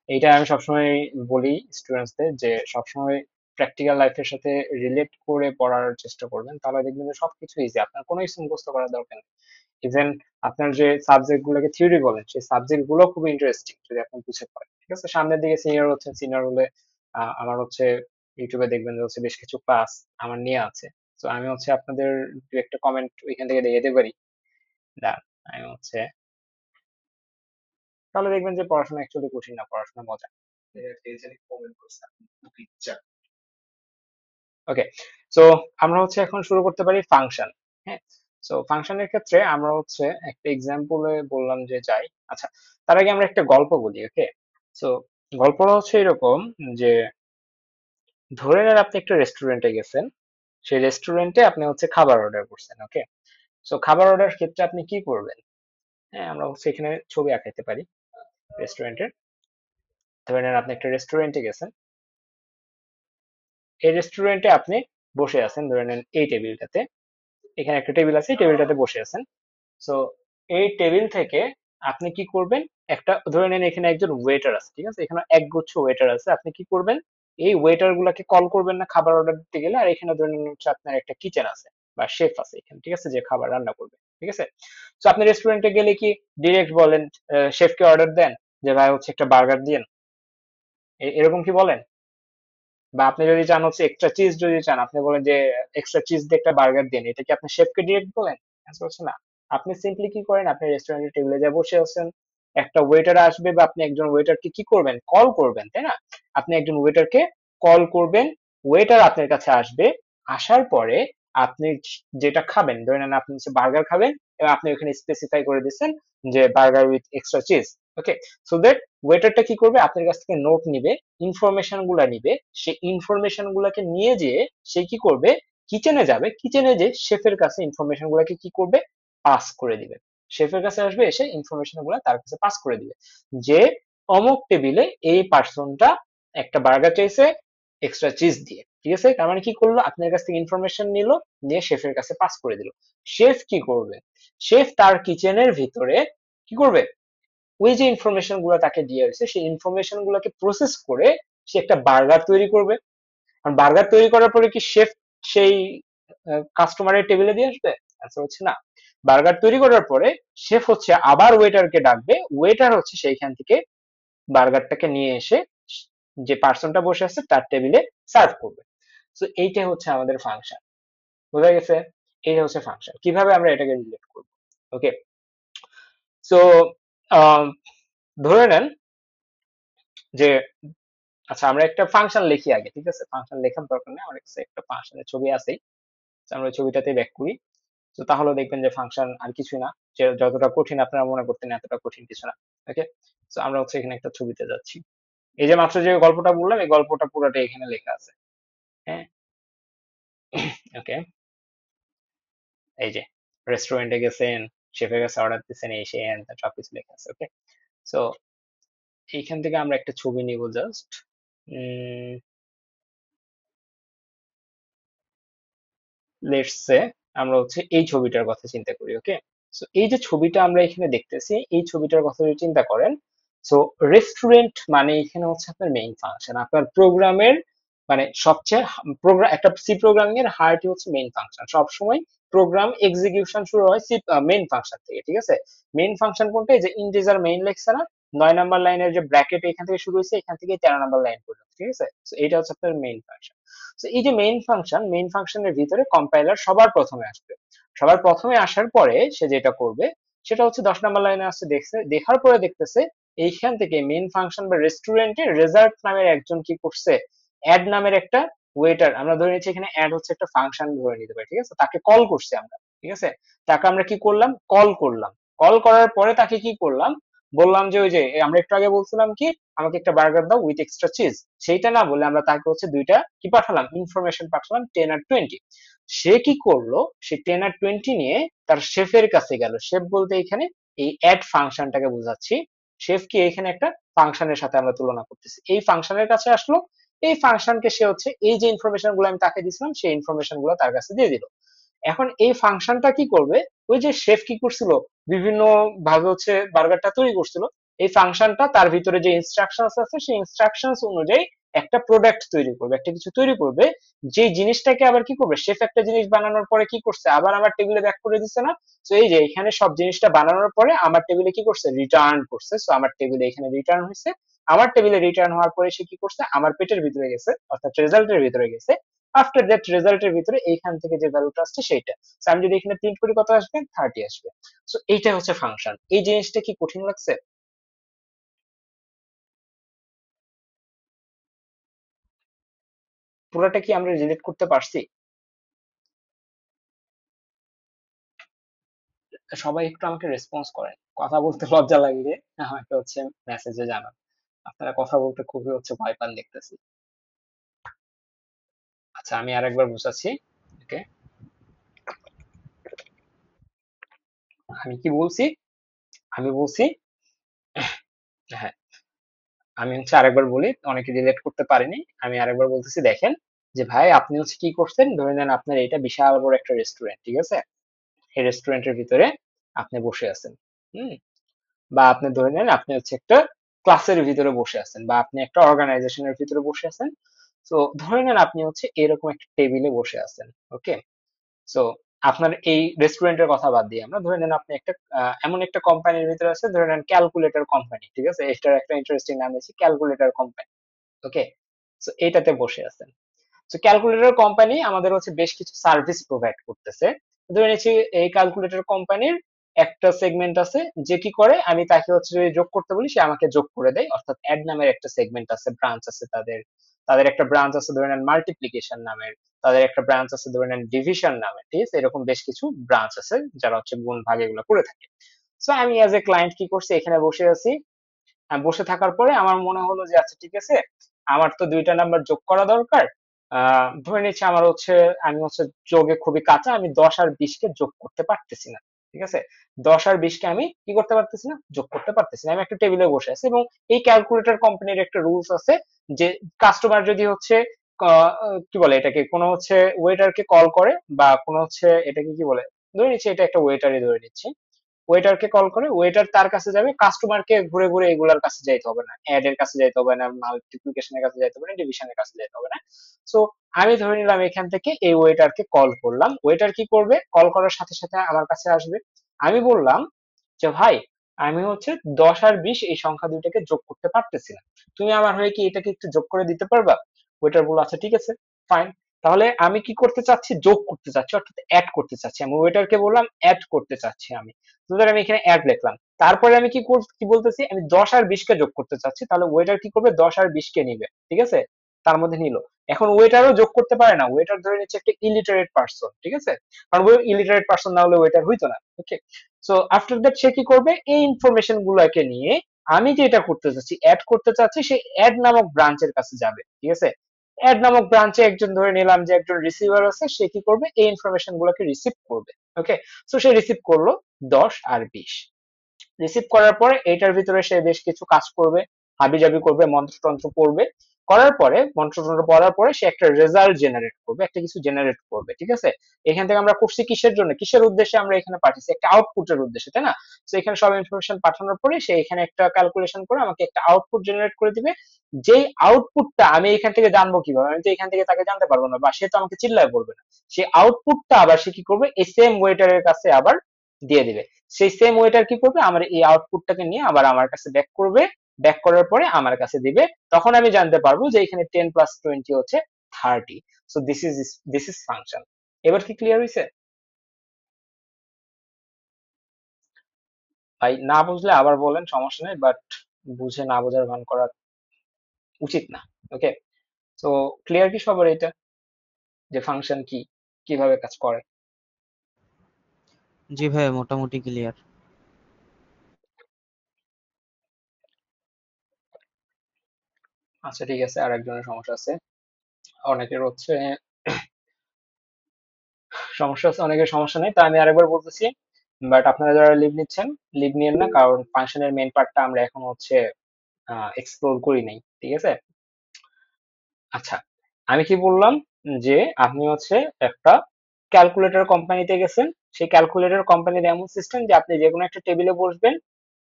এইটা আমি সবসময় বলি স্টুডেন্টসদের যে সবসময় প্র্যাকটিক্যাল লাইফের সাথে রিলেট করে পড়ার চেষ্টা করবেন, তাহলে দেখবেন যে সবকিছু ইজি, আপনার কোনো কিছু মুখস্থ করার দরকার নেই। ইভেন আপনার যে সাবজেক্ট গুলোকে থিওরি বলেন, সেই সাবজেক্ট গুলো খুব ইন্টারেস্টিং যদি আপনি বুঝে পড়েন। ঠিক আছে, সামনের দিকে সিনিয়র হচ্ছেন, সিনিয়র হলে আমার হচ্ছে ইউটিউবে দেখবেন যে হচ্ছে বেশ কিছু ক্লাস আমার নিয়ে আছে। তো আমি হচ্ছে আপনাদের দু একটা কমেন্ট ওইখান থেকে দিয়ে দিতে পারি। দাঁড়ান, আমি হচ্ছে, তাহলে দেখবেন যে পড়াশোনা অ্যাকচুয়ালি কঠিন না, পড়াশোনা মজা। ওকে, সো আমরা হচ্ছে এখন শুরু করতে পারি ফাংশন। হ্যাঁ, সো ফাংশনের ক্ষেত্রে আমরা হচ্ছে একটা এক্সাম্পলে বললাম যে যাই। আচ্ছা, তার আগে আমরা একটা গল্প বলি। ওকে, সো গল্পটা হচ্ছে এরকম যে ধরে নেন আপনি একটা রেস্টুরেন্টে গেছেন, সেই রেস্টুরেন্টে আপনি হচ্ছে খাবার অর্ডার করছেন। ওকে, সো খাবার অর্ডার ক্ষেত্রে আপনি কি করবেন? হ্যাঁ, আমরা হচ্ছে এখানে ছবি আঁকাইতে পারি রেস্টুরেন্টের। ধরে নেন আপনি একটা রেস্টুরেন্টে গেছেন, এই রেস্টুরেন্টে আপনি বসে আছেন, ধরে নেন এই টেবিলটাতে, এখানে একটা টেবিল আছে, এই টেবিলটাতে বসে আছেন। সো এই টেবিল থেকে আপনি কি করবেন, একটা ধরে নেন এখানে একজন ওয়েটার আছে, ঠিক আছে, এখানে একগুচ্ছ ওয়েটার আছে, আপনি কি করবেন, এই ওয়েটার গুলাকে কল করবেন না খাবার অর্ডার দিতে গেলে, আর এখানে ধরে নেন হচ্ছে আপনার একটা কিচেন আছে বা শেফ আছে এখানে, ঠিক আছে, যে খাবার রান্না করবে। ঠিক আছে, তো আপনি রেস্টুরেন্টে গেলে কি ডিরেক্ট বলেন, শেফকে অর্ডার দেন যে ভাই হচ্ছে একটা বার্গার দিন, এরকম কি বলেন? বা আপনি যদি চান হচ্ছে এক্সট্রা চিজ যদি চান, আপনি বলেন যে এক্সট্রা চিজ দিয়ে একটা বার্গার দিন, এটা কি আপনি শেফকে ডিরেক্ট বলেন? অ্যান্সার হচ্ছে না। আপনি সিম্পলি কি করেন, আপনি রেস্টুরেন্টের টেবিলে যা বসে আছেন, একটা ওয়েটার আসবে বা আপনি একজন ওয়েটারকে কি করবেন, কল করবেন, তাই না? আপনি একজন ওয়েটারকে কল করবেন, ওয়েটার আপনার কাছে আসবে, আসার পরে আপনি যেটা খাবেন, ধরে নেন আপনি হচ্ছে বার্গার খাবেন, এবং আপনি ওখানে স্পেসিফাই করে দিচ্ছেন যে burger with extra cheese. Okay, so that ওয়েটারটা কি করবে, আপনার কাছ থেকে নোট নিবে, ইনফরমেশন গুলা নিবে, সেই ইনফরমেশন গুলাকে নিয়ে যেয়ে সে কি করবে, কিচেনে যাবে, কিচেনে যে শেফের কাছে ইনফরমেশন গুলাকে কি করবে, পাস করে দিবে। শেফের কাছে আসবে, এসে ইনফরমেশন গুলা তার কাছে পাস করে দিবে যে অমুক টেবিলে এই পার্সনটা একটা বার্গার চাইছে এক্সট্রা চিজ দিয়ে। ঠিক আছে, তার মানে কি করলো, আপনার কাছ থেকে ইনফরমেশন নিল, নিয়ে শেফের কাছে পাস করে দিল। শেফ কি করবে, শেফ তার কিচেনের ভিতরে কি করবে, ওই যে ইনফরমেশন গুলো তাকে দিয়ে হয়েছে সেই ইনফরমেশন গুলোকে প্রসেস করে সে একটা বার্গার তৈরি করবে। আর বার্গার তৈরি করার পরে কি শেফ সেই কাস্টমারের টেবিলে দিয়ে আসবে? অ্যান্সার হচ্ছে না। বার্গার তৈরি করার পরে শেফ হচ্ছে আবার ওয়েটারকে ডাকবে, ওয়েটার হচ্ছে সেইখান থেকে বার্গারটাকে নিয়ে এসে যে পার্সনটা বসে আছে তার টেবিলে সার্ভ করবে। তো এইটাই হচ্ছে আমাদের ফাংশন। বোঝা গেছে? এইটা হচ্ছে ফাংশন, কিভাবে আমরা এটাকে রিলেট করবো। ওকে, সো ধরে নেন যে, আচ্ছা আমরা একটা ফাংশন লিখি আগে। ঠিক আছে, ফাংশন লেখার দরকার নেই, আমার কাছে একটা ফাংশনের ছবি আছেই, তো আমরা ওই ছবিটাতে ব্যাক করি। তো তাহলে দেখবেন যে ফাংশন আর কিছুই না, যে যতটা কঠিন আপনারা মনে করতেন এতটা কঠিন কিছু না। ওকে, তো আমরা হচ্ছে এখানে একটা ছবিতে যাচ্ছি, এই যে মাত্র যে গল্পটা বললাম এই গল্পটা পুরোটা এখানে লেখা আছে। হ্যাঁ, ওকে, এই যে রেস্টুরেন্টে গেছেন, শেফের কাছে অর্ডার দিচ্ছেন, এই সেই সবকিছু লেখা আছে। ওকে, সো এইখান থেকে আমরা একটা ছবি নিব জাস্ট। লেটস সে আমরা হচ্ছে এই ছবিটার কথা চিন্তা করি। ওকে, সো এই যে ছবিটা আমরা এখানে দেখতেছি, এই ছবিটার কথা যদি চিন্তা করেন, সো রেস্টুরেন্ট মানে এখানে হচ্ছে আপনার মেইন ফাংশন, আপনার প্রোগ্রামের মানে সবচেয়ে প্রোগ্রাম, একটা সি প্রোগ্রামিং এর হার্টই হচ্ছে মেইন ফাংশন। সবসময় প্রোগ্রাম এক্সিকিউশন শুরু হয় সি মেইন ফাংশন থেকে। ঠিক আছে, মেইন ফাংশন কোনটা, এই যে ইন্টিজার মেইন লেখছে না, 9 নাম্বার লাইনের যে ব্র্যাকেট এখান থেকে শুরু হয়েছে, এখান থেকে 13 নাম্বার লাইন পর্যন্ত। ঠিক আছে, তো এটা হচ্ছে আপনার মেইন ফাংশন। তো এই যে মেইন ফাংশনের ভিতরে কম্পাইলার সবার প্রথমে আসবে, সবার প্রথমে আসার পরে সে যেটা করবে সেটা হচ্ছে 10 নাম্বার লাইনে আসছে, দেখছে, দেখার পরে দেখতেছে এইখান থেকে মেইন ফাংশন বা রেস্টুরেন্টে রেজাল্ট নামের একজন কি করছে, অ্যাড নামের একটা ওয়েটার, আমরা ধরে নিচ্ছি এখানে অ্যাড হচ্ছে একটা ফাংশন ধরে নিতে পারি। ঠিক আছে, তাকে কল করছি আমরা। ঠিক আছে, তাকে আমরা কি করলাম, কল করলাম। কল করার পরে তাকে কি করলাম, বললাম যে ওই যে আমরা একটু আগে বলছিলাম কি, আমাকে একটা বার্গার দাও উইথ এক্সট্রা চিজ, সেইটা না বলে আমরা তাকে হচ্ছে দুইটা কি পাঠালাম, ইনফরমেশন পাঠালাম 10 আর 20। সে কি করলো, সে 10 আর 20 নিয়ে তার শেফের কাছে গেল। শেফ বলতে এখানে এই অ্যাড ফাংশনটাকে বোঝাচ্ছি। শেফ কি এখানে একটা ফাংশনের সাথে আমরা তুলনা করতেছি, এই ফাংশনের কাছে আসলো, এই ফাংশনকে সে হচ্ছে এই যে ইনফরমেশন গুলো আমি তাকে দিয়েছিলাম সেই ইনফরমেশন গুলো তার কাছে দিয়ে দিল। এখন এই ফাংশনটা কি করবে, ওই যে শেফ কি করছিল, বিভিন্ন ভাবে হচ্ছে বার্গারটা তৈরি করছিল, এই ফাংশনটা তার ভিতরে যে ইনস্ট্রাকশনস আছে সেই ইনস্ট্রাকশনস অনুযায়ী একটা প্রোডাক্ট তৈরি করবে, একটা কিছু তৈরি করবে, যে জিনিসটাকে আবার কি করবে, শেফ একটা জিনিস বানানোর পরে কি করছে, আবার আমার টেবিলে ব্যাক করে দিচ্ছে না। তো এই যে এখানে সব জিনিসটা বানানোর পরে আমার টেবিলে কি করছে, রিটার্ন করছে। সো আমার টেবিলে এখানে রিটার্ন হয়েছে। আমার টেবিলে রিটার্ন হওয়ার পরে সে কি করছে, আমার পেটের ভিতরে গেছে, অর্থাৎ রেজাল্টের ভিতরে গেছে। আফটার দ্যাট রেজাল্টের ভিতরে এইখান থেকে যে ভ্যালুটা আসছে সেইটা। So আমি যদি এখানে প্রিন্ট করি কত আসবে, 30 আসবে। সো এইটা হচ্ছে ফাংশন। এই জিনিসটা কি কঠিন লাগছে? পুরোটা কি আমরা রিলেট করতে পারছি? সবাই একটু আমাকে রেসপন্স করেন, কথা বলতে লজ্জা লাগলে আমাকে হচ্ছে মেসেজে জানান। আপনারা কথা বলতে খুবই হচ্ছে ভয় পান দেখতেছি। আচ্ছা আমি আরেকবার বুঝাচ্ছি। ওকে, আমি কি বলছি, আমি বলছি, হ্যাঁ, আমি হচ্ছে আরেকবার বলি, অনেকে রিলেট করতে পারেনি। আমি আরেকবার বলতেছি, দেখেন যে ভাই আপনি হচ্ছে কি করছেন, ধরে নেন আপনার এটা বিশাল বড় একটা রেস্টুরেন্ট, ঠিক আছে? এই রেস্টুরেন্টের ভিতরে আপনি বসে আছেন। হুম, বা আপনি ধরে নেন আপনি হচ্ছে একটা ক্লাসের ভিতরে বসে আছেন, বা আপনি একটা অর্গানাইজেশনের ভিতরে বসে আছেন। তো ধরে নেন আপনি হচ্ছে এরকম একটা টেবিলে বসে আছেন। ওকে, সো আপনার এই রেস্টুরেন্টের কথা বাদ দিয়ে আমরা ধরে নেন আপনি একটা এমন একটা কোম্পানির ভিতরে আছে, ধরে নেন ক্যালকুলেটর কোম্পানি, ঠিক আছে? এটার একটা ইন্টারেস্টিং নাম আছে ক্যালকুলেটর কোম্পানি। ওকে, সো এইটাতে বসে আছেন। তো ক্যালকুলেটর কোম্পানি আমাদের হচ্ছে বেশ কিছু সার্ভিস প্রোভাইড করতেছে। ধরে নিচ্ছি এই ক্যালকুলেটর কোম্পানির একটা সেগমেন্ট আছে, যে কি করে, আমি তাকে হচ্ছে যদি যোগ করতে বলি সে আমাকে যোগ করে দেয়। অর্থাৎ অ্যাড নামের একটা সেগমেন্ট আছে, ব্রাঞ্চ আছে তাদের। তাদের একটা ব্রাঞ্চ আছে ধরে নেন মাল্টিপ্লিকেশন নামের। তাদের একটা ব্রাঞ্চ আছে ধরে নেন ডিভিশন নামের। ঠিক আছে, এরকম বেশ কিছু ব্রাঞ্চ আছে যারা হচ্ছে গুণ ভাগ এগুলো করে থাকে। সো আমি অ্যাজ এ ক্লায়েন্ট কি করছি, এখানে বসে আছি। বসে থাকার পরে আমার মনে হলো যে আচ্ছা ঠিক আছে, আমার তো 2টা নাম্বার যোগ করা দরকার। ধরে নিচ্ছি আমার হচ্ছে, আমি হচ্ছে যোগে খুবই কাঁচা, আমি 10 আর 20 কে যোগ করতে পারতেছি না। ঠিক আছে, 10 আর 20 কে আমি কি করতে পারতেছি না, যোগ করতে পারতেছি না। আমি একটা টেবিলে বসে আছি এবং এই ক্যালকুলেটর কোম্পানির একটা রুলস আছে যে কাস্টমার যদি হচ্ছে কি বলে এটাকে, কোনো হচ্ছে ওয়েটারকে কল করে, বা কোনো হচ্ছে এটাকে কি বলে, ধরে নিচ্ছি এটা একটা ওয়েটারই ধরে নিচ্ছি, ওয়েটারকে কল করে, ওয়েটার তার কাছে যাবে, কাস্টমারকে ঘুরে ঘুরে এগুলার কাছে যাইতে হবে না, অ্যাড এর কাছে যাইতে হবে না, মাল্টিপ্লিকেশনের কাছে যাইতে হবে না, ডিভিশনের কাছে যাইতে হবে না। সো আমি ধরে নিলাম এখান থেকে এই ওয়েটারকে কল করলাম, ওয়েটার কি করবে, কল করার সাথে সাথে আমার কাছে আসবে। আমি বললাম যে ভাই, আমি হচ্ছে 10 আর 20 এই সংখ্যা দুইটাকে যোগ করতে পারতেছি না, তুমি আমার হয়ে কি এটাকে একটু যোগ করে দিতে পারবা? ওয়েটার বললো আচ্ছা ঠিক আছে, ফাইন। তাহলে আমি কি করতে চাচ্ছি, যোগ করতে চাচ্ছি, অর্থাৎ অ্যাড করতে চাচ্ছি। আমি ওয়েটারকে বললাম অ্যাড করতে চাচ্ছি আমি। তো আমি এখানে অ্যাড লিখলাম। তারপরে আমি কি বলতেছি, আমি 10 আর 20 কে যোগ করতে চাচ্ছি। তাহলে ওয়েটার কি করবে, 10 আর 20 কে নিবে। ঠিক আছে, তার মধ্যে নিল। এখন ওয়েটারও যোগ করতে পারে না, ওয়েটার ধরে নিচ্ছে একটা ইলিটারেট পারসন। ঠিক আছে, কারণ ওই ইলিটারেট পারসন না হলে ওয়েটার হইতো না। ওকে, সো আফটার দ্যাট সে কি করবে, এই ইনফরমেশন গুলাকে নিয়ে আমি যেটা করতে চাচ্ছি, অ্যাড করতে চাচ্ছি, সেই অ্যাড নামক ব্রাঞ্চের কাছে যাবে। ঠিক আছে, অ্যাড নামক ব্রাঞ্চে একজন ধরে নিলাম যে একজন রিসিভার আছে, সে কি করবে, এই ইনফরমেশন গুলোকে রিসিভ করবে। ওকে, সো সে রিসিভ করলো 10 আর 20। রিসিভ করার পরে এটার ভিতরে সে বেশ কিছু কাজ করবে, হাবিজাবি করবে, মন্ত্রতন্ত্র পড়বে। করার পরে মন্ত্রতন্ত্র পড়ার পরে সে একটা রেজাল্ট জেনারেট করবে, একটা কিছু জেনারেট করবে। ঠিক আছে, এখান থেকে আমরা করছি কিসের জন্য, কিসের উদ্দেশ্যে আমরা এখানে পাঠিয়েছি, একটা আউটপুটের উদ্দেশ্যে, তাই না? তো এখানে সব ইনফরমেশন পাঠানোর পরে সে এখানে একটা ক্যালকুলেশন করে আমাকে একটা আউটপুট জেনারেট করে দিবে। যেই আউটপুটটা আমি এখান থেকে জানবো কিভাবে, আমি তো এখান থেকে তাকে জানতে পারবো না, বা সে তো আমাকে চিল্লায় বলবে না। সেই আউটপুটটা আবার সে কি করবে, এই সেম ওয়েটারের কাছে আবার দিয়ে দিবে। সেই সেম ওয়েটার কি করবে, আমার এই আউটপুটটাকে নিয়ে আবার আমার কাছে ব্যাক করবে। ব্যাক করার পরে আমার কাছে দিবে। তখন আমি জানতে পারবো যে এখানে 10 প্লাস 20 হচ্ছে 30। So this is function. এবার কি ক্লিয়ার হয়েছে? ভাই না বুঝলে আবার বলেন, সমস্যা নেই, বাট বুঝে না বোঝার ভান করা উচিত না। ওকে, তো ক্লিয়ার কি সবার এটা, যে ফাংশন কি, কিভাবে কাজ করে? জি ভাই, মোটামুটি ক্লিয়ার। আচ্ছা ঠিক আছে, আর একজনের সমস্যা আছে, অনেকের হচ্ছে সমস্যা আছে, অনেকের সমস্যা নেই। তা আমি আরেকবার বলতেছি, বাট আপনারা যারা লিভ নিচ্ছেন, লিভ নিয়েন না, কারণ ফাংশনের মেইন পার্টটা আমরা এখন হচ্ছে এক্সপ্লোর করি নাই। ঠিক আছে, আচ্ছা আমি কি বললাম, যে আপনি হচ্ছে একটা ক্যালকুলেটর কোম্পানিতে গেছেন, সেই ক্যালকুলেটর কোম্পানির এমন সিস্টেম যে আপনি যে কোনো একটা টেবিলে বসবেন,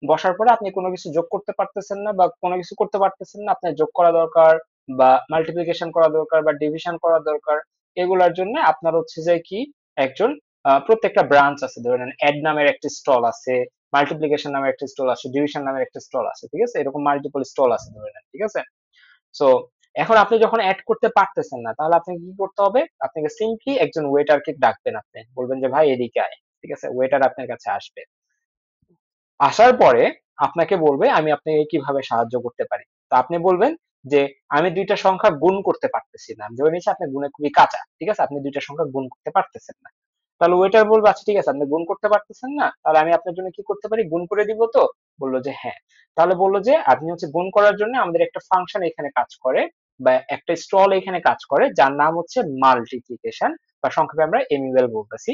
বসার পরে আপনি কোনো কিছু যোগ করতে পারতেছেন না বা কোনো কিছু করতে পারতেছেন না, আপনার যোগ করা দরকার বা মাল্টিপ্লিকেশন করা দরকার বা ডিভিশন করা দরকার, এগুলার জন্য আপনার হচ্ছে যে কি একজন প্রত্যেকটা ব্রাঞ্চ আছে, ধরেন অ্যাড নামের একটা স্টল আছে, মাল্টিপ্লিকেশন নামের একটা স্টল আছে, ডিভিশন নামের একটা স্টল আছে, ঠিক আছে, এরকম মাল্টিপল স্টল আছে ধরে নেন, ঠিক আছে। সো এখন আপনি যখন অ্যাড করতে পারতেছেন না, তাহলে আপনাকে কি করতে হবে, আপনাকে সিম্পলি একজন ওয়েটারকে ডাকবেন, আপনি বলবেন যে ভাই এদিকে আয়, ঠিক আছে, ওয়েটার আপনার কাছে আসবে, আসার পরে আপনাকে বলবে আমি আপনাকে কিভাবে সাহায্য করতে পারি। তো আপনি বলবেন যে আমি দুইটা সংখ্যা গুণ করতে পারতেছি না, আমি ধরে নিচ্ছি আপনি গুণে খুবই কাঁচা, ঠিক আছে, আপনি দুইটা সংখ্যা গুণ করতে পারতেছেন না। তাহলে ওয়েটার বলবে আচ্ছা ঠিক আছে আপনি গুণ করতে পারতেছেন না, তাহলে আমি আপনার জন্য কি করতে পারি, গুণ করে দিব তো। বললো যে হ্যাঁ। তাহলে বললো যে আপনি হচ্ছে গুণ করার জন্য আমাদের একটা ফাংশন এখানে কাজ করে বা একটা স্টল এখানে কাজ করে যার নাম হচ্ছে মাল্টিপ্লিকেশন, বা সংক্ষেপে আমরা এমইউএল বলতেছি।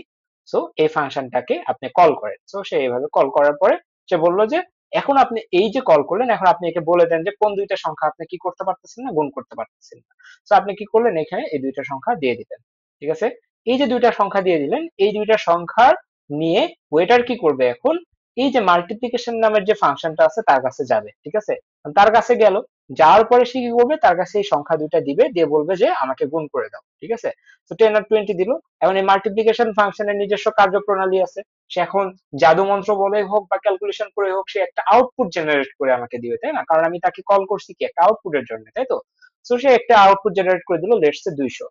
সো এই ফাংশনটাকে আপনি কল করেন। সো সে এইভাবে কল করার পরে সে বলল যে এখন আপনি এই যে কল করলেন, এখন আপনি একে বলে দেন যে কোন দুইটা সংখ্যা আপনি কি করতে পারতেছেন না, গুণ করতে পারতেছেন না। তো আপনি কি করলেন, এখানে এই দুইটা সংখ্যা দিয়ে দিবেন, ঠিক আছে। এই যে দুইটা সংখ্যা দিয়ে দিলেন, এই দুইটা সংখ্যার নিয়ে ওয়েটার কি করবে এখন, এই যে মাল্টিপ্লিকেশন নামের যে ফাংশনটা আছে তার কাছে যাবে, ঠিক আছে। তার কাছে গেল, যাওয়ার পরে সে কি করবে, তার কাছে এই সংখ্যা দুইটা দিবে, দিয়ে বলবে যে আমাকে গুণ করে দাও, ঠিক আছে। তো 10 আর 20 দিল। এখন এই মাল্টিপ্লিকেশন ফাংশনের নিজস্ব কার্যপ্রণালী আছে, সে এখন জাদু মন্ত্র বলে হোক বা ক্যালকুলেশন করে হোক সে একটা আউটপুট জেনারেট করে আমাকে দিবে, তাই না, কারণ আমি তাকে কল করছি কি একটা আউটপুটের জন্য, তাই তো। তো সে একটা আউটপুট জেনারেট করে দিল, লেটস সে 200।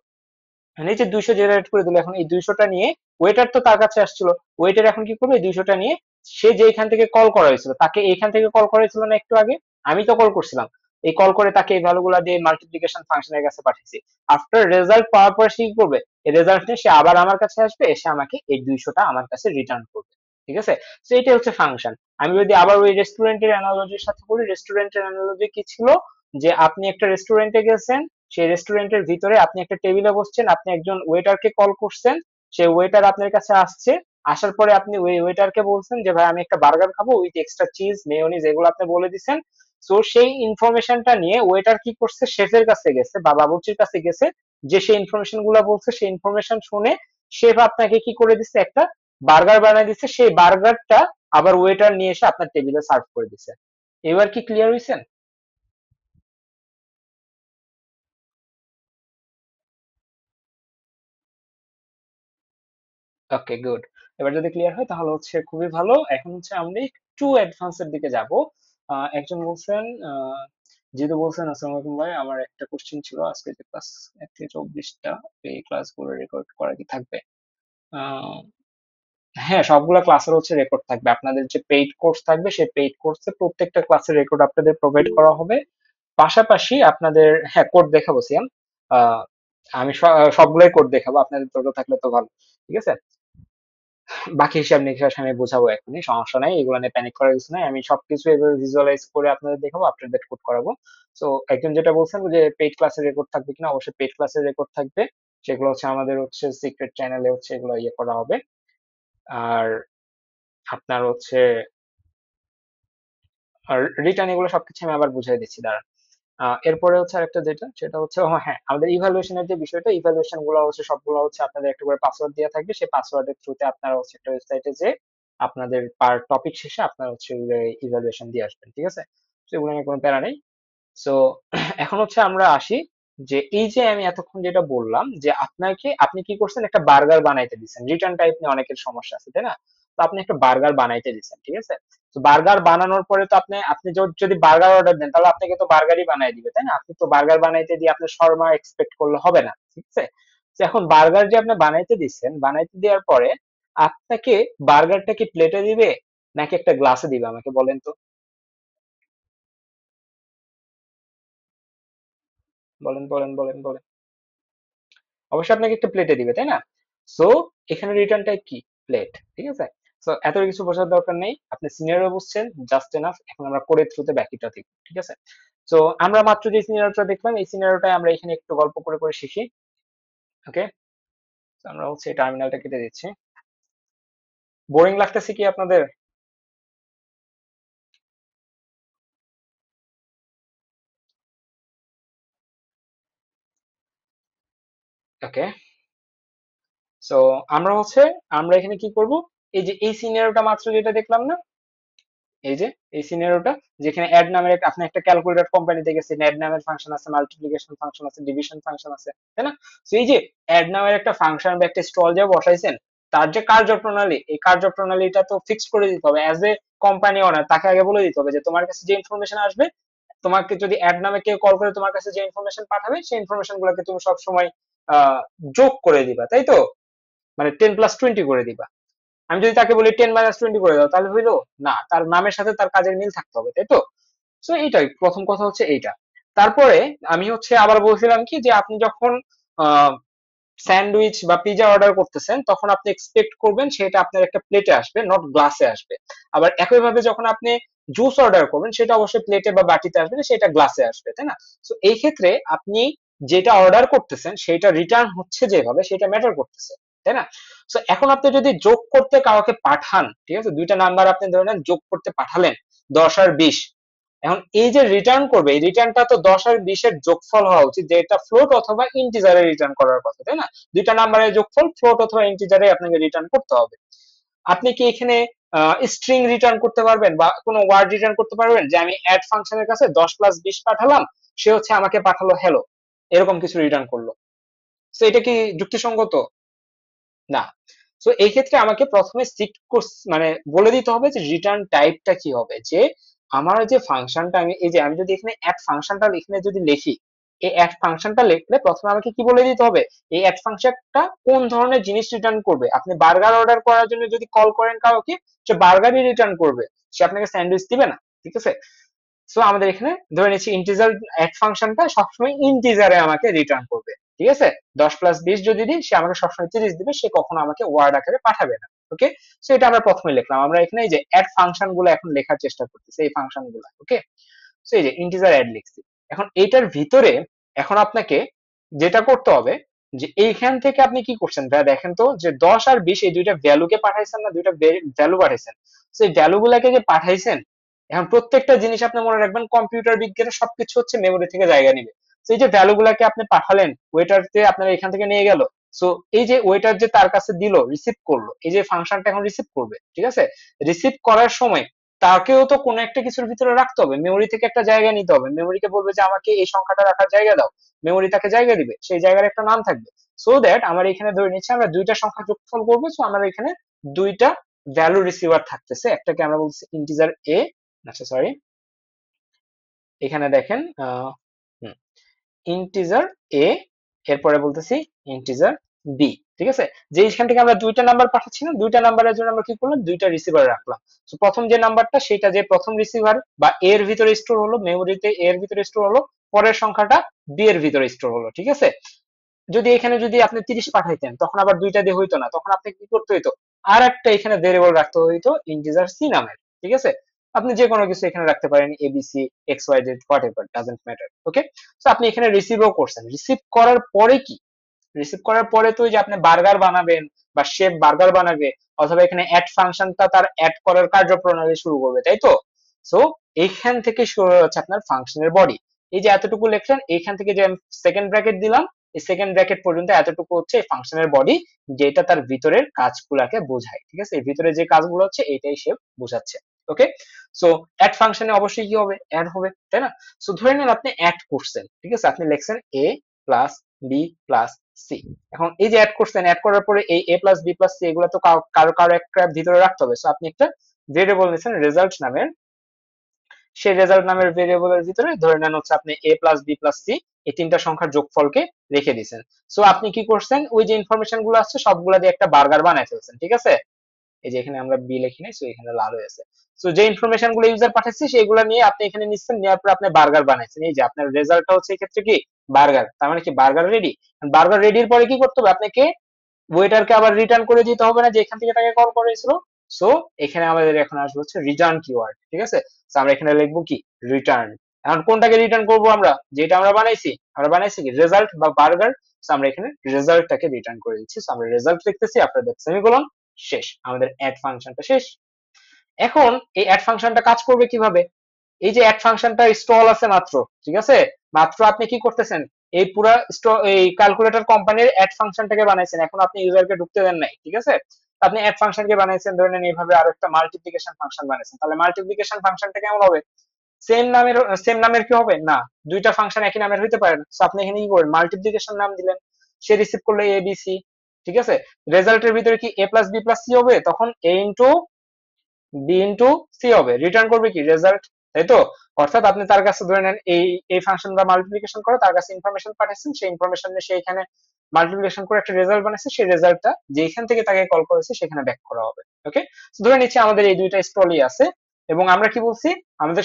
মানে এই যে 200 জেনারেট করে দিল, এখন এই 200টা নিয়ে ওয়েটার তো তার কাছে আসছিল, ওয়েটার এখন কি করবে, এই 200টা নিয়ে সে যে এখান থেকে কল করা হয়েছিল, তাকে এইখান থেকে কল করা হয়েছিল না একটু আগে, আমি তো কল করছিলাম, এই কল করে তাকে এই ভ্যালুগুলা দিয়ে মাল্টিপ্লিকেশন ফাংশনের কাছে পাঠিয়েছি। আফটার রেজাল্ট পাওয়ার পরে সে কি করবে, এই রেজাল্ট নিয়ে সে আবার আমার কাছে আসবে, এসে আমাকে এই 200টা আমার কাছে রিটার্ন করবে, ঠিক আছে। তো এটা হচ্ছে ফাংশন। আমি যদি আবার ওই রেস্টুরেন্টের অ্যানালজির সাথে বলি, রেস্টুরেন্টের অ্যানালজি কি ছিল, যে আপনি একটা রেস্টুরেন্টে গেছেন, সেই রেস্টুরেন্টের ভিতরে আপনি একটা টেবিলে বসছেন, আপনি একজন ওয়েটারকে কল করছেন, সেই ওয়েটার আপনার কাছে আসছে, আসার পরে আপনি ওই ওয়েটারকে বলছেন যে ভাই আমি একটা বার্গার খাবো উইথ এক্সট্রা চিজ মেয়োনিজ, এগুলো আপনি বলে দিচ্ছেন। তো সেই ইনফরমেশনটা নিয়ে ওয়েটার কি করছে, শেফের কাছে গেছে বা বাবুর্চির কাছে গেছে, যে সেই ইনফরমেশন গুলা বলছে, সেই ইনফরমেশন শুনে শেফ আপনাকে কি করে দিচ্ছে, একটা বার্গার বানিয়ে দিচ্ছে, সেই বার্গারটা আবার ওয়েটার নিয়ে এসে আপনার টেবিলে সার্ভ করে দিচ্ছে। এবার কি ক্লিয়ার হয়েছেন? Okay good. এবার যদি ক্লিয়ার হয় তাহলে হচ্ছে খুবই ভালো। এখন হচ্ছে আমরা একটু অ্যাডভান্স এর দিকে যাব। একজন বলছেন, যেহেতু বলছেন আসসালামু আলাইকুম ভাই, আমার একটা কোশ্চেন ছিল, আজকে যে ক্লাস 1 থেকে 24টা এই ক্লাসগুলো রেকর্ড করা কি থাকবে? আহ, হ্যাঁ, সবগুলা ক্লাসের হচ্ছে রেকর্ড থাকবে, আপনাদের যে পেইড কোর্স থাকবে সেই পেইড কোর্সে প্রত্যেকটা ক্লাসের রেকর্ড আপনাদের প্রোভাইড করা হবে। পাশাপাশি আপনাদের, হ্যাঁ, কোড দেখাবো সিয়াম। আহ, আমি সবগুলাই কোড দেখাবো, আপনাদের তোকে থাকলে তো ভালো, ঠিক আছে। বাকি হিসাব নিকাশ আমি বোঝাবো এখনই, সমস্যা নাই, এগুলো নিয়ে প্যানিক করার কিছু নাই, আমি সবকিছু এভাবে ভিজুয়ালাইজ করে আপনাদের দেখাবো, আফটার দ্যাট কোড করাবো। তো একজন যেটা বলছেন যে পেইড ক্লাসের রেকর্ড থাকবে কিনা, অবশ্যই পেইড ক্লাসের রেকর্ড থাকবে, সেগুলো হচ্ছে আমাদের হচ্ছে সিক্রেট চ্যানেলে হচ্ছে এগুলো ইয়ে করা হবে। আর আপনার হচ্ছে আর রিটার্ন এগুলো সবকিছু আমি আবার বুঝাই দিচ্ছি, দাঁড়ান। এরপরে হচ্ছে আরেকটা যেটা, সেটা হচ্ছে হ্যাঁ, আমাদের ইভালুয়েশনের যে বিষয়টা, ইভালুয়েশন গুলো হচ্ছে সবগুলো হচ্ছে আপনাদের একটা করে পাসওয়ার্ড দেওয়া থাকবে, সেই পাসওয়ার্ডের থ্রুতে আপনারা হচ্ছে একটা ওয়েবসাইটে যে আপনাদের পার টপিক শেষে আপনারা হচ্ছে ইভালুয়েশন দিয়ে আসবেন, ঠিক আছে। তো এগুলো নিয়ে কোনো প্যারা নেই। সো এখন হচ্ছে আমরা আসি, যে এই যে আমি এতক্ষণ যেটা বললাম যে আপনাকে, আপনি কি করছেন, একটা বার্গার বানাইতে দিচ্ছেন, রিটার্ন টাইপ নিয়ে অনেকের সমস্যা আছে, তাই না। তো আপনি একটা বার্গার বানাইতে দিচ্ছেন, ঠিক আছে। তো বার্গার বানানোর পরে তো আপনি আপনি যদি বার্গার অর্ডার দেন তাহলে আপনাকে তো বার্গারই বানাই দিবে, তাই না, আপনি তো বার্গার বানাইতে দিয়ে আপনার শর্মা এক্সপেক্ট করলে হবে না, ঠিক আছে। তো এখন বার্গার যে আপনি বানাইতে দিচ্ছেন, বানাইতে দেওয়ার পরে আপনাকে বার্গারটা কি প্লেটে দিবে নাকি একটা গ্লাসে দিবে, আমাকে বলেন তো, বলেন। অবশ্যই আপনাকে একটা প্লেটে দিবে, তাই না। সো এখানে রিটার্ন টাইপ কি, প্লেট, ঠিক আছে। সো এত কিছু বোঝার দরকার নেই, আপনি সিনিয়রও বুঝছেন, জাস্ট এনাফ। এখন আমরা কোডের থ্রুতে বাকিটা দেখব, ঠিক আছে। তো আমরা মাত্র যে সিনারিওটা দেখলাম, এই সিনারিওটাই আমরা এখানে একটু গল্প করে করে শিখি। ওকে, আমরা হচ্ছে টার্মিনালটা কেটে দিচ্ছি। বোরিং লাগতেছে কি আপনাদের? ওকে, সো আমরা এখানে কি করব, এই যে এই সিনারিওটা মাত্র যেটা দেখলাম না, এই যে এই সিনারিওটা, যেখানে অ্যাড নামের আপনি একটা ক্যালকুলেটর কোম্পানিতে গেছেন, অ্যাড নামের ফাংশন আছে, মাল্টিপ্লিকেশন ফাংশন আছে, ডিভিশন ফাংশন আছে, তাই না? তো এই যে অ্যাড নামের একটা ফাংশন বা একটা স্টল যে বসাইছেন, তার যে কার্যপ্রণালী, এই কার্যপ্রণালীটা তো ফিক্সড করে দিতে হবে অ্যাজ এ কোম্পানি ওনার। তাকে আগে বলে দিতে হবে যে তোমার কাছে যে ইনফরমেশন আসবে, তোমাকে যদি অ্যাড নামে কেউ কল করে তোমার কাছে যে ইনফরমেশন পাঠাবে, সেই ইনফরমেশন গুলোকে তুমি সবসময় যোগ করে দিবা, তাই তো? মানে 10+20 করে দিবা। আমি যদি তাকে বলি 10-20 করে দাও, তাহলে হইলো না, তার নামের সাথে তার কাজের মিল থাকতে হবে, তাই তো? সো এইটাই প্রথম কথা হচ্ছে এইটা। তারপরে আমি আবার বলছিলাম কি, যে আপনি যখন স্যান্ডউইচ বা পিজা অর্ডার করতেছেন, তখন আপনি এক্সপেক্ট করবেন সেটা আপনার একটা প্লেটে আসবে, নট গ্লাসে আসবে। আবার একইভাবে যখন আপনি জুস অর্ডার করবেন, সেটা অবশ্যই প্লেটে বা বাটিতে আসবে না, সেটা গ্লাসে আসবে, তাই না? তো এই ক্ষেত্রে আপনি যেটা অর্ডার করতেছেন সেটা রিটার্ন হচ্ছে যেভাবে, সেটা ম্যাটার করতেছে, তাই না? তো এখন আপনি যদি যোগ করতে কাউকে পাঠান, ঠিক আছে, দুইটা নাম্বার আপনি ধরে নেন যোগ করতে পাঠালেন, 10 আর 20। এখন এই যে রিটার্ন করবে, এই রিটার্নটা তো 10 আর 20 এর যোগফল হওয়া উচিত, যে এটা ফ্লোট অথবা ইন্টিজারে রিটার্ন করার কথা, তাই না? দুইটা নাম্বারের যোগফল ফ্লোট অথবা ইন্টিজারে আপনাকে রিটার্ন করতে হবে। আপনি কি এখানে স্ট্রিং রিটার্ন করতে পারবেন বা কোনো ওয়ার্ড রিটার্ন করতে পারবেন, যে আমি অ্যাড ফাংশনের কাছে 10+20 পাঠালাম, সে আমাকে পাঠালো হ্যালো, এরকম কিছু রিটার্ন করলো? তো এটা কি যুক্তিসঙ্গত? না। তো এই ক্ষেত্রে আমাকে প্রথমে স্ট্রিক্ট মানে বলে দিতে হবে যে রিটার্ন টাইপটা কি হবে, যে আমার যে ফাংশনটা, আমি যদি এখানে অ্যাড ফাংশনটা এখানে যদি লিখি, এই অ্যাড ফাংশনটা লিখলে প্রথমে আমাকে কি বলে দিতে হবে, এই অ্যাড ফাংশনটা কোন ধরনের জিনিস রিটার্ন করবে। আপনি বার্গার অর্ডার করার জন্য যদি কল করেন কাউকে, সে বার্গারই রিটার্ন করবে, সে আপনাকে স্যান্ডউইচ দিবে না, ঠিক আছে? সো আমাদের এখানে ধরে নিচ্ছি ইন্টিজার অ্যাড ফাংশনটা সবসময় ইন্টিজারে আমাকে রিটার্ন করবে, ঠিক আছে? 10+20 যদি দিই, সে আমাকে সবসময় 30 দিবে, সে কখনো আমাকে ওয়ার্ড আকারে পাঠাবে না। ওকে, সো এটা আমরা প্রথমে লিখলাম। আমরা এখানে এই যে অ্যাড ফাংশন গুলো এখন লেখার চেষ্টা করতেছি, এই ফাংশন গুলো। ওকে, সো এই যে ইন্টিজার অ্যাড লিখছি। এখন এইটার ভিতরে এখন আপনাকে যেটা করতে হবে, যে এইখান থেকে আপনি কি করছেন ভাইয়া, দেখেন তো, যে 10 আর 20 এই দুইটা ভ্যালুকে পাঠাইছেন না, দুইটা ভ্যালু পাঠাইছেন। সেই ভ্যালু গুলাকে যে পাঠাইছেন, এখন প্রত্যেকটা জিনিস আপনি মনে রাখবেন, কম্পিউটার বিজ্ঞানে সবকিছু হচ্ছে মেমোরি থেকে জায়গা নিবে। তো এই যে ভ্যালু গুলাকে আপনি পাঠালেন, ওয়েটারতে আপনার এখান থেকে নিয়ে গেল। সো এই যে ওয়েটার যে তার কাছে দিল, রিসিভ করলো, এই যে ফাংশনটা এখন রিসিভ করবে, ঠিক আছে? রিসিভ করার সময় তাকেও তো কোনো একটা কিছুর ভিতরে রাখতে হবে, মেমোরি থেকে একটা জায়গা নিতে হবে, মেমোরিকে বলবে যে আমাকে এই সংখ্যাটা রাখার জায়গা দাও, মেমোরি তাকে জায়গা দিবে, সেই জায়গার একটা নাম থাকবে। সো দ্যাট আমার এখানে ধরে নিচ্ছে আমরা দুইটা সংখ্যা যোগফল করবো, সো আমার এখানে দুইটা ভ্যালু রিসিভার থাকতেছে, একটাকে আমরা বলছি ইন্টিজার এ, আচ্ছা সরি, এখানে দেখেন ইন্টিজার এ, এরপরে বলতেছি ইন্টিজার বি, ঠিক আছে? যে এইখান থেকে আমরা দুইটা নাম্বার পাঠাচ্ছি না, দুইটা নাম্বারের জন্য আমরা কি করলাম, দুইটা রিসিভার রাখলাম। তো প্রথম যে নাম্বারটা, সেটা যে প্রথম রিসিভার বা এর ভিতরে স্টোর হলো, মেমোরিতে এর ভিতরে স্টোর হলো, পরের সংখ্যাটা বি এর ভিতরে স্টোর হলো, ঠিক আছে? যদি এখানে যদি আপনি 30 পাঠাইতেন, তখন আবার দুইটা দিয়ে হইতো না, তখন আপনি কি করতে হইতো, আর একটা এখানে ভেরিয়েবল রাখতে হইতো ইন্টিজার সি নামের, ঠিক আছে? আপনি যে কোনো কিছু এখানে রাখতে পারেন, ABC, X Y Z, whatever, doesn't matter. Okay, তো আপনি এখানে রিসিভও করছেন, রিসিভ করার পরে কি, রিসিভ করার পরে তো ওই যে আপনি বার্গার বানাবেন বা শেফ বার্গার বানাবে, অথবা এখানে অ্যাড ফাংশনটা তার অ্যাড করার কার্যপ্রণালী শুরু করবে, তাই তো? সো এইখান থেকে শুরু হচ্ছে আপনার ফাংশনের বডি। এই যে এতটুকু লিখলেন, এইখান থেকে যে সেকেন্ড ব্র্যাকেট দিলাম, এই সেকেন্ড ব্র্যাকেট পর্যন্ত এতটুকু হচ্ছে এই ফাংশনের বডি, যেটা তার ভিতরের কাজগুলাকে বোঝায়, ঠিক আছে? এই ভিতরে যে কাজগুলো হচ্ছে এইটাই সে বোঝাচ্ছে। ওকে, সো অ্যাড ফাংশনে অবশ্যই কি হবে, অ্যাড হবে, তাই না? সো ধরে নেন আপনি অ্যাড করছেন, ঠিক আছে, আপনি লিখছেন এ প্লাস বি প্লাস সি। এখন এই যে অ্যাড করছেন, অ্যাড করার পরে এই এ প্লাস বি প্লাস সি এগুলো তো কারো কারো একটা ভিতরে রাখতে হবে। সো আপনি একটা ভেরিয়েবল নিয়েছেন রেজাল্ট নামের, সেই রেজাল্ট নামের ভেরিয়েবলের ভিতরে ধরে নেন হচ্ছে আপনি এ প্লাস বি প্লাস সি, এই তিনটা সংখ্যার যোগফলকে রেখে দিয়েছেন। সো আপনি কি করছেন, ওই যে ইনফরমেশন গুলো আছে সবগুলা দিয়ে একটা বার্গার বানাই ফেলছেন, ঠিক আছে? এই যে এখানে আমরা বি লিখি নাই, সো এখানে লাল হয়ে আছে। সো যে ইনফরমেশন গুলো ইউজার পাঠাচ্ছে সেগুলো নিয়ে আপনি এখানে নিচ্ছেন, নেওয়ার পর আপনি বার্গার বানাইছেন। এই যে আপনার রেজাল্টটা হচ্ছে এই ক্ষেত্রে কি, বার্গার। তার মানে কি বার্গার রেডি। বার্গার রেডির পরে কি করতে হবে, আপনাকে ওয়েটারকে আবার রিটার্ন করে দিতে হবে না, যে এখান থেকে তাকে কল করেছিল। সো এখানে আমাদের এখন আসবে হচ্ছে রিটার্ন কিওয়ার্ড, ঠিক আছে? সো আমরা এখানে লিখবো কি, রিটার্ন। এখন কোনটাকে রিটার্ন করবো, আমরা যেটা আমরা বানাইছি কি রেজাল্ট বা বার্গার। সো আমরা এখানে রেজাল্টটাকে রিটার্ন করে দিচ্ছি। সো আমরা রেজাল্ট লিখতেছি, আপনাদের সেমিকোলন, শেষ, আমাদের অ্যাড ফাংশনটা শেষ। এখন এই অ্যাড ফাংশনটা কাজ করবে কিভাবে, এই যে অ্যাড ফাংশনটা স্টল আছে মাত্র, ঠিক আছে? মাত্র আপনি কি করতেছেন, এই পুরা এই ক্যালকুলেটর কোম্পানির অ্যাড ফাংশনটাকে বানাইছেন, এখন আপনি ইউজারকে ঢুকতে দেন নাই, ঠিক আছে? আপনি অ্যাড ফাংশনকে বানাইছেন, ধরে নেন এইভাবে আরো একটা মাল্টিপ্লিকেশন ফাংশন বানাইছেন, তাহলে মাল্টিপ্লিকেশন ফাংশনটা কেমন হবে? সেম নামের কি হবে না, দুইটা ফাংশন একই নামের হইতে পারে না। So আপনি এখানে কি করবেন, মাল্টিপ্লিকেশন নাম দিলেন, সে রিসিভ করলো এ বি সি, ঠিক আছে? রেজাল্টের ভিতরে কি এ প্লাস বি প্লাস সি হবে, তখন এ ইন্টু বি ইন্টু সি হবে, রিটার্ন করবে কি রেজাল্ট, তাই তো? অর্থাৎ আপনি তার কাছে ধরে নেন এই ফাংশন বা মাল্টিপ্লিকেশন করে তার কাছে ইনফরমেশন পাঠাচ্ছেন, সেই ইনফরমেশন নিয়ে সে এখানে মাল্টিপ্লিকেশন করে একটা রেজাল্ট বানাচ্ছে, সেই রেজাল্টটা যেখান থেকে তাকে কল করেছে সেখানে ব্যাক করা হবে। ওকে, ধরে নিচ্ছি আমাদের এই দুইটা স্টলই আছে, এবং আমরা কি বলছি, আমাদের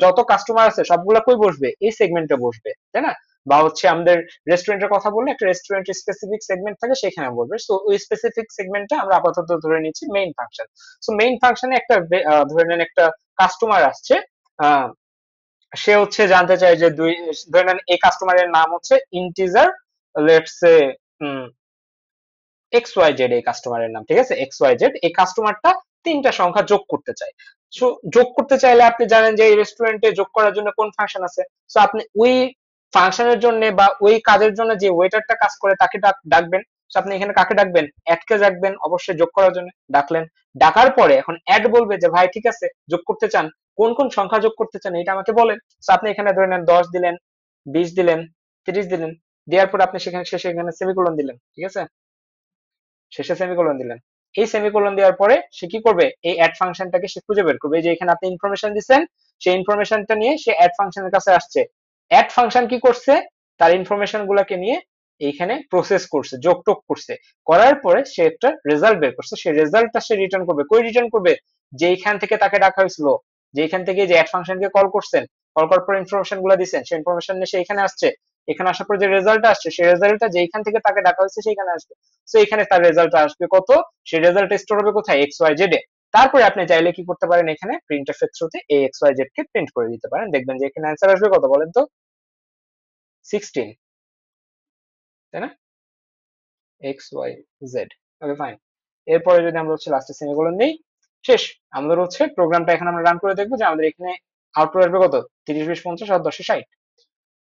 যত কাস্টমার আছে সবগুলা কই বসবে, এই সেগমেন্টে বসবে, তাই না? বা হচ্ছে আমাদের রেস্টুরেন্টের কথা বললে একটা রেস্টুরেন্টের স্পেসিফিক সেগমেন্ট থাকে, সেখানে বলবে। সো ওই স্পেসিফিক সেগমেন্টটা আমরা আপাতত ধরে নিচ্ছি মেইন ফাংশন। সো মেইন ফাংশনে একটা ধরে নেন একটা কাস্টমার আসছে, আহ, সে হচ্ছে জানতে চায় যে ধরে নেন এই কাস্টমারের নাম হচ্ছে integer, let's say X Y Z, এই কাস্টমারের নাম, ঠিক আছে? এক্স ওয়াই জেড, এই কাস্টমারটা তিনটা সংখ্যা যোগ করতে চায়। সো যোগ করতে চাইলে আপনি জানেন যে এই রেস্টুরেন্টে যোগ করার জন্য কোন ফাংশন আছে। সো আপনি ওই ফাংশনের জন্য বা ওই কাজের জন্য যে ওয়েটারটা কাজ করে তাকে ডাকবেন। সো আপনি এখানে কাকে ডাকবেন, অ্যাডকে ডাকবেন, অবশ্যই যোগ করার জন্য ডাকলেন। ডাকার পরে এখন অ্যাড বলবে যে ভাই ঠিক আছে, যোগ করতে চান, কোন কোন সংখ্যা যোগ করতে চান এটা আমাকে বলেন। সো আপনি এখানে ধরে নেন 10 দিলেন, 20 দিলেন, 30 দিলেন, দেওয়ার পর আপনি সেখানে শেষে এখানে সেমিকোলন দিলেন, ঠিক আছে? শেষে সেমিকোলন দিলেন। এই সেমিকোলন দেওয়ার পরে সে কি করবে, এই অ্যাড ফাংশনটাকে সে খুঁজে বের করবে। এই যে এখানে আপনি ইনফরমেশন দিচ্ছেন, সেই ইনফরমেশনটা নিয়ে সে অ্যাড ফাংশনের কাছে আসছে। অ্যাড ফাংশন কি করছে, তার ইনফরমেশন গুলাকে নিয়ে এইখানে প্রসেস করছে, যোগ টোগ করছে, করার পরে সে একটা রেজাল্ট বের করছে। সেই রেজাল্টটা সে রিটার্ন করবে, কই রিটার্ন করবে, যেইখান থেকে তাকে ডাকা হয়েছিল, যেখান থেকে যে অ্যাড ফাংশনকে কল করছেন, কল করার পর ইনফরমেশন গুলা দিচ্ছেন, সেই ইনফরমেশন নিয়ে সে এখানে আসছে। এখানে আসার পর যে রেজাল্টটা আসছে, সেই রেজাল্টটা যেইখান থেকে তাকে ডাকা হয়েছে সেইখানে আসবে। তো এখানে তার রেজাল্ট আসবে কত, সেই রেজাল্ট স্টোর হবে কোথায়, এক্স ওয়াই জেড এ। তারপরে আপনি চাইলে কি করতে পারেন, এখানে প্রিন্টএফ এর থ্রুতে এই এক্স ওয়াই জেড কে প্রিন্ট করে দিতে পারেন, দেখবেন যে এখানে অ্যান্সার আসবে কত বলেন তো, 16, তাই না? X Y Z. Okay fine. এরপরে যদি আমরা হচ্ছে লাস্টে সেমিকোলন নেই, শেষ। আমাদের হচ্ছে প্রোগ্রামটা এখন আমরা রান করে দেখবো যে আমাদের এখানে আউটপুট আসবে কত, 30 20 50 আর 10 60।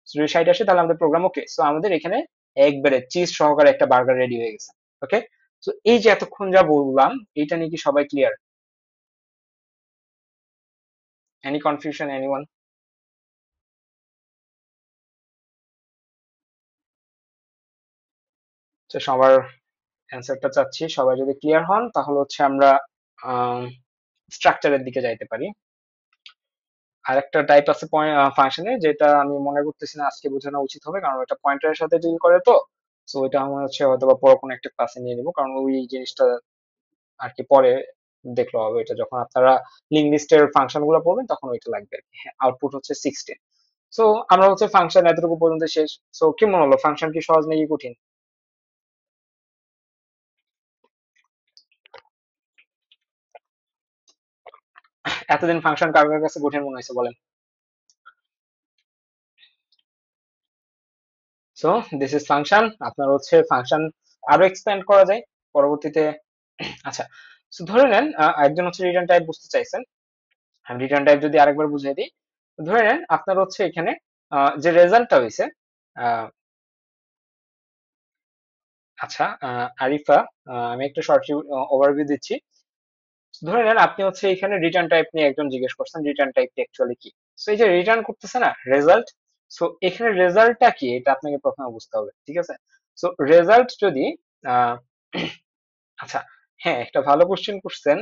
যদি 60 আসে তাহলে আমাদের প্রোগ্রাম ওকে। সো আমাদের এখানে একবারে চিজ সহকারে একটা বার্গার রেডি হয়ে গেছে। ওকে, তো এই যে এতক্ষণ যা বললাম, এইটা নিয়ে কি সবাই ক্লিয়ার? Any confusion, anyone? তো সবার অ্যান্সারটা চাচ্ছি, সবাই যদি ক্লিয়ার হন তাহলে হচ্ছে আমরা স্ট্রাকচারের দিকে যাইতে পারি। আরেকটা টাইপ আছে ফাংশনে, যেটা আমি মনে করতেছি না আজকে বোঝানো উচিত হবে, কারণ এটা পয়েন্টারের সাথে ডিল করে। তো সো এটা আমার হচ্ছে হয়তো বা পরে কোনো একটা ক্লাসে নিয়ে নিবো, কারণ ওই জিনিসটা আর কি পরে দেখলে হবে। এটা যখন আপনারা লিঙ্ক লিস্টের ফাংশন গুলো পড়বেন তখন ওইটা লাগবে। হ্যাঁ, আউটপুট হচ্ছে 16। সো আমরা হচ্ছে ফাংশন এতটুকু পর্যন্ত শেষ। সো কি মনে হলো, ফাংশন কি সহজ নাকি কঠিন? এতদিন ফাংশন কার কার কাছে কঠিন মনে হয়েছে বলেন? So this is function. আপনার হচ্ছে ফাংশন আরো এক্সপ্যান্ড করা যায় পরবর্তীতে। আচ্ছা, সো ধরে নেন একজন হচ্ছে রিটার্ন টাইপ বুঝতে চাইছেন, আমি রিটার্ন টাইপ যদি আরেকবার বুঝিয়ে দিই। ধরে নেন আপনার হচ্ছে এখানে যে রেজাল্টটা হয়েছে, আচ্ছা আরিফা, আমি একটা শর্ট ওভারভিউ দিচ্ছি। ধরে নেন আপনি হচ্ছে এখানে রিটার্ন টাইপ নিয়ে একজন জিজ্ঞেস করছেন, রিটার্ন টাইপটা অ্যাকচুয়ালি কি। সো এই যে রিটার্ন করতেছে না রেজাল্ট, সো এখানে রেজাল্টটা কি এটা আপনাকে প্রথমে বুঝতে হবে, ঠিক আছে? সো রেজাল্ট যদি আহ, আচ্ছা, হ্যাঁ একটা ভালো কোশ্চেন করছেন।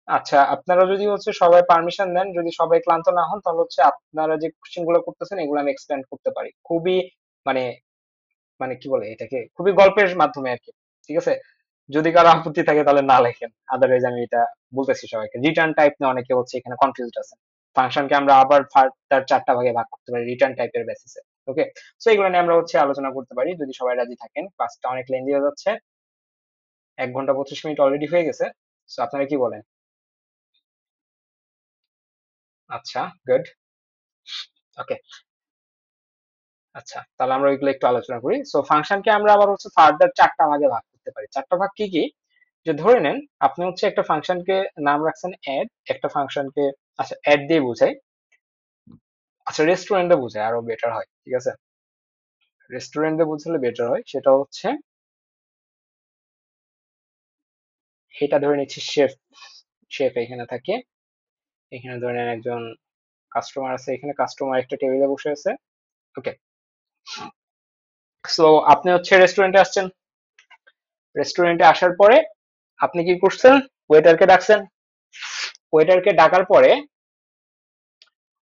আচ্ছা, আপনারা যদি হচ্ছে সবাই পারমিশন দেন, যদি সবাই ক্লান্ত না হন, তাহলে হচ্ছে আপনারা যে কোশ্চেন গুলো করতেছেন এগুলো আমি এক্সপ্লেন করতে পারি খুবই, মানে মানে কি বলে এটাকে, খুবই গল্পের মাধ্যমে আর কি, ঠিক আছে? যদি কারো আপত্তি থাকে তাহলে না লেখেন, আদারওয়াইজ আমি এটা বলতেছি সবাইকে। রিটার্ন টাইপ নিয়ে অনেকে হচ্ছে এখানে কনফিউজড আছে। ফাংশনকে আমরা আবার তার চারটা ভাগে ভাগ করতে পারি রিটার্ন টাইপের বেসিসে। ওকে, সো এগুলো নিয়ে আমরা হচ্ছে আলোচনা করতে পারি যদি সবাই রাজি থাকেন। ক্লাসটা অনেক লেন্দি হয়ে যাচ্ছে, 1 ঘন্টা 25 মিনিট অলরেডি হয়ে গেছে। সো আপনারা কি বলেন? আচ্ছা, গুড। ওকে, আচ্ছা তাহলে আমরা ওইগুলো একটু আলোচনা করি। সো ফাংশনকে আমরা আবার হচ্ছে ফার্দার চারটা ভাগে ভাগ করতে পারি। চারটা ভাগ কি কি, যে ধরে নেন আপনি হচ্ছে একটা ফাংশনকে নাম রাখছেন অ্যাড, একটা ফাংশনকে, আচ্ছা অ্যাড দিয়ে বোঝাই, আচ্ছা রেস্টুরেন্টে বোঝায় আরো বেটার হয়, ঠিক আছে? রেস্টুরেন্টে বুঝলে বেটার হয়, সেটা হচ্ছে এটা ধরে নিচ্ছি শেফ। শেফ এখানে থাকে, এখানে ধরে নেন একজন কাস্টমার আছে, এখানে কাস্টমার একটা টেবিলে বসে আছে। ওকে, সো আপনি হচ্ছে রেস্টুরেন্টে আসছেন। রেস্টুরেন্টে আসার পরে আপনি কি করছেন? ওয়েটারকে ডাকছেন। ওয়েটারকে ডাকার পরে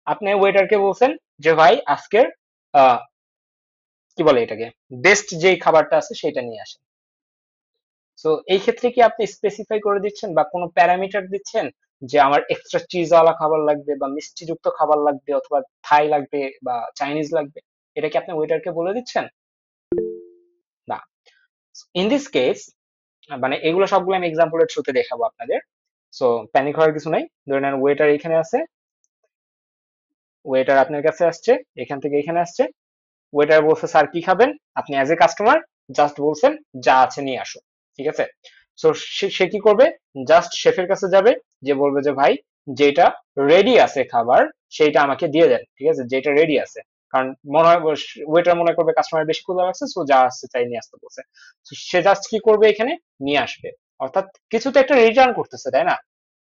আপনি ওয়েটারকে বলছেন যে ভাই আজকের আহ, কি বলে এটাকে, বেস্ট যেই খাবারটা আছে সেটা নিয়ে আসেন। সো এই ক্ষেত্রে কি আপনি স্পেসিফাই করে দিচ্ছেন বা কোনো প্যারামিটার দিচ্ছেন যে আমার এক্সট্রা চিজওয়ালা খাবার লাগবে বা মিষ্টিযুক্ত খাবার লাগবে অথবা থাই লাগবে বা চাইনিজ লাগবে? এটা কি আপনি ওয়েটারকে বলে দিচ্ছেন? না। ইন দিস কেস, মানে এগুলো সবগুলো আমি এক্সাম্পলের থ্রুতে দেখাবো আপনাদের। সো প্যানিক হওয়ার কিছু নাই। ধরে নেন ওয়েটার এখানে আছে, ওয়েটার আপনার কাছে আসছে, এখান থেকে এখানে আসছে। ওয়েটার বলছে স্যার কি খাবেন, আপনি অ্যাজ এ কাস্টমার জাস্ট বলছেন যা আছে নিয়ে আসো। ঠিক আছে, সো সে কি করবে? জাস্ট শেফের কাছে যাবে, যে বলবে যে ভাই যেটা রেডি আছে খাবার সেইটা আমাকে দিয়ে দেন। ঠিক আছে, যেটা রেডি আছে, কারণ মনে হয় ওয়েটার মনে করবে কাস্টমার বেশি ক্ষুধা লাগছে, সো যা আসছে তাই নিয়ে আসতে বলছে। So, সে জাস্ট কি করবে, এখানে নিয়ে আসবে। অর্থাৎ কিছু তো একটা রিটার্ন করতেছে, তাই না?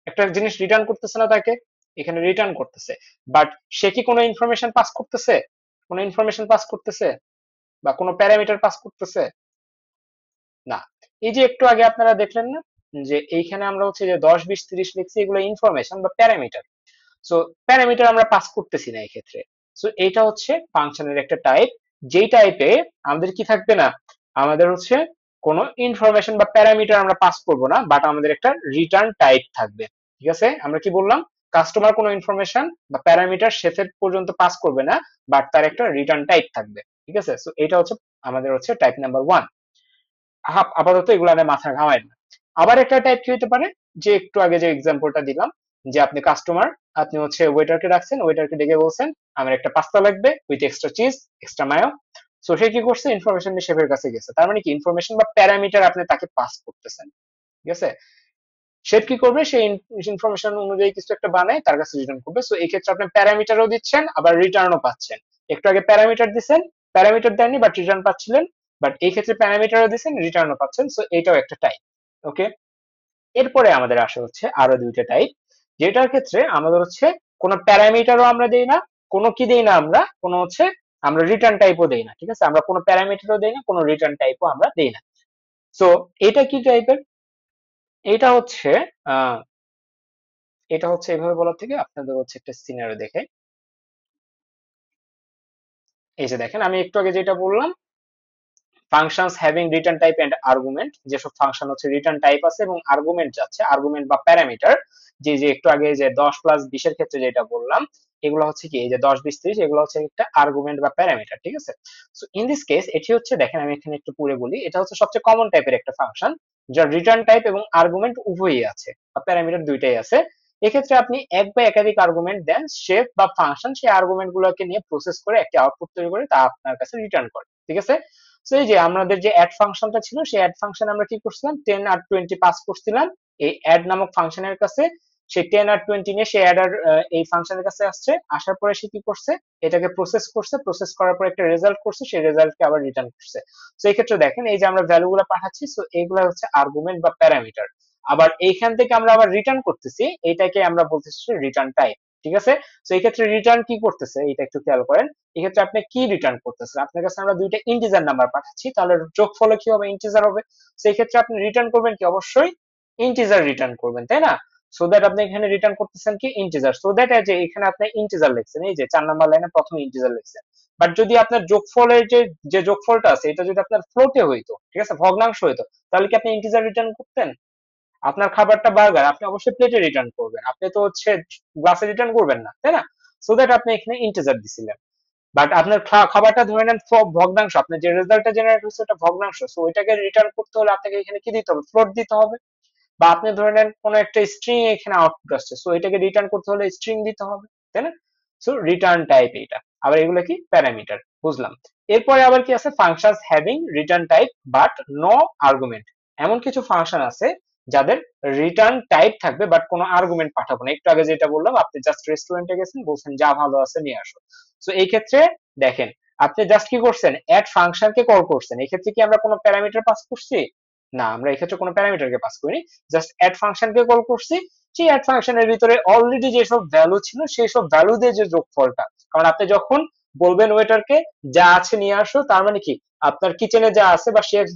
একটা জিনিস রিটার্ন করতেছে না তাকে, এখানে রিটার্ন করতেছে। বাট সে কি কোনো ইনফরমেশন পাস করতেছে? কোনো ইনফরমেশন পাস করতেছে বা কোনো প্যারামিটার পাস করতেছে? না। এই যে একটু আগে আপনারা দেখলেন না যে এইখানে আমরা হচ্ছে যে 10 20 30 লিখছি, এগুলো ইনফরমেশন বা প্যারামিটার। সো প্যারামিটার আমরা পাস করতেছি না এই ক্ষেত্রে। সো এটা হচ্ছে ফাংশনের একটা টাইপ, যেই টাইপে আমাদের কি থাকবে না, আমাদের হচ্ছে কোনো ইনফরমেশন বা প্যারামিটার আমরা পাস করব না, বাট আমাদের একটা রিটার্ন টাইপ থাকবে। ঠিক আছে, আমরা কি বললাম? কাস্টমার কোনো ইনফরমেশন বা প্যারামিটার শেফের পর্যন্ত পাস করবে না, বাট তার একটা রিটার্ন টাইপ থাকবে। ঠিক আছে, সো এটা হচ্ছে আমাদের হচ্ছে টাইপ নাম্বার 1। আপাতত এগুলো নিয়ে মাথা ঘামায় না। আবার একটা টাইপ কি হতে পারে, যে একটু আগে যে এক্সাম্পলটা দিলাম, যে আপনি কাস্টমার, আপনি হচ্ছে ওয়েটারকে ডাকছেন, ওয়েটারকে ডেকে বলছেন আমার একটা পাস্তা লাগবে with extra cheese, extra mayo. So সে কি করছে? ইনফরমেশন নিয়ে শেফের কাছে গেছে, তার মানে কি ইনফরমেশন বা প্যারামিটার আপনি তাকে পাস করতেছেন। ঠিক আছে, শেফ কি করবে? সেই ইনফরমেশন অনুযায়ী কিছু একটা বানায় তার কাছে রিটার্ন করবে। সো এই ক্ষেত্রে আপনি প্যারামিটারও দিচ্ছেন আবার রিটার্নও পাচ্ছেন। একটু আগে প্যারামিটার দিচ্ছেন, প্যারামিটার দেননি বাট রিটার্ন পাচ্ছিলেন, বাট এই ক্ষেত্রে প্যারামিটারও দিচ্ছেন, রিটার্নও পাচ্ছেন। সো এটাও একটা টাইপ। ওকে, এরপরে আমাদের আসে হচ্ছে আরো দুইটা টাইপ, যেটার ক্ষেত্রে আমাদের হচ্ছে কোনো প্যারামিটারও আমরা দেই না, কোনো কি দেই না আমরা, কোনো হচ্ছে আমরা রিটার্ন টাইপও দেই না। ঠিক আছে, আমরা কোনো প্যারামিটারও দেই না, কোনো রিটার্ন টাইপও আমরা দেই না। সো এটা কি টাইপের? এটা হচ্ছে আহ এটা হচ্ছে এভাবে বলার থেকে আপনাদের হচ্ছে একটা সিনারিও দেখে। এই যে দেখেন, আমি একটু আগে যেটা বললাম, functions having return type and argument, যেসব ফাংশন হচ্ছে রিটার্ন টাইপ আছে এবং আর্গুমেন্ট যাচ্ছে, আর্গুমেন্ট বা প্যারামিটার, যে যে একটু আগে যে 10 + 20 এর ক্ষেত্রে যেটা বললাম, এগুলো হচ্ছে কি, এই যে 10 20 30, এগুলো হচ্ছে একটা আর্গুমেন্ট বা প্যারামিটার। ঠিক আছে, সো ইন দিস কেস এটি হচ্ছে, দেখেন আমি এখানে একটু পড়ে বলি, এটা হচ্ছে সবচেয়ে কমন টাইপের একটা ফাংশন, যার রিটার্ন টাইপ এবং আর্গুমেন্ট উভয়ই আছে বা প্যারামিটার দুইটাই আছে। এক্ষেত্রে আপনি এক বা একাধিক আর্গুমেন্ট দেন, শেপ বা ফাংশন সেই আর্গুমেন্ট গুলোকে নিয়ে প্রসেস করে একটি আউটপুট তৈরি করে তা আপনার কাছে রিটার্ন করে। ঠিক আছে, তো এই যে আমাদের যে অ্যাড ফাংশনটা ছিল, সেই অ্যাড ফাংশন আমরা কি করছিলাম, 10 আর 20 পাস করছিলাম এই অ্যাড নামক ফাংশনের কাছে। সেই 10 আর 20 নিয়ে সে অ্যাড আর এই ফাংশনের কাছে আসছে, আসার পরে সে কি করছে, এটাকে প্রসেস করছে, প্রসেস করার পর একটা রেজাল্ট করছে, সেই রেজাল্টকে আবার রিটার্ন করছে। তো এই ক্ষেত্রে দেখেন, এই যে আমরা ভ্যালু গুলো পাঠাচ্ছি, তো এইগুলা হচ্ছে আর্গুমেন্ট বা প্যারামিটার। আবার এইখান থেকে আমরা আবার রিটার্ন করতেছি, এটাকে আমরা বলতেছি রিটার্ন টাইপ। ঠিক আছে, তো এই ক্ষেত্রে রিটার্ন কি করতেছে এটা একটু খেয়াল করেন। এক্ষেত্রে আপনি কি রিটার্ন করতেছেন? আপনার কাছে আমরা দুইটা ইন্টিজার নাম্বার পাঠাচ্ছি, তাহলে যোগফলে কি হবে? ইন্টিজার হবে। সেই ক্ষেত্রে আপনি রিটার্ন করবেন কি? অবশ্যই ইন্টিজার রিটার্ন করবেন, তাই না? সো দ্যাট আপনি এখানে রিটার্ন করতেছেন কি? ইন্টিজার। সো দ্যাট যে এখানে আপনি ইন্টিজার লিখছেন, এই যে 4 নাম্বার লাইনে প্রথমে ইন্টিজার লিখছেন। বাট যদি আপনার যোগফলের যে যে যোগফলটা আছে এটা যদি আপনার ফ্লোটে হইতো, ঠিক আছে, ভগ্নাংশ হইতো, তাহলে কি আপনি ইন্টিজার রিটার্ন করতেন? আপনার খাবারটা বার্গার, আপনি অবশ্যই প্লেটে রিটার্ন করবেন, আপনি তো হচ্ছে গ্লাসে রিটার্ন করবেন না, তাই না? সো দ্যাট আপনি এখানে ইন্টিজার দিছিলেন। বাট আপনার খাবারটা ধরে নেন ভগ্নাংশ, আপনার যে রেজাল্টটা জেনারেট হচ্ছে ওটা ভগ্নাংশ, সো ওইটাকে রিটার্ন করতে হলে আপনাকে এখানে কি দিতে হবে? ফ্লোট দিতে হবে। বা আপনি ধরে নেন কোন একটা স্ট্রিং এখানে আউটপুট আসছে, সো এটাকে রিটার্ন করতে হলে স্ট্রিং দিতে হবে, তাই না? সো রিটার্ন টাইপ এটা। আবার এগুলো কি? প্যারামিটার, বুঝলাম। এরপরে আবার কি আছে? Functions having return type but no argument. এমন কিছু ফাংশন আছে যাদের রিটার্ন টাইপ থাকবে বাট কোনো আর্গুমেন্ট পাঠাবো না। একটু আগে যেটা বললাম, আপনি জাস্ট রেস্টুরেন্টে গেছেন, বলছেন যা ভালো আছে নিয়ে আসো। সো এই ক্ষেত্রে দেখেন, আপনি জাস্ট কি করছেন, অ্যাড ফাংশনকে কল করছেন। এক্ষেত্রে কি আমরা কোনো প্যারামিটার পাস করছি? না, আমরা এক্ষেত্রে কোনো প্যারামিটারকে পাস করিনি, জাস্ট অ্যাড ফাংশনকে কল করছি। সেই অ্যাড ফাংশনের ভিতরে অলরেডি যেসব ভ্যালু ছিল সেই সব ভ্যালু দিয়ে যে যোগফলটা, কারণ আপনি যখন বলবেন ওয়েটারকে যা আছে নিয়ে আসো, তার মানে কি আপনার কিচেনে যা আছে বা শেফ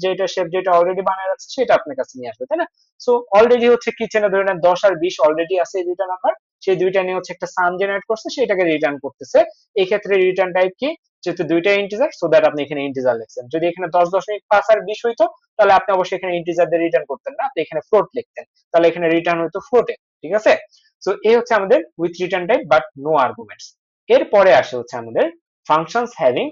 যেটা অলরেডি বানায় রাখছে সেটা আপনার কাছে নিয়ে আসবে, তাই না? সো অলরেডি হচ্ছে কিচেনে ধরে নেন 10 আর 20 অলরেডি আছে এই দুইটা নাম্বার, সেই দুইটা নিয়ে হচ্ছে একটা সাম জেনারেট করছে, সেটাকে রিটার্ন করতেছে। এই ক্ষেত্রে রিটার্ন টাইপ কি, যেহেতু দুইটা ইন্টিজার, সো দ্যাট আপনি এখানে ইন্টিজার লিখছেন। যদি এখানে 10.5 আর 20 হইতো তাহলে আপনি অবশ্যই এখানে ইন্টিজার দিয়ে রিটার্ন করতেন না, আপনি এখানে ফ্লোট লিখতেন, তাহলে এখানে রিটার্ন হইতো ফ্লোটে। ঠিক আছে, সো এই হচ্ছে আমাদের with return type but no arguments. এরপরে আসে হচ্ছে আমাদের functions having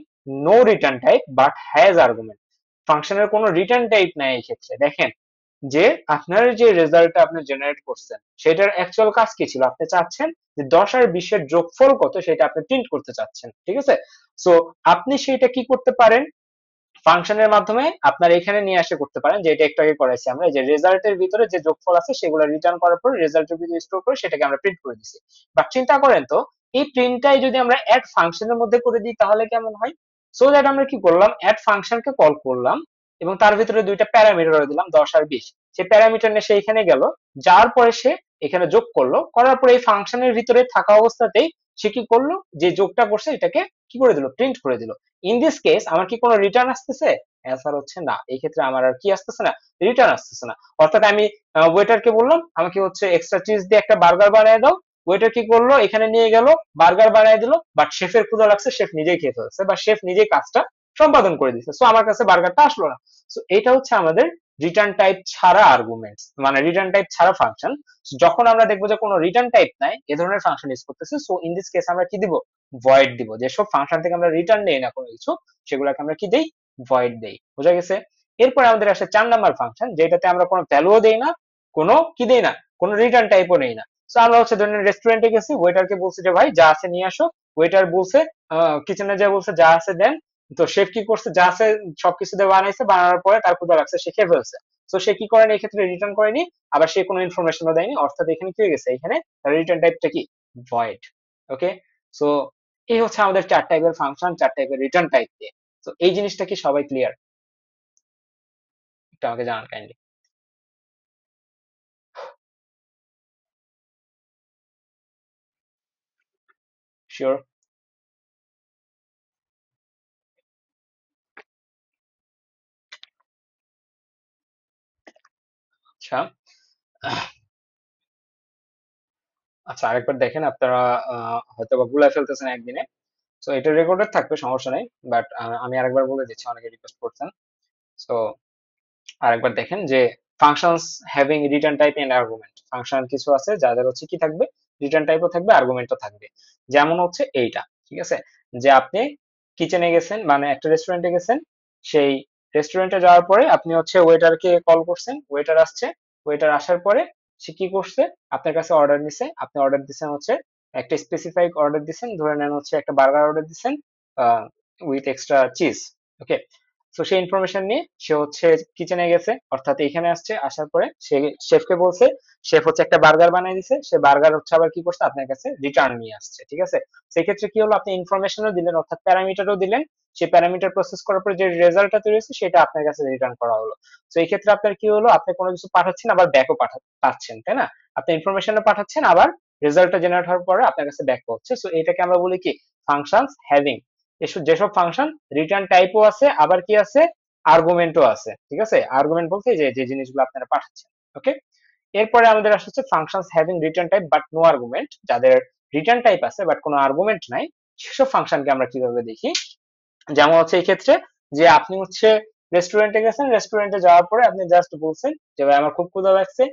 no return type but has argument. ফাংশনের কোনো রিটার্ন টাইপ নাই এই ক্ষেত্রে। দেখেন যে আপনার যে রেজাল্টটা আপনি জেনারেট করছেন সেটার অ্যাকচুয়াল কাজ কি ছিল, আপনি চাচ্ছেন যে 10 আর 20 এর যোগফল কত সেটা আপনি প্রিন্ট করতে চাচ্ছেন। ঠিক আছে, সো আপনি সেটা কি করতে পারেন, ফাংশনের মাধ্যমে আপনার এখানে নিয়ে আসে করতে পারেন, যে এটা একটু আগে করাইছি আমরা, যে রেজাল্টের ভিতরে যে যোগফল আছে সেগুলো রিটার্ন করার পর রেজাল্টের ভিতরে স্টোর করে সেটাকে আমরা প্রিন্ট করে দিছি। বাট চিন্তা করেন তো, এই প্রিন্টটাই যদি আমরা অ্যাড ফাংশনের মধ্যে করে দিই তাহলে কেমন হয়? সো দ্যাট আমরা কি করলাম, অ্যাড ফাংশনকে কল করলাম এবং তার ভিতরে দুইটা প্যারামিটার দিলাম 10 আর 20। সেই প্যারামিটার নিয়ে সে এখানে গেল, যাওয়ার পরে সে এখানে যোগ করলো, করার পরে এই ফাংশনের ভিতরে থাকা অবস্থাতেই সে কি করলো, যে যোগটা করছে এটাকে কি করে দিল, প্রিন্ট করে দিল। ইন দিস কেস আমার কি কোনো রিটার্ন আসতেছে? অ্যান্সার হচ্ছে না। এই ক্ষেত্রে আমার আর কি আসতেছে না, রিটার্ন আসতেছে না। অর্থাৎ আমি ওয়েটারকে বললাম আমাকে হচ্ছে এক্সট্রা চিজ দিয়ে একটা বার্গার বানিয়ে দাও, ওয়েটার কি করলো, এখানে নিয়ে গেল বার্গার বানিয়ে দিল, বাট শেফের ক্ষুধা লাগছে, শেফ নিজেই খেয়ে ফেলছে বা শেফ নিজেই কাজটা সম্পাদন করে দিচ্ছে, সো আমার কাছে বার্গারটা আসলো না। সো এটা হচ্ছে আমাদের রিটার্ন টাইপ ছাড়া আর্গুমেন্টস, মানে রিটার্ন টাইপ ছাড়া ফাংশন। যখন আমরা দেখবো যে কোনো রিটার্ন টাইপ নাই, এ ধরনের ফাংশন ইউজ করতেছে, সো ইন দিস কেস আমরা কি দিব, ভয়েড দিব। যেসব ফাংশন থেকে আমরা রিটার্ন নেই না কোনো কিছু, সেগুলোকে আমরা কি দেই, ভয়েড দেই। বোঝা গেছে? এরপরে আমাদের আসে 4 নাম্বার ফাংশন, যেটাতে আমরা কোনো ভ্যালুও দেই না, কোনো কি দেই না, কোনো রিটার্ন টাইপও নেই না। সো আমরা হচ্ছে ধরেন রেস্টুরেন্টে গেছি, ওয়েটারকে বলছি যে ভাই যা আছে নিয়ে আসো, ওয়েটার বলছে কিচেনে যা বলছে যা আছে দেন, তো শেফ কি করছে, যা আছে সবকিছু দিয়ে বানাইছে, বানানোর পরে তার ক্ষুধা লাগছে, সে খেয়ে ফেলছে। তো সে কি করেনি, এই ক্ষেত্রে রিটার্ন করেনি, আবার সে কোনো ইনফরমেশনও দেয়নি, অর্থাৎ এখানে কি হয়ে গেছে, এখানে রিটার্ন টাইপটা কি, ভয়েড। ওকে, সো এই হচ্ছে আমাদের 4 টাইপের ফাংশন, 4 টাইপের রিটার্ন টাইপ দিয়ে। তো এই জিনিসটা কি সবাই ক্লিয়ার? একটু আমাকে জানান কাইন্ডলি। শিওর? আচ্ছা, আচ্ছা আরেকবার দেখেন, আপনারা হয়তো বা গুলাই ফেলতেছেন একদিনে। তো এটা রেকর্ডেড থাকবে, সমস্যা নেই, বাট আমি আরেকবার বলে দিচ্ছি, অনেকে রিকোয়েস্ট করছেন। সো আরেকবার দেখেন যে functions having return type and argument, function কিছু আছে যাদের হচ্ছে কি থাকবে, রিটার্ন টাইপও থাকবে, আর্গুমেন্টও থাকবে। যেমন হচ্ছে এইটা, ঠিক আছে, যে আপনি কিচেনে গেছেন, মানে একটা রেস্টুরেন্টে গেছেন, সেই রেস্টুরেন্টে যাওয়ার পরে আপনি হচ্ছে ওয়েটারকে কল করছেন, ওয়েটার আসছে, ওয়েটার আসার পরে সে কি করছে, আপনার কাছে অর্ডার নিছে, আপনি অর্ডার দিচ্ছেন হচ্ছে একটা স্পেসিফাইড অর্ডার দিচ্ছেন, ধরে নেন হচ্ছে একটা বার্গার অর্ডার দিচ্ছেন উইথ এক্সট্রা চিজ। ওকে, তো সেই ইনফরমেশন নিয়ে সে হচ্ছে কিচেনে গেছে, অর্থাৎ এখানে আসছে, আসার পরে সে শেফকে বলছে, শেফ হচ্ছে একটা বার্গার বানিয়ে দিছে, সে বার্গার হচ্ছে আবার কি করছে, আপনার কাছে রিটার্ন নিয়ে আসছে। ঠিক আছে, সেক্ষেত্রে কি হলো, আপনি ইনফরমেশনও দিলেন, অর্থাৎ প্যারামিটারও দিলেন, সেই প্যারামিটার প্রসেস করার পরে যে রেজাল্টটা তৈরি হয়েছে সেটা আপনার কাছে রিটার্ন করা হলো। তো এই ক্ষেত্রে আপনার কি হলো, আপনি কোনো কিছু পাঠাচ্ছেন আবার ব্যাকও পাচ্ছেন, তাই না? আপনি ইনফরমেশনও পাঠাচ্ছেন, আবার রেজাল্টটা জেনারেট হওয়ার পরে আপনার কাছে ব্যাক হচ্ছে। সো এটাকে আমরা বলি কি, ফাংশনস হ্যাভিং। এসব যেসব ফাংশন রিটার্ন টাইপও আছে, আবার কি আছে, আর্গুমেন্টও আছে। ঠিক আছে, আর্গুমেন্ট বলতে যে যে জিনিসগুলো আপনারা পাঠাচ্ছেন। ওকে, এরপরে আমাদের আসছে হচ্ছে functions having return type but no argument, যাদের রিটার্ন টাইপ আছে বাট কোনো আর্গুমেন্ট নাই, সেসব ফাংশনকে আমরা কিভাবে দেখি। যেমন হচ্ছে এই ক্ষেত্রে যে আপনি হচ্ছে রেস্টুরেন্টে গেছেন, রেস্টুরেন্টে যাওয়ার পরে আপনি জাস্ট বলছেন যে ভাই আমার খুব ক্ষুধা লাগছে,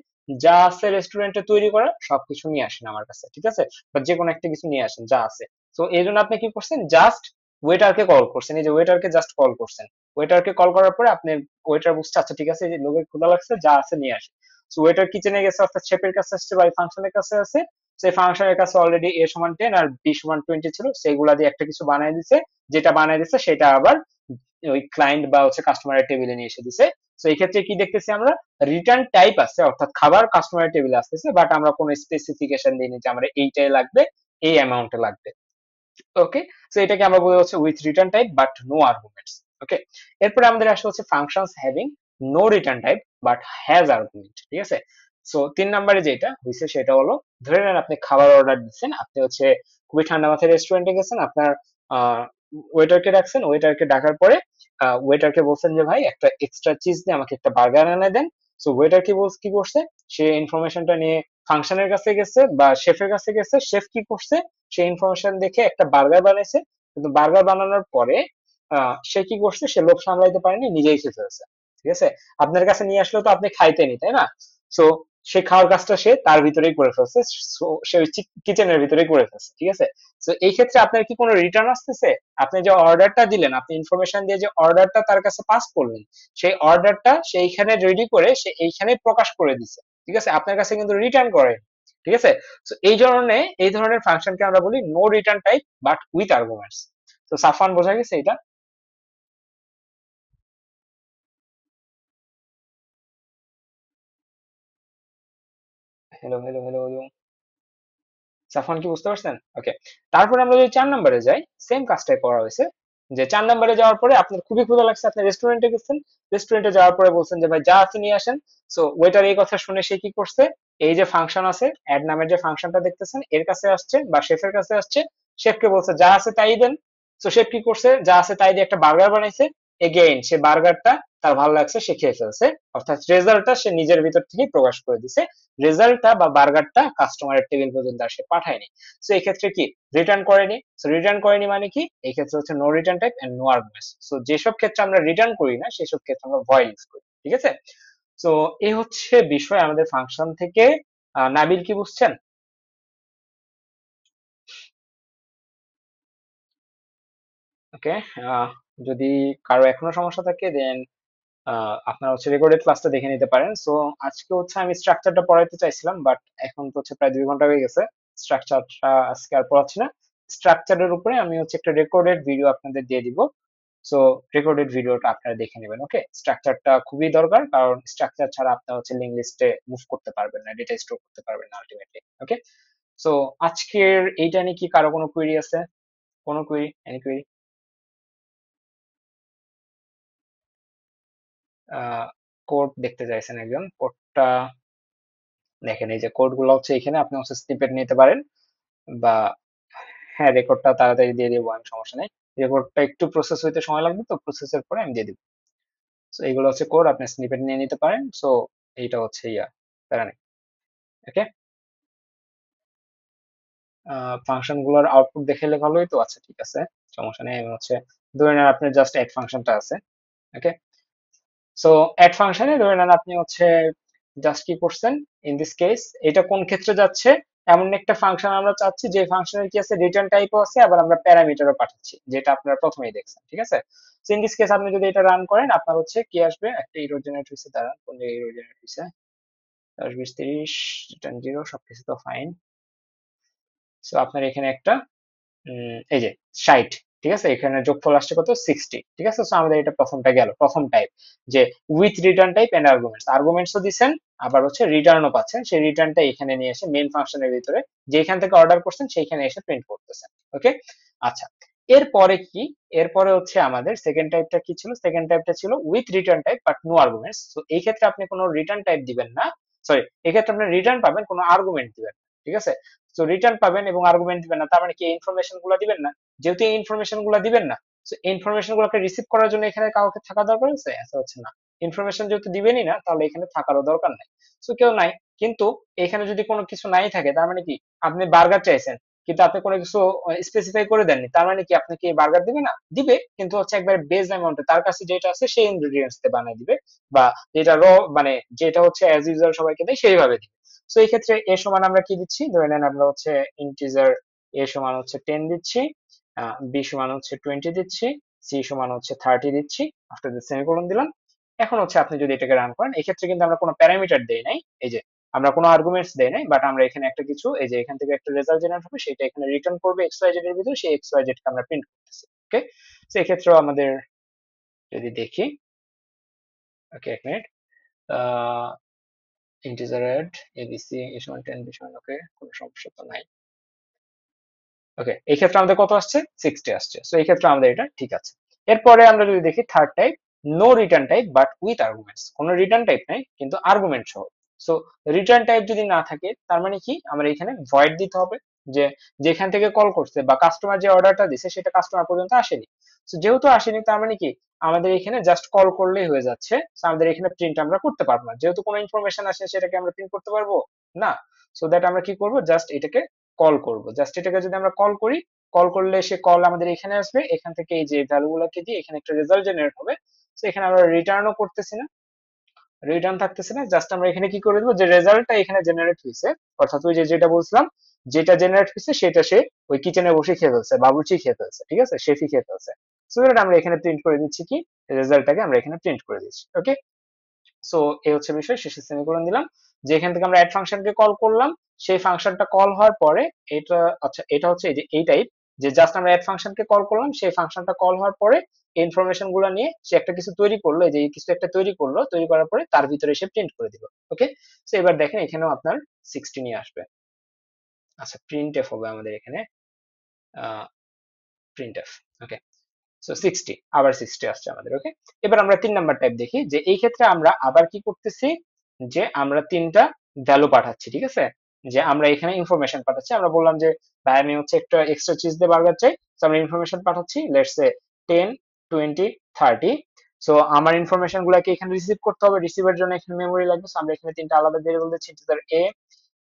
যা আছে রেস্টুরেন্টে তৈরি করা সবকিছু নিয়ে আসেন আমার কাছে। ঠিক আছে, বা যে কোনো একটা কিছু নিয়ে আসেন যা আছে। তো এই জন্য আপনি কি করছেন, জাস্ট ওয়েটারকে কল করছেন, এই যে ওয়েটারকে জাস্ট কল করছেন। ওয়েটারকে কল করার পরে আপনি, ওয়েটার বুঝছে আচ্ছা ঠিক আছে, এই যে লোকের ক্ষুধা লাগছে, যা আছে নিয়ে আসে। সো ওয়েটার কিচেনে গেছে, অর্থাৎ শেফের কাছে আসছে বা ফাংশনের কাছে আছে, সেই ফাংশনের কাছে অলরেডি a সমান 10 আর b সমান 20 ছিল, সেইগুলা দিয়ে একটা কিছু বানিয়ে দিছে, যেটা বানিয়ে দিছে সেটা আবার ওই ক্লায়েন্ট বা হচ্ছে কাস্টমারের টেবিলে নিয়ে এসে দিছে। তো এই ক্ষেত্রে কি দেখতেছি আমরা, রিটার্ন টাইপ আছে, অর্থাৎ খাবার কাস্টমারের টেবিলে আসতেছে, বাট আমরা কোনো স্পেসিফিকেশন দিইনি যে আমরা এইটাই লাগবে, এই অ্যামাউন্টে লাগবে। ওকে, সো এটাকে আমরা বলি হচ্ছে with return type but no arguments. Okay, এরপরে আমাদের আসে হচ্ছে functions having no return type but has argument. ঠিক আছে, সো 3 নম্বরে যেটা হয়েছে সেটা হলো, ধরে নেন আপনি খাবার অর্ডার দিচ্ছেন, আপনি হচ্ছে খুবই ঠান্ডা মাথায় রেস্টুরেন্টে গেছেন, আপনার ওয়েটারকে ডাকছেন, ওয়েটারকে ডাকার পরে ওয়েটারকে বলছেন যে ভাই একটা এক্সট্রা চিজ দিয়ে আমাকে একটা বার্গার এনে দেন। সো ওয়েটার কি করছে, সে ইনফরমেশনটা নিয়ে ফাংশনের কাছে গেছে বা শেফের কাছে গেছে, শেফ কি করছে, সে ইনফরমেশন দেখে একটা বার্গার বানাইছে, কিন্তু বার্গার বানানোর পরে সে কি করছে, সে লোভ সামলাইতে পারেনি, নিজেই খেয়ে ফেলছে। ঠিক আছে, আপনার কাছে নিয়ে আসলেও তো আপনি খাইতেনি, তাই না? সো সে খাওয়ার কাজটা সে তার ভিতরেই করে ফেলছে, সো সে ওই কিচেনের ভিতরেই করে ফেলছে। ঠিক আছে, তো এই ক্ষেত্রে আপনার কি কোনো রিটার্ন আসতেছে? আপনি যে অর্ডারটা দিলেন, আপনি ইনফরমেশন দিয়ে যে অর্ডারটা তার কাছে পাস করলেন, সেই অর্ডারটা সে এইখানে রেডি করে সে এইখানে প্রকাশ করে দিছে। ঠিক আছে, আপনার কাছে কিন্তু রিটার্ন করে। ঠিক আছে, তো এই ধরনের ফাংশনকে আমরা বলি no return type but with arguments. তো সাফান, বোঝা গেছে এটা? Hello hello hello hello, Safwan কি বুঝতে পারছেন? ওকে, তারপরে আমরা যদি 4 নম্বরে যাই, সেম কাজটাই করা হয়েছে। যে 4 নম্বরে যাওয়ার পরে আপনার খুবই ক্ষুধা লাগছে, আপনি রেস্টুরেন্টে গেছেন, রেস্টুরেন্টে যাওয়ার পরে বলছেন যে ভাই যা আছে নিয়ে আসেন। সো ওয়েটার এই কথা শুনে সে কি করছে, এই যে ফাংশন আছে অ্যাড নামের যে ফাংশনটা দেখতেছেন এর কাছে আসছে বা শেফের কাছে আসছে, শেফকে বলছে যা আছে তাই দেন। তো শেফ কি করছে, যা আছে তাই দিয়ে একটা বার্গার বানাইছে। এগেইন সে বার্গারটা তার ভালো লাগছে, সে খেয়ে ফেলছে, অর্থাৎ রেজাল্টটা সে নিজের ভিতর থেকেই প্রকাশ করে দিছে। রেজাল্টটা বা বার্গারটা কাস্টমারের টেবিল পর্যন্ত আর সে পাঠায়নি। সো এই ক্ষেত্রে কি রিটার্ন করেনি। সো রিটার্ন করেনি মানে কি, এই ক্ষেত্রে হচ্ছে no return type and no arguments. So যেসব ক্ষেত্রে আমরা রিটার্ন করি না সেসব ক্ষেত্রে আমরা ভয়েড ইউজ করি। ঠিক আছে, সো এই হচ্ছে বিষয় আমাদের ফাংশন থেকে। নাবিল কি বুঝছেন? ওকে, যদি কারো এখনো সমস্যা থাকে দেন আপনারা হচ্ছে রেকর্ডেড ক্লাসটা দেখে নিতে পারেন। সো আজকে হচ্ছে আমি স্ট্রাকচারটা পড়াইতে চাইছিলাম, বাট এখন তো হচ্ছে প্রায় 2 ঘন্টা হয়ে গেছে, স্ট্রাকচারটা আজকে আর পড়াচ্ছি না। স্ট্রাকচারের উপরে আমি হচ্ছে একটা রেকর্ডেড ভিডিও আপনাদের দিয়ে দিব। সো রেকর্ডেড ভিডিওটা আপনারা দেখে নেবেন। ওকে, স্ট্রাকচারটা খুবই দরকার, কারণ স্ট্রাকচার ছাড়া আপনারা হচ্ছে লিঙ্ক লিস্টে মুভ করতে পারবেন না, ডেটা স্টোর করতে পারবেন না আলটিমেটলি। ওকে, সো আজকের এইটা নিয়ে কি কারো কোনো কুয়েরি আছে? কোনো কুয়েরি, এনি কুয়েরি? কোড দেখতে চাইছেন একজন, কোডটা দেখেন, এই যে কোড গুলো হচ্ছে এখানে, আপনি হচ্ছে স্নিপেট নিতে পারেন বা হ্যাঁ রেকর্ডটা তাড়াতাড়ি দিয়ে দেবো আমি, সমস্যা নেই। রেকর্ডটা একটু প্রসেস হইতে সময় লাগবে, তো প্রসেসের পরে আমি দিয়ে দিব। সো এগুলো হচ্ছে কোড, আপনি স্নিপেট নিয়ে নিতে পারেন। সো এইটা হচ্ছে প্যারা নেই। ওকে, ফাংশন গুলোর আউটপুট দেখালে ভালোই তো। আচ্ছা ঠিক আছে, সমস্যা নেই। আমি হচ্ছে ধরে নেন আপনার জাস্ট এড ফাংশনটা আছে। ওকে, সো এড ফাংশনে ধরে নেন আপনি হচ্ছে জাস্ট কি করছেন, ইন দিস কেস এটা কোন ক্ষেত্রে যাচ্ছে, এমন একটা ফাংশন আমরা চাচ্ছি যে ফাংশনের কি আছে, রিটার্ন টাইপও আছে, আবার আমরা প্যারামিটারও পাঠাচ্ছি, যেটা আপনারা প্রথমেই দেখছেন। ঠিক আছে, সো ইন দিস কেস আপনি যদি এটা রান করেন, আপনার হচ্ছে কি আসবে, একটা এরর জেনারেট হয়েছে, দাঁড়ান কোন জায়গায় এরর জেনারেট হয়েছে, 10 20 30 রিটার্ন জিরো, সবকিছু তো ফাইন। সো আপনার এখানে একটা এই যে 60। ঠিক আছে, এখানে যোগফল আসছে কত, 60। ঠিক আছে, সো আমাদের এটা প্রথমটা গেল, প্রথম টাইপ, যে with return type and arguments, আর্গুমেন্টসও দিচ্ছেন আবার হচ্ছে রিটার্নও পাচ্ছেন, সেই রিটার্নটা এখানে নিয়ে এসে মেইন ফাংশনের ভিতরে যেখান থেকে অর্ডার করছেন সেইখানে এসে প্রিন্ট করতেছেন। ওকে, আচ্ছা, এরপরে কি, এরপরে হচ্ছে আমাদের সেকেন্ড টাইপটা কি ছিল, সেকেন্ড টাইপটা ছিল with return type but no arguments. তো এই ক্ষেত্রে আপনি কোনো রিটার্ন টাইপ দিবেন না, সরি, এই ক্ষেত্রে আপনি রিটার্ন পাবেন, কোনো আর্গুমেন্ট দিবেন না। ঠিক আছে, তো রিটার্ন পাবেন এবং আর্গুমেন্ট দিবেন না, তার মানে কি এই ইনফরমেশন গুলো দিবেন না। যেহেতু এই ইনফরমেশন গুলো দিবেন না, তো এই ইনফরমেশন গুলোকে রিসিভ করার জন্য এখানে কাউকে থাকা দরকার আছে? আচ্ছা হচ্ছে না, ইনফরমেশন যেহেতু দিবেনই না, তাহলে এখানে থাকারও দরকার নাই। তো কেউ নাই, কিন্তু এখানে যদি কোনো কিছু নাই থাকে, তার মানে কি আপনি বার্গার চাইছেন, কিন্তু আপনি কোনো কিছু স্পেসিফাই করে দেননি, তার মানে কি আপনি কি বার্গার দিবে না? দিবে, কিন্তু হচ্ছে একবার বেজ অ্যামাউন্টে তার কাছে যেটা আছে সেই ইনগ্রেডিয়েন্টস দিয়ে বানিয়ে দিবে, বা যেটা মানে যেটা হচ্ছে অ্যাজ ইউজুয়াল সবাইকে দেয় সেইভাবে দিবে। তো এই ক্ষেত্রে এ সমান আমরা কি দিচ্ছি, ধরে নেন আমরা হচ্ছে ইন্টিজার এ সমান হচ্ছে 10 দিচ্ছি, বি সমান হচ্ছে 20 দিচ্ছি, সি সমান হচ্ছে 30 দিচ্ছি, আফটার দ্য সেমিকোলন দিলাম। এখন হচ্ছে আপনি যদি এটাকে রান করেন, এক্ষেত্রে কিন্তু আমরা কোনো প্যারামিটার দেই নাই, এই যে আমরা কোনো আর্গুমেন্টস দেই নাই, বাট আমরা এখানে একটা কিছু, এই যে এখান থেকে একটা রেজাল্ট জেনারেট হবে, সেটা এখানে রিটার্ন করবে এক্স ওয়াই জেড এর ভিতরে, সেই এক্স ওয়াই জেড কে আমরা প্রিন্ট করতেছি। ওকে, তো এক্ষেত্রেও আমাদের যদি দেখি, ওকে এক মিনিট, ইন্টিজার অ্যাড এবিসি এ সমান 10 বি সমান, ওকে কোনো সমস্যা তো নাই। ওকে, এই ক্ষেত্রে আমাদের কত আসছে? 60 আসছে। সো এই ক্ষেত্রে আমাদের এটা ঠিক আছে। এরপরে আমরা যদি দেখি third type, no return type but with arguments. কোনো রিটার্ন টাইপ নাই কিন্তু আর্গুমেন্ট সহ। সো রিটার্ন টাইপ যদি না থাকে তার মানে কি, আমরা এখানে ভয়েড দিতে হবে যে যেখান থেকে কল করছে বা কাস্টমার যে অর্ডারটা দিছে সেটা কাস্টমার পর্যন্ত আসেনি। তো যেহেতু আসেনি তার মানে কি, আমাদের এখানে জাস্ট কল করলেই হয়ে যাচ্ছে। So আমাদের এখানে প্রিন্ট আমরা করতে পারবো না, যেহেতু কোনো ইনফরমেশন আসে সেটাকে আমরা প্রিন্ট করতে পারবো না। সো দ্যাট আমরা কি করব, জাস্ট এটাকে কল করব। জাস্ট এটাকে যদি আমরা কল করি, কল করলে সে কল আমাদের এখানে আসবে, এখান থেকে এই যে ভ্যালু গুলোকে দিয়ে এখানে একটা রেজাল্ট জেনারেট হবে। তো এখানে আমরা রিটার্নও করতেছি না, রিটার্ন থাকতেছে না, জাস্ট আমরা এখানে কি করে দেবো, যে রেজাল্টটা এখানে জেনারেট হয়েছে, অর্থাৎ ওই যে যেটা বলছিলাম, যেটা জেনারেট হয়েছে সেটা সে ওই কিচেনে বসে খেয়ে ফেলছে, বাবুর্চি খেয়ে ফেলছে, ঠিক আছে, শেফই খেয়ে ফেলছে। সো এটা আমরা এখানে প্রিন্ট করে দিচ্ছি, কি রেজাল্টটাকে আমরা এখানে প্রিন্ট করে দিচ্ছি। ওকে, সো এই হচ্ছে বিষয়, শেষে সেমিকোলন দিলাম। যে এখান থেকে আমরা অ্যাড ফাংশনকে কল করলাম, সেই ফাংশনটা কল হওয়ার পরে এটা, আচ্ছা এটা হচ্ছে এই যে এই টাইপ, যে জাস্ট আমরা অ্যাড ফাংশনকে কল করলাম, সেই ফাংশনটা কল হওয়ার পরে ইনফরমেশন গুলো নিয়ে সে একটা কিছু তৈরি করলো, এই যে কিছু একটা তৈরি করলো, তৈরি করার পরে তার ভিতরে সে প্রিন্ট করে দিল। ওকে, সো এবার দেখেন এখানেও আপনার 60 নিয়ে আসবে। আচ্ছা, প্রিন্ট এফ হবে আমাদের এখানে, প্রিন্ট এফ। ওকে, সো 60, আবার 60 আসছে আমাদের। ওকে, এবার আমরা 3 নাম্বার টাইপ দেখি, যে এই ক্ষেত্রে আমরা আবার কি করতেছি, যে আমরা 3টা ভ্যালু পাঠাচ্ছি, ঠিক আছে, যে আমরা এখানে ইনফরমেশন পাঠাচ্ছি। আমরা বললাম যে ভাই আমি হচ্ছে একটা এক্সট্রা চিজ দিয়ে বার্গার চাই, তো আমরা ইনফরমেশন পাঠাচ্ছি, লেটস সে 10, 20, 30। সো আমার ইনফরমেশন গুলাকে এখানে রিসিভ করতে হবে, রিসিভের জন্য এখানে মেমোরি লাগবে। সো আমরা এখানে 3টা আলাদা ভেরিয়েবল দিচ্ছি, ইন্টিজার এ,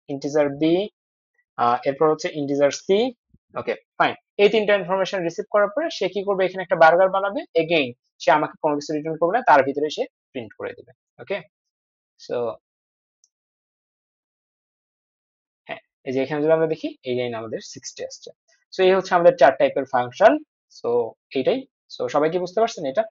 ইন্টিজার বি, এরপর হচ্ছে ইন্টিজার সি। ওকে, ফাইন। এই 3টা ইনফরমেশন রিসিভ করার পরে সে কি করবে, এখানে একটা বার্গার বানাবে। এগেইন সে আমাকে কোনো কিছু রিটার্ন করবে না, তার ভিতরে সে প্রিন্ট করে দিবে। ওকে, সো হ্যাঁ, এই যে এখানে যদি আমরা দেখি এই লাইন আমাদের 60 আসছে। সো এই হচ্ছে আমাদের 4 টাইপের ফাংশন। সো এইটাই। সো সবাই কি বুঝতে পারছেন এটা?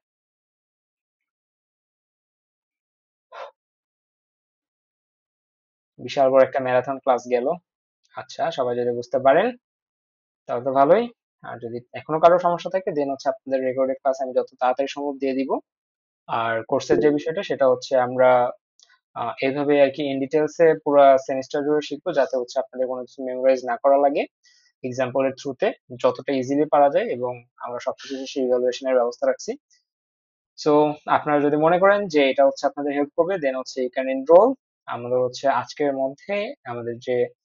বিশাল বড় একটা ম্যারাথন ক্লাস গেল। আচ্ছা, সবাই যদি বুঝতে পারেন তাহলে তো ভালোই। আর যদি এখনো কারো সমস্যা থাকে দেন হচ্ছে আপনাদের রেকর্ডেড ক্লাস আমি যত তাড়াতাড়ি সম্ভব দিয়ে দিব। আর কোর্সের যে বিষয়টা সেটা হচ্ছে আমরা এইভাবে আর কি ইন ডিটেলস এ পুরো সেমিস্টার জুড়ে শিখবো, যাতে হচ্ছে আপনাদের কোনো কিছু মেমোরাইজ না করা লাগে, এক্সাম্পলের থ্রুতে যতটা ইজিলি পারা যায়। এবং আমরা সবকিছু শেষে ইভ্যালুয়েশনের ব্যবস্থা রাখছি। সো আপনারা যদি মনে করেন যে এটা হচ্ছে আপনাদের হেল্প করবে দেন হচ্ছে ইউ ক্যান এনরোল। আমাদের হচ্ছে আজকের মধ্যে আমাদের যে